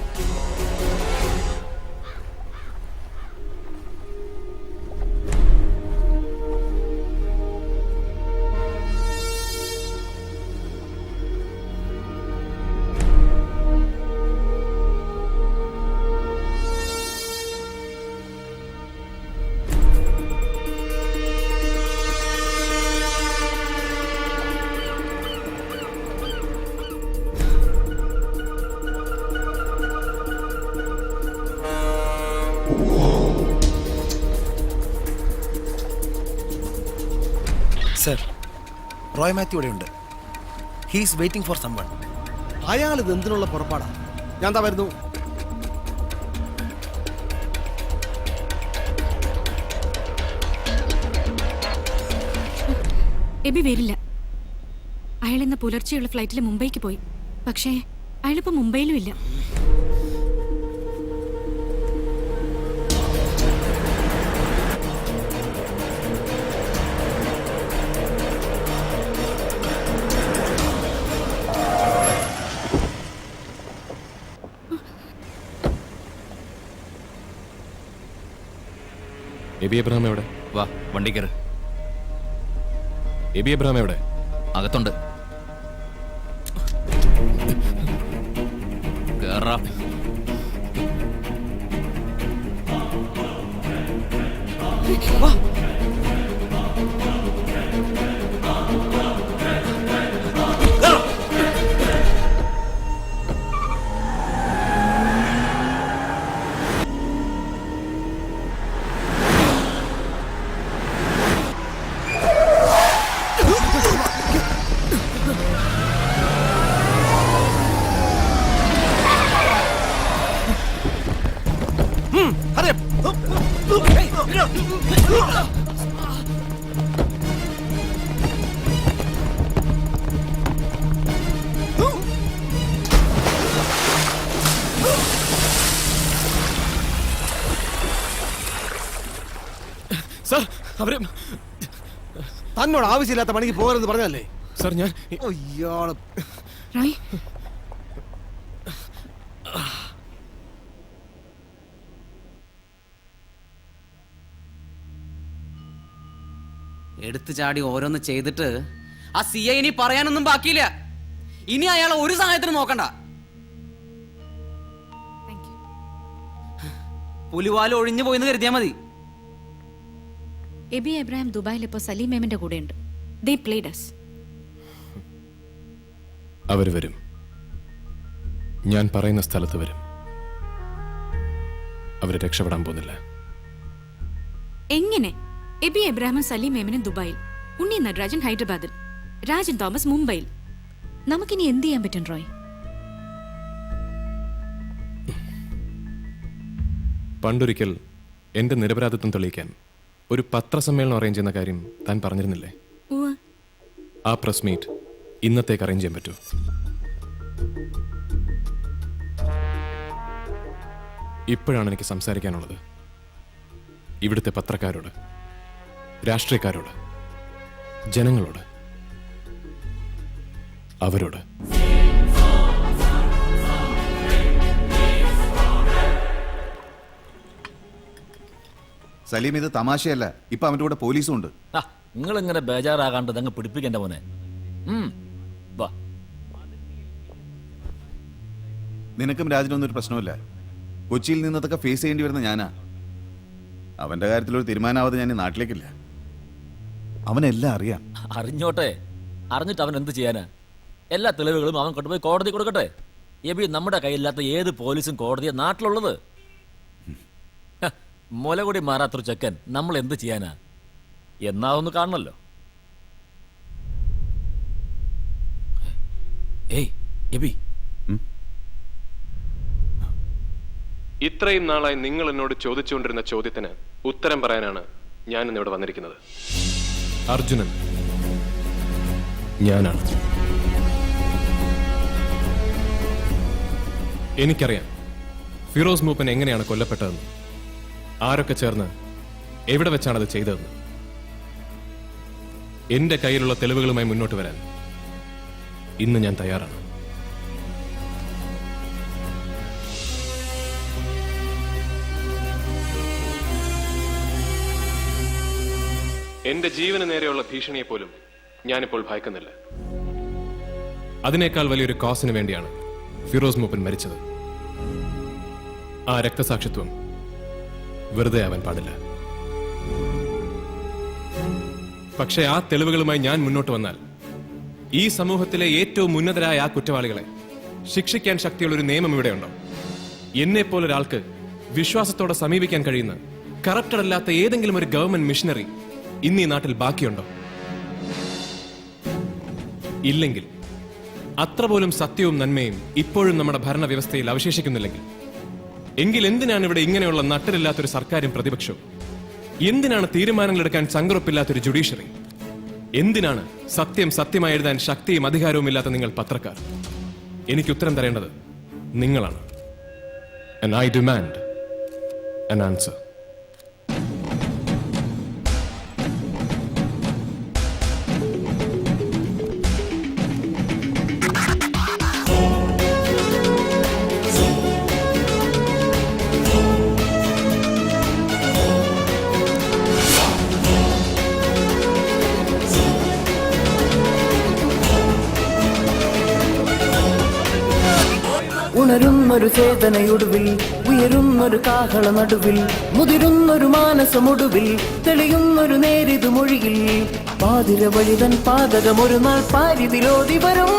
സർ, റോയ് മാത്യു ഇവിടെ ഉണ്ട്. He's waiting for someone. അയാൾ ഇത് എന്തിനുള്ള പുറപ്പാടാ? ഞാൻ എന്താ വരുന്നു. എബി വരില്ല. അയാൾ ഇന്ന് പുലർച്ചെയുള്ള ഫ്ലൈറ്റിൽ മുംബൈക്ക് പോയി. പക്ഷേ അയാളിപ്പോ മുംബൈയിലും ഇല്ല. എബി എബ്രഹാം എവിടെ? വാ, വണ്ടി കയറ്. എബി എബ്രഹാം എവിടെ? അകത്തുണ്ട്. കേറാ. അവര് തന്നോട് ആവശ്യമില്ലാത്ത പണിക്ക് പോകരുത് പറഞ്ഞല്ലേ സർ ഞാൻ ഇയാള് റോയ് എടുത്തു ചാടി ഓരോന്ന് ചെയ്തിട്ട് ആ സിഐ ഇനി പറയാനൊന്നും ബാക്കിയില്ല. ഇനി അയാളെ ഒരു സഹായത്തിന് നോക്കണ്ട. പുലിവാല് ഒഴിഞ്ഞു പോയിന്ന് കരുതിയാ മതി. എബി എബ്രാഹിം ദുബായിൽ ഇപ്പോൾ സലീം മേമിന്റെ കൂടെയുണ്ട്. ദേ പ്ലേഡ് us. അവര് വരും. ഞാൻ പറയുന്ന സ്ഥലത്ത് വരും. അവര് രക്ഷപ്പെടാൻ പോകുന്നില്ല. എങ്ങനെ? എബി എബ്രാഹിമും സലീം മേമിനും ദുബായിൽ, ഉണ്ണി നടരാജൻ ഹൈദരാബാദിൽ, രാജൻ തോമസ് മുംബൈയിൽ. നമുക്കിനി എന്ത് ചെയ്യാൻ പറ്റും റോയ്? പണ്ടൊരിക്കൽ എന്റെ നിരപരാധിത്വം തെളിയിക്കാൻ ഒരു പത്രസമ്മേളനം അറേഞ്ച് ചെയ്യുന്ന കാര്യം താൻ പറഞ്ഞിരുന്നില്ലേ? ആ പ്രസ് മീറ്റ് ഇന്നത്തേക്ക് അറേഞ്ച് ചെയ്യാൻ പറ്റൂ? ഇപ്പോഴാണ് എനിക്ക് സംസാരിക്കാനുള്ളത്. ഇവിടുത്തെ പത്രക്കാരോട്, രാഷ്ട്രീയക്കാരോട്, ജനങ്ങളോട്, അവരോട്. സലീം, ഇത് തമാശയല്ല. ഇപ്പൊ അവന്റെ കൂടെ പോലീസും ഉണ്ട്. നിങ്ങൾ ഇങ്ങനെ ബേജാറാകാണ്ട് അങ്ങ് പിടിപ്പിക്കണ്ട മോനെ. വാ. നിനക്കും രാജനൊന്നും ഒരു പ്രശ്നമില്ല. കൊച്ചിയിൽ നിന്നതൊക്കെ ഫേസ് ചെയ്യേണ്ടി വരുന്ന ഞാനാ. അവന്റെ കാര്യത്തിലൊരു തീരുമാനമാവാതെ ഞാൻ ഈ നാട്ടിലേക്കില്ല. അവനെല്ലാം അറിയാം. അറിഞ്ഞോട്ടെ. അറിഞ്ഞിട്ട് അവൻ എന്ത് ചെയ്യാനാ? എല്ലാ തെളിവുകളും അവൻ കൊണ്ടുപോയി കോടതി കൊടുക്കട്ടെ. എബി, നമ്മുടെ കയ്യില്ലാത്ത ഏത് പോലീസും കോടതിയെ നാട്ടിലുള്ളത്? മുലകൂടി മാറാത്തൊരു ചെക്കൻ നമ്മൾ എന്ത് ചെയ്യാനാ? എന്നാ ഒന്ന് കാണണല്ലോ. ഏയ് എബി, ഇത്രയും നാളായി നിങ്ങൾ എന്നോട് ചോദിച്ചുകൊണ്ടിരുന്ന ചോദ്യത്തിന് ഉത്തരം പറയാനാണ് ഞാൻ ഇന്നിവിടെ വന്നിരിക്കുന്നത്. അർജുനൻ ഞാനാണ്. എനിക്കറിയാം ഫിറോസ് മൂപ്പൻ എങ്ങനെയാണ് കൊല്ലപ്പെട്ടതെന്ന്, ആരൊക്കെ ചേർന്ന് എവിടെ വെച്ചാണത് ചെയ്തതെന്ന്. എന്റെ കയ്യിലുള്ള തെളിവുകളുമായി മുന്നോട്ട് വരാൻ ഇന്ന് ഞാൻ തയ്യാറാണ്. എന്റെ ജീവന് നേരെയുള്ള ഭീഷണിയെ പോലും ഞാനിപ്പോൾ ഭയക്കുന്നില്ല. അതിനേക്കാൾ വലിയൊരു കോസിന് വേണ്ടിയാണ് ഫിറോസ് മൂപ്പൻ മരിച്ചത്. ആ രക്തസാക്ഷിത്വം വെറുതെ ആവാൻ പാടില്ല. പക്ഷേ ആ തെളിവുകളുമായി ഞാൻ മുന്നോട്ട് വന്നാൽ ഈ സമൂഹത്തിലെ ഏറ്റവും ഉന്നതരായ ആ കുറ്റവാളികളെ ശിക്ഷിക്കാൻ ശക്തിയുള്ള ഒരു നിയമം ഇവിടെയുണ്ടോ? എന്നെപ്പോലൊരാൾക്ക് വിശ്വാസത്തോടെ സമീപിക്കാൻ കഴിയുന്ന കറപ്റ്റഡ് അല്ലാത്ത ഏതെങ്കിലും ഒരു ഗവൺമെന്റ് മിഷനറി ഇന്ന് ഈ നാട്ടിൽ ബാക്കിയുണ്ടോ? ഇല്ലെങ്കിൽ, അത്ര പോലും സത്യവും നന്മയും ഇപ്പോഴും നമ്മുടെ ഭരണവ്യവസ്ഥയിൽ അവശേഷിക്കുന്നില്ലെങ്കിൽ, എങ്കിൽ എന്തിനാണ് ഇവിടെ ഇങ്ങനെയുള്ള നട്ടലില്ലാത്തൊരു സർക്കാരും പ്രതിപക്ഷവും? എന്തിനാണ് തീരുമാനങ്ങൾ എടുക്കാൻ ചങ്കുറപ്പില്ലാത്തൊരു ജുഡീഷ്യറി? എന്തിനാണ് സത്യം സത്യമായി എഴുതാൻ ശക്തിയും അധികാരവും ഇല്ലാത്ത നിങ്ങൾ പത്രക്കാർ? എനിക്ക് ഉത്തരം തരേണ്ടത് നിങ്ങളാണ്. And I demand an answer. ഉണരുന്നൊരു ചേതനയൊടുവിൽ, ഉയരുന്നൊരു കാഹള നടുവിൽ, മുതിരുന്നൊരു മാനസമൊടുവിൽ, തെളിയുന്നൊരു നേരിതു മൊഴിയിൽ, പാതിര വഴിതൻ പാതകമൊരു നാൾ പാരിതിലോതി വരും.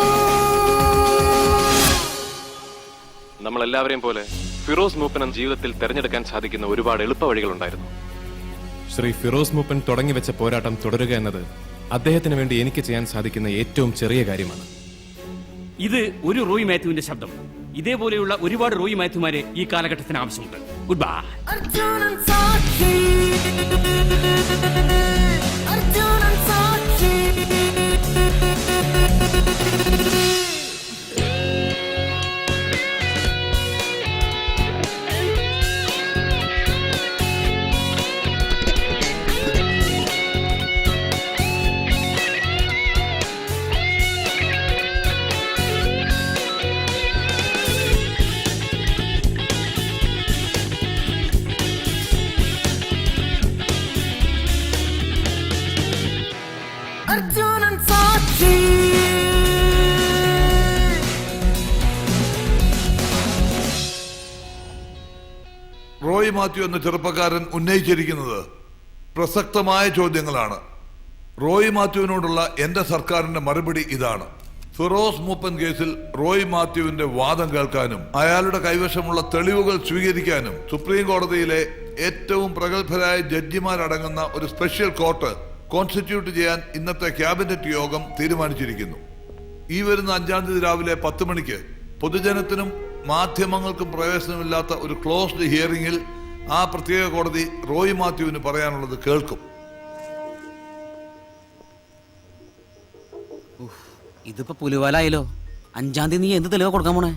നമ്മളെല്ലാവരെയും പോലെ ഫിറോസ് മൂപ്പനും ജീവിതത്തിൽ തെരഞ്ഞെടുക്കാൻ സാധിക്കുന്ന ഒരുപാട് എളുപ്പ വഴികളുണ്ടായിരുന്നു. ശ്രീ ഫിറോസ് മൂപ്പൻ തുടങ്ങി വെച്ച പോരാട്ടം തുടരുക എന്നത് അദ്ദേഹത്തിന് വേണ്ടി എനിക്ക് ചെയ്യാൻ സാധിക്കുന്ന ഏറ്റവും ചെറിയ കാര്യമാണ്. ഇത് ഒരു റോയ് മാത്യുവിന്റെ ശബ്ദം. ഇതേപോലെയുള്ള ഒരുപാട് റോയ് മാത്യുമാരെ ഈ കാലഘട്ടത്തിന് ആവശ്യമുണ്ട്. Good bye. അർജുനൻ സാക്ഷി, അർജുനൻ സാക്ഷി. റോയ് മാത്യു എന്ന ചെറുപ്പക്കാരൻ ഉന്നയിച്ചിരിക്കുന്നത് പ്രസക്തമായ ചോദ്യങ്ങളാണ്. റോയ് മാത്യുവിനോടുള്ള എന്റെ സർക്കാരിന്റെ മറുപടി ഇതാണ്: ഫിറോസ് മൂപ്പൻ കേസിൽ റോയ് മാത്യുവിന്റെ വാദം കേൾക്കാനും അയാളുടെ കൈവശമുള്ള തെളിവുകൾ സ്വീകരിക്കാനും സുപ്രീം കോടതിയിലെ ഏറ്റവും പ്രഗത്ഭരായ ജഡ്ജിമാരടങ്ങുന്ന ഒരു സ്പെഷ്യൽ കോർട്ട് കോൺസ്റ്റിറ്റ്യൂട്ട് ചെയ്യാൻ ഇന്നത്തെ ക്യാബിനറ്റ് യോഗം തീരുമാനിച്ചിരിക്കുന്നു. ഈ വരുന്ന 5-ാം തീയതി രാവിലെ 10 മണിക്ക് പൊതുജനത്തിനും മാധ്യമങ്ങൾക്കും പ്രവേശനമില്ലാത്ത ഒരു ക്ലോസ്ഡ് ഹിയറിംഗിൽ ആ പ്രത്യേക കോടതി റോയ് മാത്യുവിന് പറയാനുള്ളത് കേൾക്കും. ഇതിപ്പോ പുലിവാലായല്ലോ. 5-ാം തീയതി നീ എന്ത് തെളിവ് കൊടുക്കാൻ പോണേ?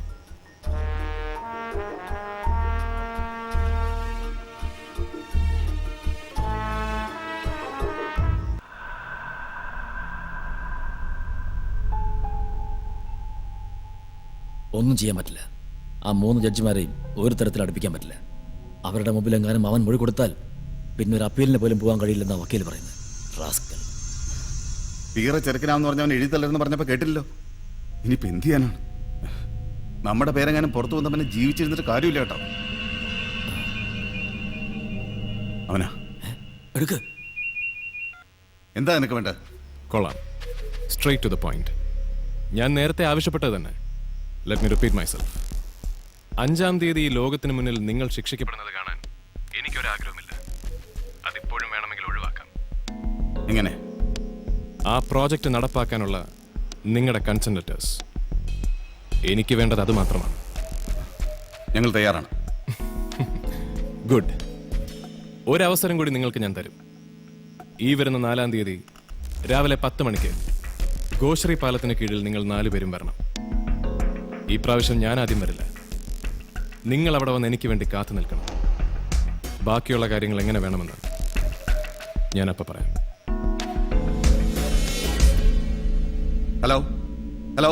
ഒന്നും ചെയ്യാൻ പറ്റില്ല. ആ 3 ജഡ്ജിമാരെയും ഒരു തരത്തിൽ അടുപ്പിക്കാൻ പറ്റില്ല. അവരുടെ മുമ്പിൽ എങ്ങാനും അവൻ മൊഴി കൊടുത്താൽ പിന്നെ ഒരു അപ്പീലിന് പോലും പോകാൻ കഴിയില്ലെന്ന വക്കീൽ പറയുന്നത്. റാസ്കൽ. തീരെ ചെറുക്കനാന്ന് പറഞ്ഞവൻ എഴുതി തള്ളരുന്ന് പറഞ്ഞപ്പോ കേട്ടില്ലല്ലോ. ഇനിയിപ്പോ എന്ത് ചെയ്യാനാണ്? നമ്മുടെ പേരെങ്ങാനും പുറത്തു വന്ന പിന്നെ ജീവിച്ചിരുന്നിട്ട് കാര്യമില്ല കേട്ടോ. അവനാ എടുക്ക്. എന്താ നിനക്ക് വേണ്ട? കൊള്ളാം. Straight to the point. ഞാൻ നേരത്തെ ആവശ്യപ്പെട്ടത് തന്നെ. Let me repeat myself. 5-ാം തീയതി ഈ ലോകത്തിന് മുന്നിൽ നിങ്ങൾ ശിക്ഷിക്കപ്പെടുന്നത് കാണാൻ എനിക്കൊരാഗ്രഹമില്ല. അതിപ്പോഴും വേണമെങ്കിൽ ഒഴിവാക്കാം. എങ്ങനെ? ആ പ്രോജക്റ്റ് നടപ്പാക്കാനുള്ള നിങ്ങളുടെ കൺസെന്റ് ലെറ്റേഴ്സ്. എനിക്ക് വേണ്ടത് അത് മാത്രമാണ്. ഞങ്ങൾ തയ്യാറാണ്. ഗുഡ്. ഒരവസരം കൂടി നിങ്ങൾക്ക് ഞാൻ തരും. ഈ വരുന്ന 4-ാം തീയതി രാവിലെ 10 മണിക്ക് ഗോശ്രീ പാലത്തിന് കീഴിൽ നിങ്ങൾ 4 പേരും വരണം. ഈ പ്രാവശ്യം ഞാൻ ആദ്യം വരില്ല. നിങ്ങൾ അവിടെ വന്ന് എനിക്ക് വേണ്ടി കാത്തു നിൽക്കണം. ബാക്കിയുള്ള കാര്യങ്ങൾ എങ്ങനെ വേണമെന്ന് ഞാനപ്പോൾ പറയാം. ഹലോ ഹലോ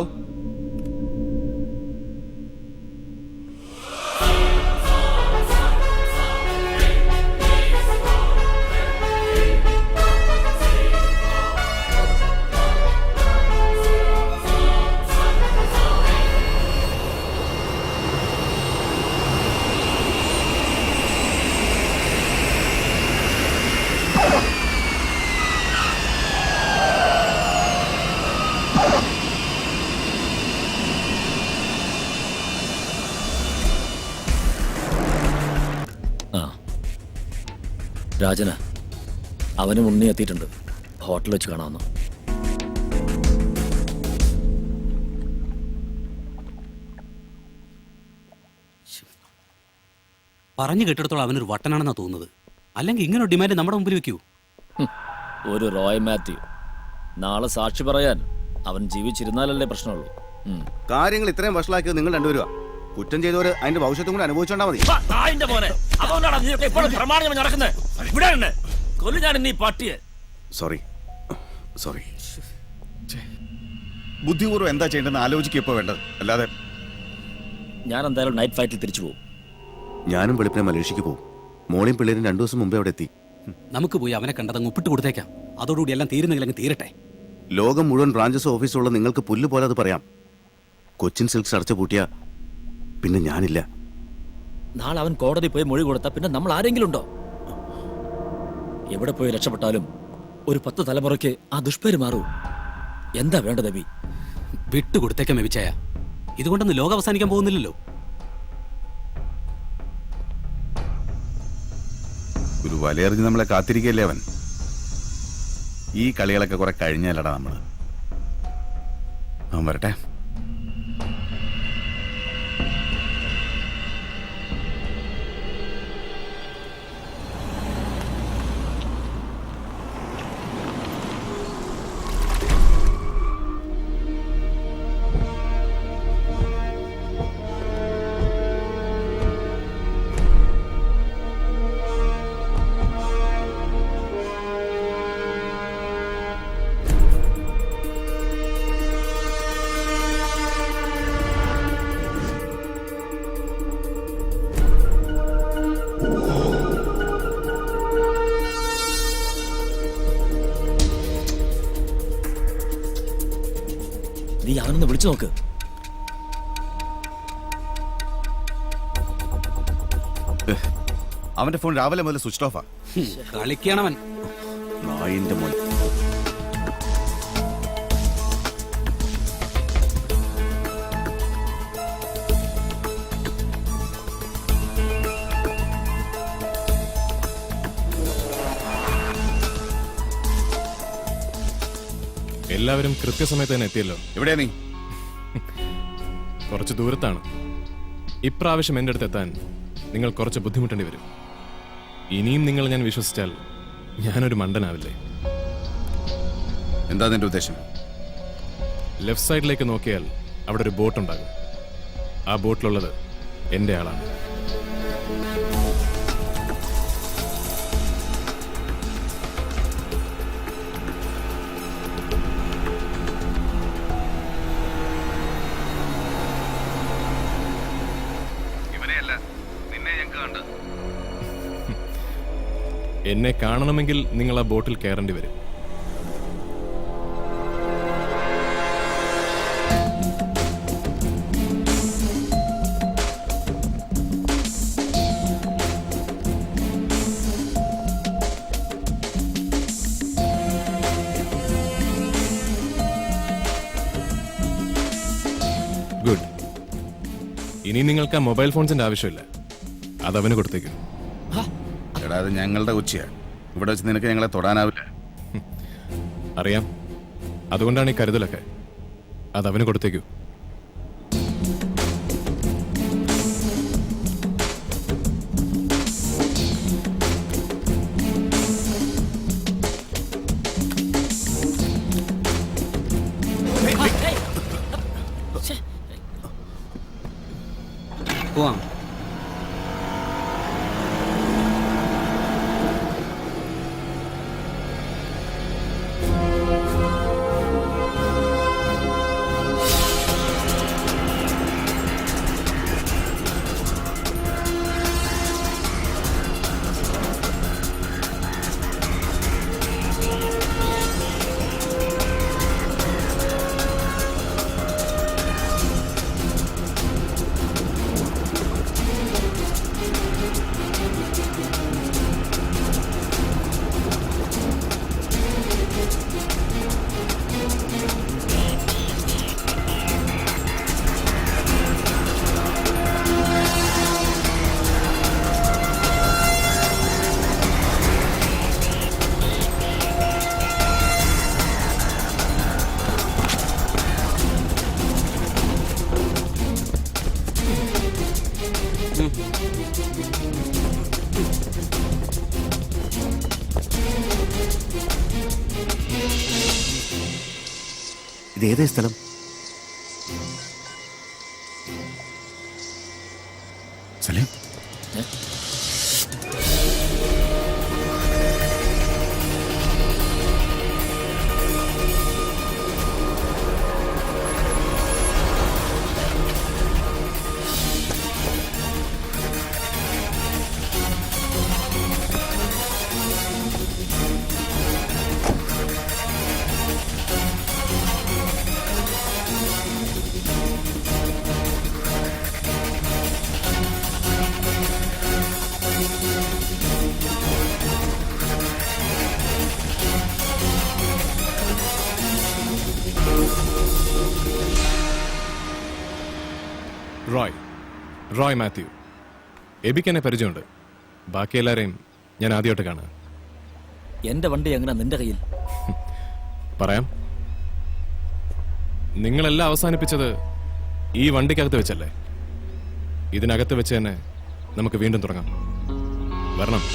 രാജന അവനും ഉണ്ണി എത്തിയിട്ടുണ്ട്. ഹോട്ടലിൽ വെച്ച് കാണാമെന്ന്. പറഞ്ഞു കേട്ടിടത്തോളം അവനൊരു വട്ടനാണെന്നാ തോന്നുന്നത്. അല്ലെങ്കിൽ ഇങ്ങനെ ഒരു ഡിമാൻഡ് നമ്മുടെ മുമ്പിൽ വെക്കൂ. ഒരു റോയ് മാത്യു നാളെ സാക്ഷി പറയാൻ അവൻ ജീവിച്ചിരുന്നാലല്ലേ പ്രശ്നമുള്ളൂ. കാര്യങ്ങൾ ഇത്രയും വഷളാക്കിയത് നിങ്ങൾ രണ്ടുപേരുവാ. കുറ്റം ചെയ്തവര് അതിന്റെ ഭവിഷ്യത്തും കൂടി അനുഭവിച്ചോണ്ടാ മതി. Sorry sorry. ബുദ്ധിപൂർവ്വം എന്താ ചെയ്യേണ്ടതെന്ന് ആലോചിക്കുക ഇപ്പൊ വേണ്ടത്. അല്ലാതെ ഞാൻ എന്തായാലും നൈറ്റ് ഫ്ലൈറ്റിൽ തിരിച്ചു പോകും. ഞാനും വെളുപ്പിനെ മലേഷ്യക്ക് പോകും. മോളിയും പിള്ളേരും 2 ദിവസം മുമ്പേ അവിടെ എത്തി. നമുക്ക് പോയി അവനെ കണ്ടതങ്ങ് ഒപ്പിട്ട് കൊടുത്തേക്കാം. അതോടുകൂടി എല്ലാം തീരുന്നെങ്കിൽ അങ്ങ് തീരട്ടെ. ലോകം മുഴുവൻ ബ്രാഞ്ചസ് ഓഫീസുള്ള നിങ്ങൾക്ക് പുല്ല് പോലെ അത് പറയാം. കൊച്ചിൻ സിൽക്സ് അടച്ചു പൂട്ടിയ പിന്നെ ഞാനില്ല. നാളെ അവൻ കോടതി പോയി മൊഴി കൊടുത്താൽ പിന്നെ നമ്മൾ ആരെങ്കിലും ഉണ്ടോ? എവിടെ പോയി രക്ഷപ്പെട്ടാലും ഒരു 10 തലമുറയ്ക്ക് ആ ദുഷ്പേര് മാറൂ. എന്താ വേണ്ടത് അബി? വിട്ടുകൊടുത്തേക്കാം മെവിച്ചായ. ഇതുകൊണ്ടൊന്നും ലോകം അവസാനിക്കാൻ പോകുന്നില്ലല്ലോ. ഒരു വലയെറിഞ്ഞ് നമ്മളെ കാത്തിരിക്കല്ലേ അവൻ. ഈ കളികളൊക്കെ കുറെ കഴിഞ്ഞാലടാ നമ്മള്. അവൻ വരട്ടെ. നീ അവനൊന്ന് വിളിച്ചു നോക്ക്. അവന്റെ ഫോൺ രാവിലെ മുതൽ സ്വിച്ച് ഓഫാ. കളിക്കണവൻ. നായിന്റെ മോൻ. എല്ലാവരും കൃത്യസമയത്ത് തന്നെ എത്തിയല്ലോ. എവിടെയാ നീ? കുറച്ച് ദൂരത്താണ്. ഇപ്രാവശ്യം എൻ്റെ അടുത്ത് എത്താൻ നിങ്ങൾ കുറച്ച് ബുദ്ധിമുട്ടേണ്ടി വരും. ഇനിയും നിങ്ങൾ ഞാൻ വിശ്വസിച്ചാൽ ഞാനൊരു മണ്ടനാവില്ലേ? എന്താ നിന്റെ ഉദ്ദേശം? ലെഫ്റ്റ് സൈഡിലേക്ക് നോക്കിയാൽ അവിടെ ഒരു ബോട്ട് ഉണ്ടാകും. ആ ബോട്ടിലുള്ളത് എൻ്റെ ആളാണ്. എന്നെ കാണണമെങ്കിൽ നിങ്ങൾ ആ ബോട്ടിൽ കയറേണ്ടി വരും. ഗുഡ്. ഇനി നിങ്ങൾക്ക് ആ മൊബൈൽ ഫോൺസിന്റെ ആവശ്യമില്ല. അതവന് കൊടുത്തേക്കും. എടാ, അത് ഞങ്ങളുടെ കൊച്ചിയാ. ഇവിടെ വെച്ച് നിനക്ക് ഞങ്ങളെ തൊടാനാവില്ല. അറിയാം. അതുകൊണ്ടാണ് ഈ കരുതലൊക്കെ. അതവന് കൊടുത്തേക്കൂ. പോവാം. ഇത് ഏതേ സ്ഥലം? സലീം, റോയ് മാത്യു. എബിക്ക് എന്നെ പരിചയമുണ്ട്. ബാക്കി എല്ലാവരെയും ഞാൻ ആദ്യമായിട്ട് കാണാം. എന്റെ വണ്ടി എങ്ങനെ നിന്റെ കയ്യിൽ? പറയാം. നിങ്ങളെല്ലാം അവസാനിപ്പിച്ചത് ഈ വണ്ടിക്കകത്ത് വെച്ചല്ലേ? ഇതിനകത്ത് വെച്ച് തന്നെ നമുക്ക് വീണ്ടും തുടങ്ങാം. വരണം.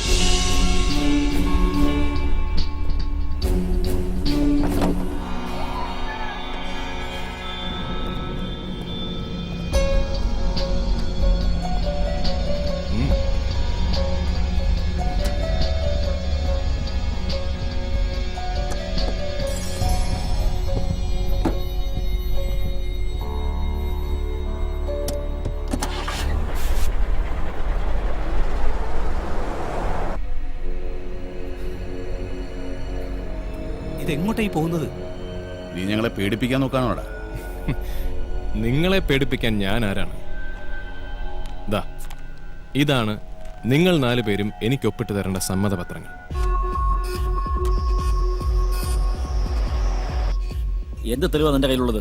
ഇതെങ്ങോട്ടായി പോകുന്നത്? നീ ഞങ്ങളെ പേടിപ്പിക്കാൻ നോക്കാനോടാ? നിങ്ങളെ പേടിപ്പിക്കാൻ ഞാൻ ആരാണ്? ഇതാണ് നിങ്ങൾ 4 പേരും എനിക്ക് ഒപ്പിട്ട് തരേണ്ട സമ്മതപത്രങ്ങൾ. എന്ത് തെളിവാണ് നിന്റെ കയ്യിലുള്ളത്?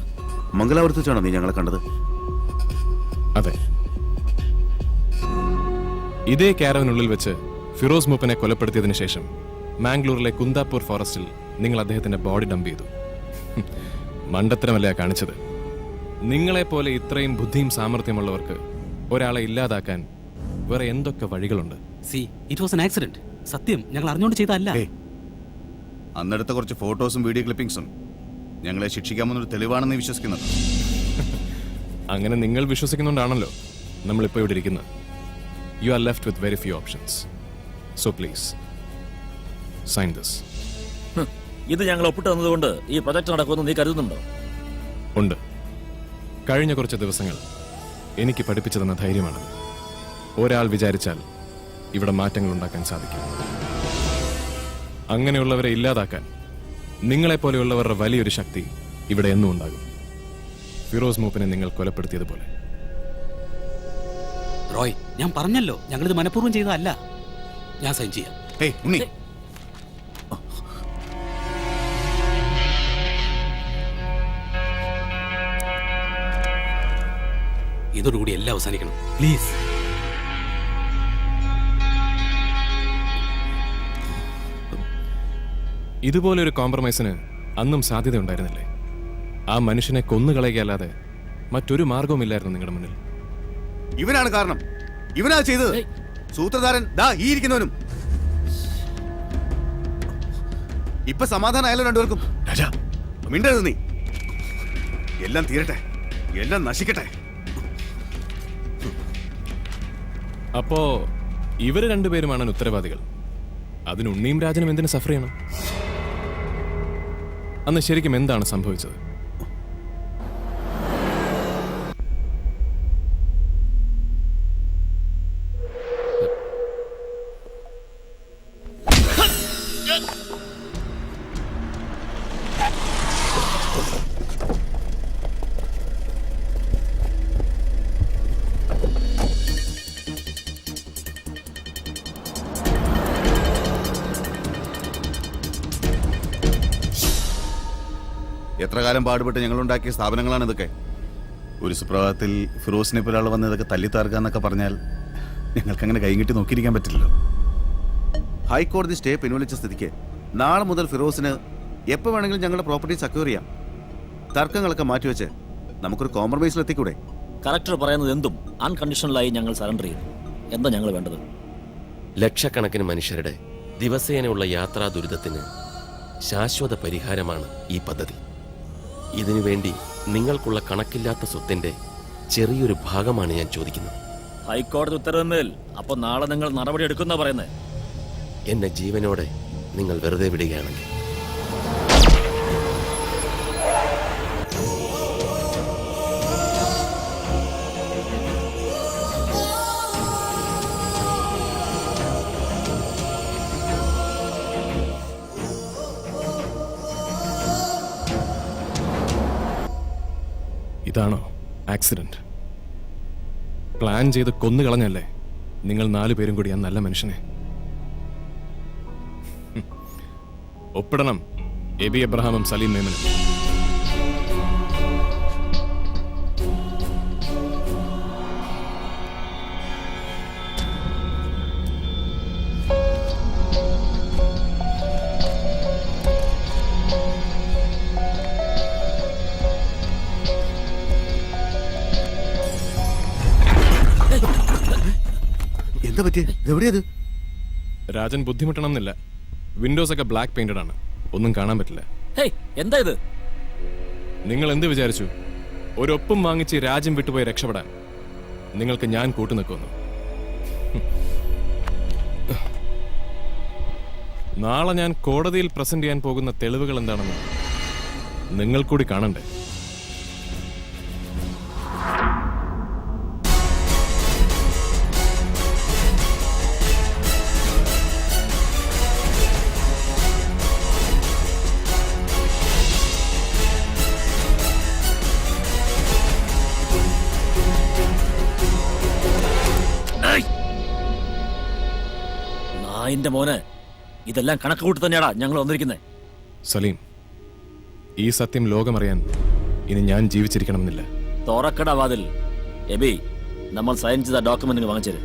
മംഗലാപുരത്ത് വെച്ചാണോ നീ ഞങ്ങളെ കണ്ടത്? അതെ. ഇതേ ക്യാരവനുള്ളിൽ വെച്ച് ഫിറോസ് മൂപ്പനെ കൊലപ്പെടുത്തിയതിനു ശേഷം മാംഗ്ലൂരിലെ കുന്താപൂർ ഫോറസ്റ്റിൽ നിങ്ങൾ അദ്ദേഹത്തിന്റെ ബോഡി ഡംപ് ചെയ്തു. മണ്ടത്തരമല്ല കാണിച്ചത്. നിങ്ങളെപ്പോലെ ഇത്രയും ബുദ്ധിയും സാമർഥ്യമുള്ളവർക്ക് ഒരാളെ ഇല്ലാതാക്കാൻ വേറെ എന്തൊക്കെ വഴികളുണ്ട്? It was an accident. സത്യം, ഞങ്ങൾ അറിഞ്ഞുകൊണ്ട് ചെയ്തതല്ല. അന്നെടുത്ത കുറച്ച് ഫോട്ടോസും വീഡിയോ ക്ലിപ്പിംഗ്സും ഞങ്ങളെ ശിക്ഷിക്കാമെന്നൊരു തെളിവാണെന്ന് വിശ്വസിക്കുന്നത്. അങ്ങനെ നിങ്ങൾ വിശ്വസിക്കുന്നുണ്ടാണല്ലോ നമ്മളിപ്പോൾ ഇവിടെ ഇരിക്കുന്നത്. You are left with very few options. So please sign this. ഇത് ഞങ്ങൾ ഒപ്പിട്ട് തന്നതുകൊണ്ട് ഈ പ്രൊജക്ട് നടക്കുമെന്ന് നീ കരുതുന്നുണ്ടോ? ഉണ്ട്. കഴിഞ്ഞ കുറച്ച് ദിവസങ്ങൾ എനിക്ക് പഠിപ്പിച്ചു തന്ന ധൈര്യമാണത്. ഒരാൾ വിചാരിച്ചാൽ ഇവിടെ മാറ്റങ്ങൾ ഉണ്ടാക്കാൻ സാധിക്കും. അങ്ങനെയുള്ളവരെ ഇല്ലാതാക്കാൻ നിങ്ങളെപ്പോലെയുള്ളവരുടെ വലിയൊരു ശക്തി ഇവിടെ എന്നും ഉണ്ടാകും. ഫിറോസ് മൂപ്പനെ നിങ്ങൾ കൊലപ്പെടുത്തിയതുപോലെ. റോയ്, ഞാൻ പറഞ്ഞല്ലോ ഞങ്ങളിത് മനഃപൂർവ്വം ചെയ്തതല്ല. ഞാൻ സൈൻ ചെയ്യാം. ഇതോടുകൂടി എല്ലാം അവസാനിക്കണം, പ്ലീസ്. ഇതുപോലെ ഒരു കോംപ്രമൈസിന് അന്നും സാധ്യതയുണ്ടായിരുന്നില്ലേ? ആ മനുഷ്യനെ കൊന്നുകളയുകയല്ലാതെ മറ്റൊരു മാർഗവുമില്ലായിരുന്നു നിങ്ങളുടെ മുന്നിൽ. ഇവനാണ് കാരണം. ഇവനാ ചെയ്തത്. സൂത്രധാരൻ ദാ ഈ ഇരിക്കുന്നവനും. ഇപ്പൊ സമാധാനമായാലും രണ്ടുപേർക്കും. രാജാ മിണ്ടരുത് നീ. എല്ലാം തീരട്ടെ, എല്ലാം നശിക്കട്ടെ. അപ്പോ ഇവര് രണ്ടുപേരുമാണ് ഉത്തരവാദികൾ. അതിന് ഉണ്ണിയും രാജനും എന്തിനു സഫർ ചെയ്യണം? അന്ന് ശരിക്കും എന്താണ് സംഭവിച്ചത്? എത്ര കാലം പാടുപെട്ട് ഞങ്ങളുണ്ടാക്കിയ സ്ഥാപനങ്ങളാണ് ഇതൊക്കെ. ഒരു സുപ്രഭാതത്തിൽ ഫിറോസിനെ ഒരാൾ വന്ന് ഇതൊക്കെ തല്ലിത്താർക്കാന്നൊക്കെ പറഞ്ഞാൽ ഞങ്ങൾക്കങ്ങനെ കൈകിട്ടി നോക്കിയിരിക്കാൻ പറ്റില്ലല്ലോ. ഹൈക്കോടതി സ്റ്റേ പിൻവലിച്ച സ്ഥിതിക്ക് നാളെ മുതൽ ഫിറോസിന് എപ്പോൾ വേണമെങ്കിലും ഞങ്ങളുടെ പ്രോപ്പർട്ടി സെക്യൂർ ചെയ്യാം. തർക്കങ്ങളൊക്കെ മാറ്റിവെച്ച് നമുക്കൊരു കോംപ്രമൈസിലെത്തിക്കൂടെ? കലക്ടർ പറയുന്നത് എന്തും അൺകണ്ടീഷണലായി ഞങ്ങൾ സറണ്ടർ ചെയ്യും. എന്താ ഞങ്ങൾ വേണ്ടത്? ലക്ഷക്കണക്കിന് മനുഷ്യരുടെ ദിവസേനയുള്ള യാത്രാ ദുരിതത്തിന് ശാശ്വത പരിഹാരമാണ് ഈ പദ്ധതി. ഇതിനുവേണ്ടി നിങ്ങൾക്കുള്ള കണക്കില്ലാത്ത സ്വത്തിന്റെ ചെറിയൊരു ഭാഗമാണ് ഞാൻ ചോദിക്കുന്നത്. ഹൈക്കോടതി ഉത്തരവിന്മേൽ അപ്പൊ നാളെ നിങ്ങൾ നടപടി എടുക്കുന്ന പറയുന്നത്? എന്നെ ജീവനോടെ നിങ്ങൾ വെറുതെ വിടുകയാണെങ്കിൽ. ഇതാണോ ആക്സിഡന്റ്? പ്ലാൻ ചെയ്ത് കൊന്നുകളഞ്ഞല്ലേ നിങ്ങൾ 4 പേരും കൂടി ആ നല്ല മനുഷ്യനെ? ഒപ്പിടണം എബി എബ്രഹാമും സലീം മേമനും. എന്താ പറ്റിയ? എവിടെയത്? രാജൻ ബുദ്ധിമുട്ടണം എന്നില്ല. വിൻഡോസ് ഒക്കെ ബ്ലാക്ക് പെയിന്റഡ് ആണ്, ഒന്നും കാണാൻ പറ്റില്ല. എന്താ ഇത്? നിങ്ങൾ എന്ത് വിചാരിച്ചു? ഒരൊപ്പം വാങ്ങിച്ച് രാജ്യം വിട്ടുപോയി രക്ഷപ്പെടാൻ നിങ്ങൾക്ക് ഞാൻ കൂട്ടുനിൽക്കുന്നു? നാളെ ഞാൻ കോടതിയിൽ പ്രസന്റ് ചെയ്യാൻ പോകുന്ന തെളിവുകൾ എന്താണെന്ന് നിങ്ങൾ കൂടി കാണണ്ടേ? നായിന്റെ മോനെ, ഇതെല്ലാം കണക്ക് കൂട്ടി തന്നെയാടാ ഞങ്ങൾ വന്നിരിക്കുന്നത്. സലീം, ഈ സത്യം ലോകമറിയാൻ ഇനി ഞാൻ ജീവിച്ചിരിക്കണമെന്നില്ല. തുറക്കട വാതിൽ. എബി, നമ്മൾ സൈൻ ചെയ്ത ഡോക്യുമെന്റ് വാങ്ങിച്ചേര്.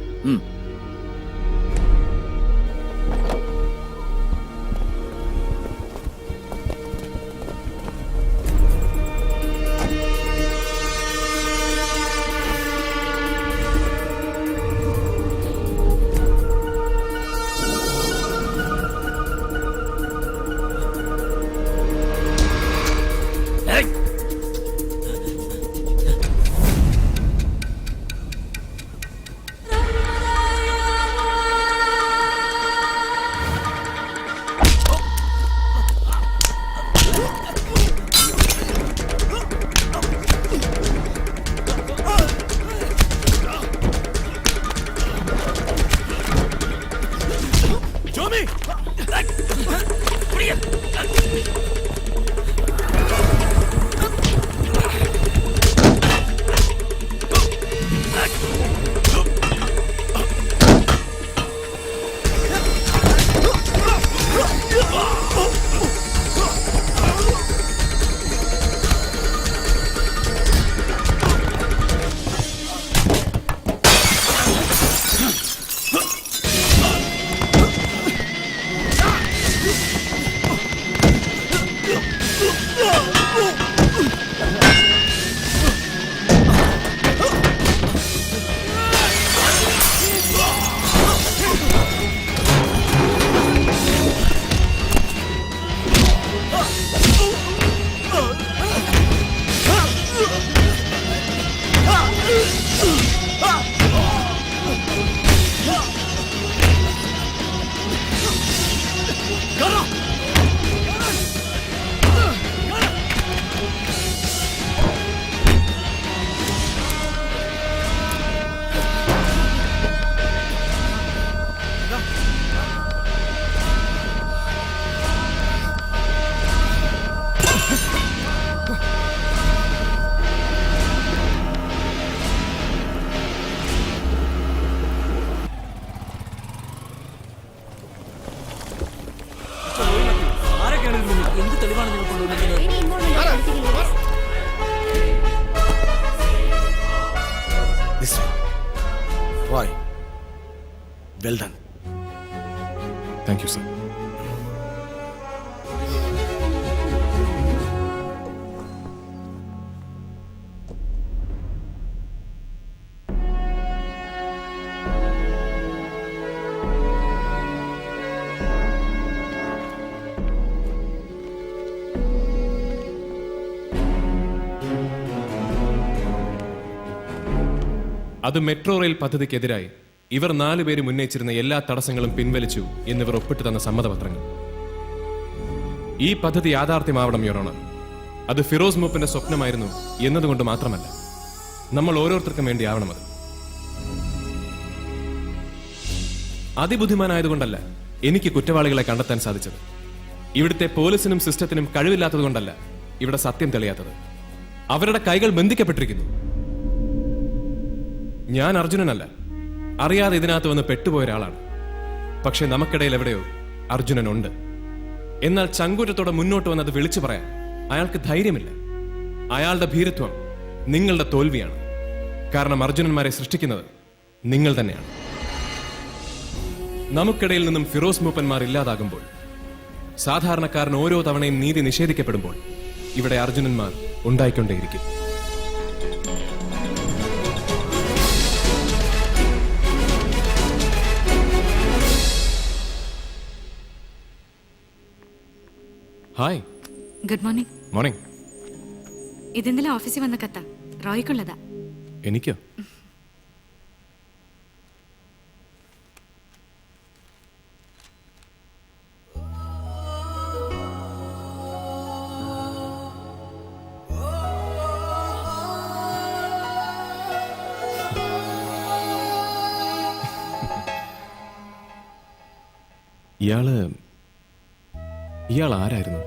എന്ത് തെളിവാണ് നിങ്ങൾ കൊണ്ടുവന്നിരിക്കുന്നത്? Roy, well done. Thank you, sir. അത് മെട്രോ റെയിൽ പദ്ധതിക്കെതിരായി ഇവർ 4 പേരും ഉന്നയിച്ചിരുന്ന എല്ലാ തടസ്സങ്ങളും പിൻവലിച്ചു എന്നിവർ ഒപ്പിട്ട് തന്ന സമ്മതപത്രങ്ങൾ. ഈ പദ്ധതി യാഥാർത്ഥ്യമാവണം യുവർ ഓണർ. അത് ഫിറോസ് മൂപ്പന്റെ സ്വപ്നമായിരുന്നു എന്നതുകൊണ്ട് മാത്രമല്ല, നമ്മൾ ഓരോരുത്തർക്കും വേണ്ടി ആവണം അത്. അതിബുദ്ധിമാനായതുകൊണ്ടല്ല എനിക്ക് കുറ്റവാളികളെ കണ്ടെത്താൻ സാധിച്ചത്. ഇവിടുത്തെ പോലീസിനും സിസ്റ്റത്തിനും കഴിവില്ലാത്തതുകൊണ്ടല്ല ഇവിടെ സത്യം തെളിയാത്തത്. അവരുടെ കൈകൾ ബന്ധിക്കപ്പെട്ടിരിക്കുന്നു. ഞാൻ അർജുനനല്ല, അറിയാതെ ഇതിനകത്ത് വന്ന് പെട്ടുപോയ ഒരാളാണ്. പക്ഷെ നമുക്കിടയിൽ എവിടെയോ അർജുനനുണ്ട്. എന്നാൽ ചങ്കൂറ്റത്തോടെ മുന്നോട്ട് വന്നത് വിളിച്ചു പറയാൻ അയാൾക്ക് ധൈര്യമില്ല. അയാളുടെ ഭീരുത്വം നിങ്ങളുടെ തോൽവിയാണ്. കാരണം അർജുനന്മാരെ സൃഷ്ടിക്കുന്നത് നിങ്ങൾ തന്നെയാണ്. നമുക്കിടയിൽ നിന്നും ഫിറോസ് മൂപ്പന്മാർ ഇല്ലാതാകുമ്പോൾ, സാധാരണക്കാരൻ ഓരോ തവണയും നീതി നിഷേധിക്കപ്പെടുമ്പോൾ ഇവിടെ അർജുനന്മാർ ഉണ്ടായിക്കൊണ്ടേയിരിക്കും. ഹായ്. Good morning. മോർണിംഗ്. ഇതെന്തെല്ലാം ഓഫീസിൽ വന്ന കത്ത റോയ്ക്കുള്ളതാ. എനിക്കോ? ഇയാൾ ആരായിരുന്നു?